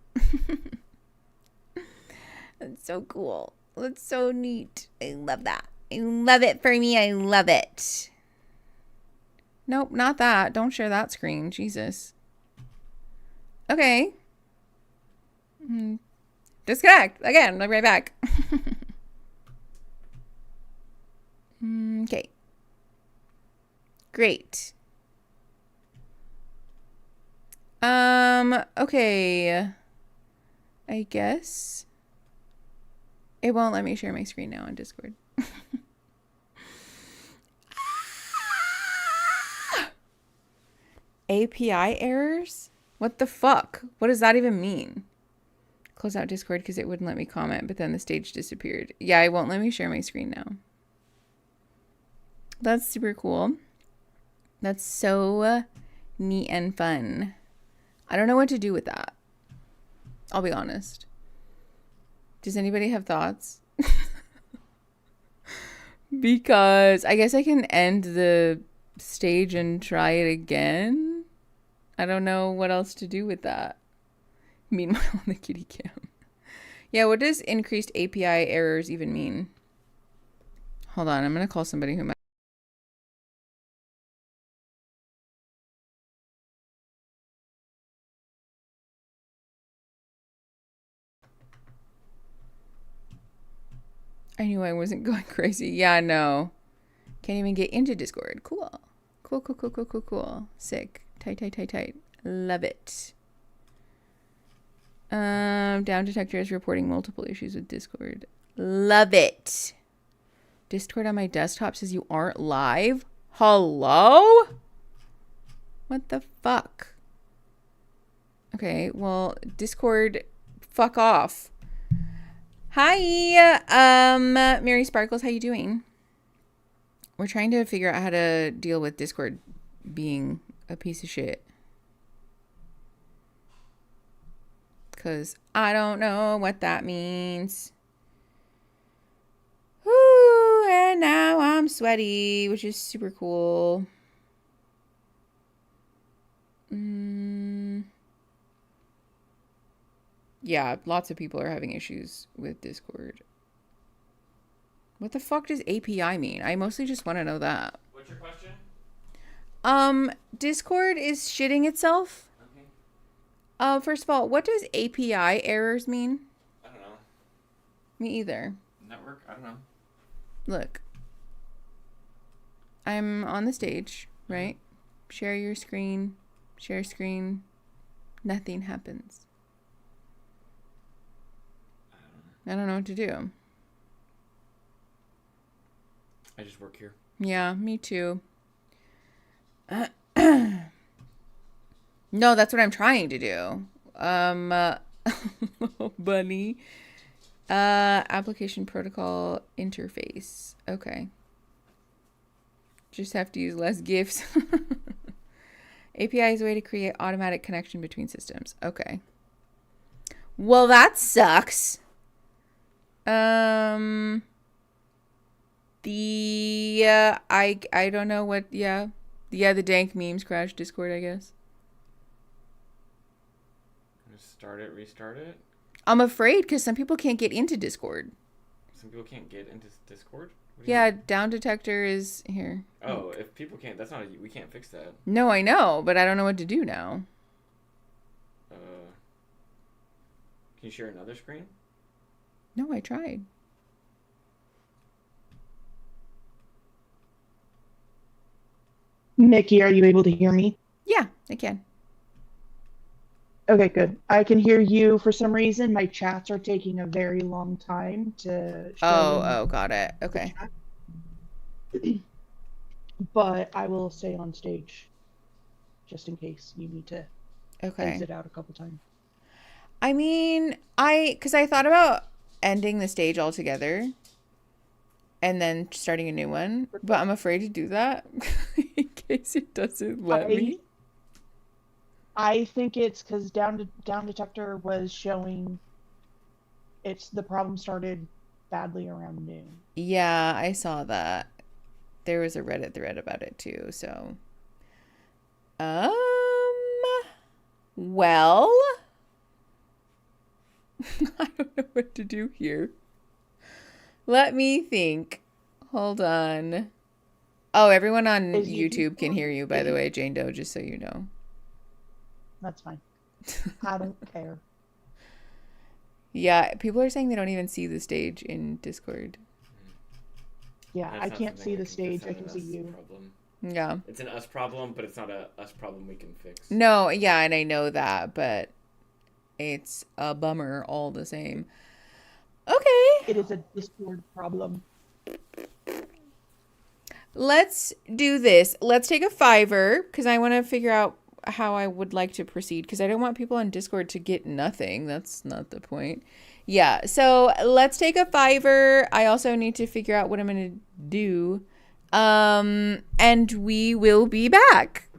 That's so cool. That's so neat. I love that. I love it for me. I love it. Nope, not that. Don't share that screen. Jesus. Okay. Disconnect. Again, I'll be right back. Okay. Great. Okay. I guess it won't let me share my screen now on Discord. API errors? What the fuck? What does that even mean? Close out Discord because it wouldn't let me comment, but then the stage disappeared. Yeah, it won't let me share my screen now. That's super cool. That's so neat and fun. I don't know what to do with that. I'll be honest. Does anybody have thoughts? Because I guess I can end the stage and try it again. I don't know what else to do with that. Meanwhile on the kitty cam. Yeah, what does increased API errors even mean? Hold on, I'm going to call somebody who might. I knew I wasn't going crazy. Yeah, no. Can't even get into Discord. Cool. Cool. Sick. Tight. Love it. Down detector is reporting multiple issues with Discord. Love it. Discord on my desktop says you aren't live. Hello? What the fuck? Okay, well, Discord, fuck off. Hi, Mary Sparkles, how you doing? We're trying to figure out how to deal with Discord being a piece of shit. Because I don't know what that means. Woo, and now I'm sweaty, which is super cool. Yeah, lots of people are having issues with Discord. What the fuck does API mean? I mostly just want to know that. What's your question? Discord is shitting itself. Okay. First of all, what does API errors mean? I don't know. Me either. Network? I don't know. Look. I'm on the stage, right? Share your screen. Share screen. Nothing happens. I don't know what to do. I just work here. Yeah, me too. No, that's what I'm trying to do. Bunny. Application protocol interface. Okay. Just have to use less GIFs. API is a way to create automatic connection between systems. Okay. Well, that sucks. I don't know what, the dank memes crashed Discord, I guess. Start it, restart it. I'm afraid because some people can't get into Discord. Some people can't get into Discord? Yeah, down detector is here. Oh, if people can't, that's not, we can't fix that. No, I know, but I don't know what to do now. Can you share another screen? No, I tried. Nikki, are you able to hear me? Yeah, I can. Okay, good. I can hear you. For some reason, my chats are taking a very long time to show. Oh, got it. Okay. But I will stay on stage just in case you need to Okay. exit out a couple times. I mean, because I thought about ending the stage altogether and then starting a new one, but I'm afraid to do that in case it doesn't let me. I think it's because down detector was showing the problem started badly around noon. Yeah, I saw that. There was a Reddit thread about it too, so. Well, I don't know what to do here. Let me think. Hold on. Oh, everyone on YouTube can hear you, by the way, Jane Doe, just so you know. That's fine. I don't care. Yeah, people are saying they don't even see the stage in Discord. Yeah, I can't see the stage. I can see you. Problem. Yeah. It's an us problem, but it's not a us problem we can fix. No, yeah, and I know that, but it's a bummer all the same. Okay. It is a Discord problem. Let's do this. Let's take a $5 because I want to figure out how I would like to proceed because I don't want people on Discord to get nothing. That's not the point. Yeah, so let's take a $5. I also need to figure out what I'm going to do. And we will be back.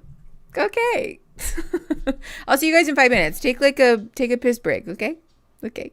Okay. I'll see you guys in 5 minutes. Take a piss break, okay? Okay.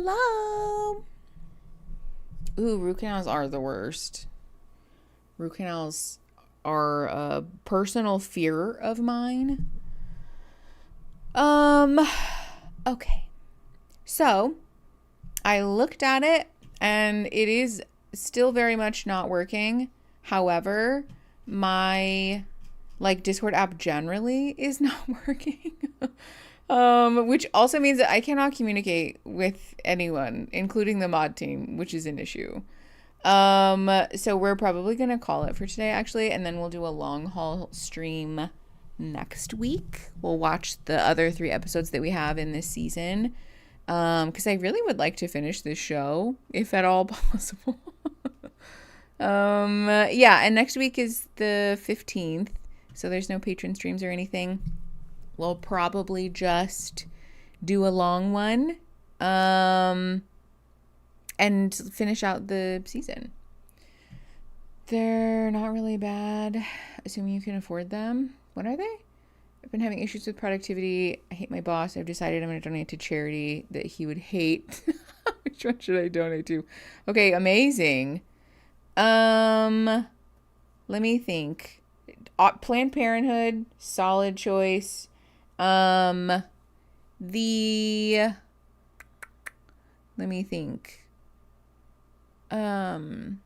Hello. Ooh, root canals are the worst. Root canals are a personal fear of mine. Okay. So, I looked at it and it is still very much not working. However, my Discord app generally is not working. Which also means that I cannot communicate with anyone, including the mod team, which is an issue. So we're probably gonna call it for today, actually, and then we'll do a long haul stream next week. We'll watch the other 3 episodes that we have in this season, because I really would like to finish this show, if at all possible. Yeah, and next week is the 15th, so there's no patron streams or anything. We'll probably just do a long one, and finish out the season. They're not really bad, assuming you can afford them. What are they? I've been having issues with productivity. I hate my boss. I've decided I'm going to donate to charity that he would hate. Which one should I donate to? Okay, amazing. Let me think. Planned Parenthood, solid choice. Let me think. The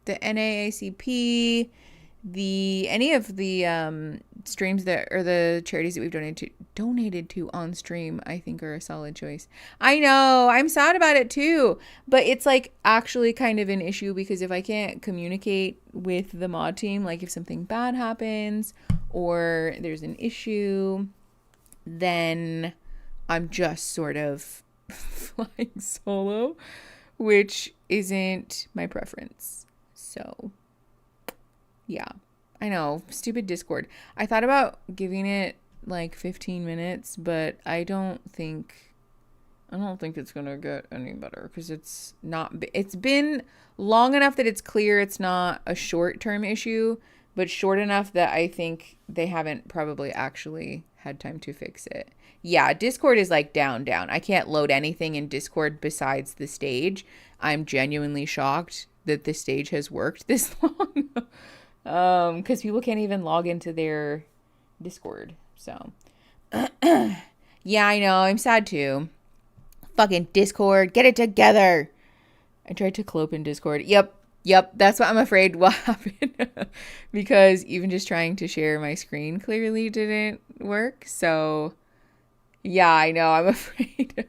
NAACP, any of the streams that, or the charities that we've donated to on stream, I think are a solid choice. I know, I'm sad about it too, but it's actually kind of an issue, because if I can't communicate with the mod team, if something bad happens or there's an issue, then I'm just sort of flying solo, which isn't my preference. So, yeah. I know, stupid Discord. I thought about giving it 15 minutes, but I don't think it's gonna get any better, because it's been long enough that it's clear it's not a short-term issue, but short enough that I think they haven't probably actually had time to fix it. Yeah, Discord is down. I can't load anything in Discord besides the stage. I'm genuinely shocked that the stage has worked this long. Because people can't even log into their Discord. So, yeah, I know. I'm sad too. Fucking Discord, get it together. I tried to cloak in Discord. Yep. That's what I'm afraid will happen. Because even just trying to share my screen clearly didn't work. So, yeah, I know. I'm afraid.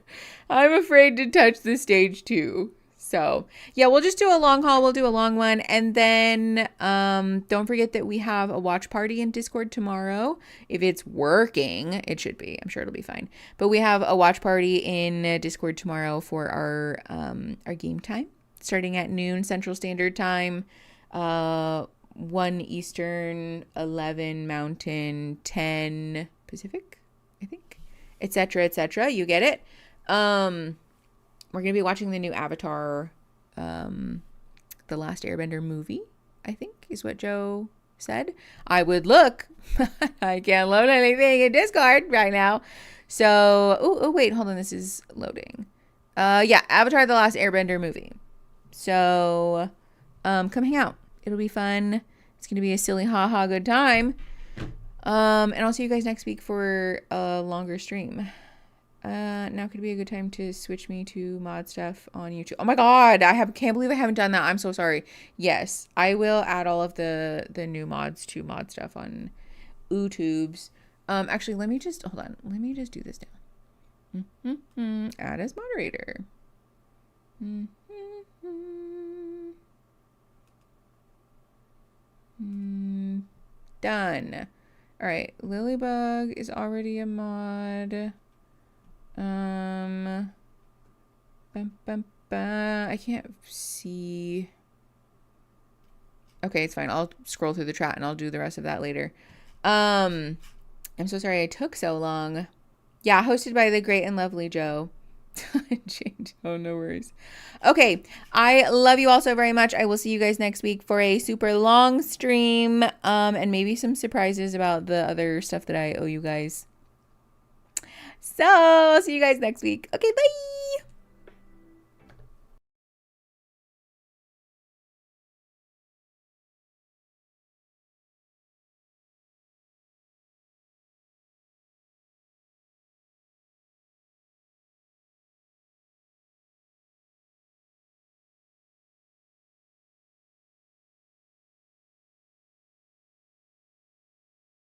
I'm afraid to touch the stage too. So, yeah, we'll just do a long haul. We'll do a long one. And then don't forget that we have a watch party in Discord tomorrow. If it's working, it should be. I'm sure it'll be fine. But we have a watch party in Discord tomorrow for our game time, starting at noon Central Standard Time, 1 Eastern, 11 Mountain, 10 Pacific, I think, etc., etc. You get it. We're going to be watching the new Avatar, The Last Airbender movie, I think is what Joe said. I would look. I can't load anything in Discord right now. So, oh, wait, hold on. This is loading. Yeah, Avatar, The Last Airbender movie. So, come hang out. It'll be fun. It's going to be a silly, haha, good time. And I'll see you guys next week for a longer stream. Now could be a good time to switch me to mod stuff on YouTube. Oh my god, can't believe I haven't done that. I'm so sorry. Yes, I will add all of the new mods to mod stuff on YouTubes. Actually, let me just hold on. Let me just do this now. Add as moderator. Done. All right, Lilybug is already a mod. I can't see. Okay, it's fine. I'll scroll through the chat and I'll do the rest of that later. I'm so sorry I took so long. Yeah, hosted by the great and lovely Joe. Oh, no worries. Okay, I love you all so very much. I will see you guys next week for a super long stream, and maybe some surprises about the other stuff that I owe you guys. So, I'll see you guys next week. Okay, bye!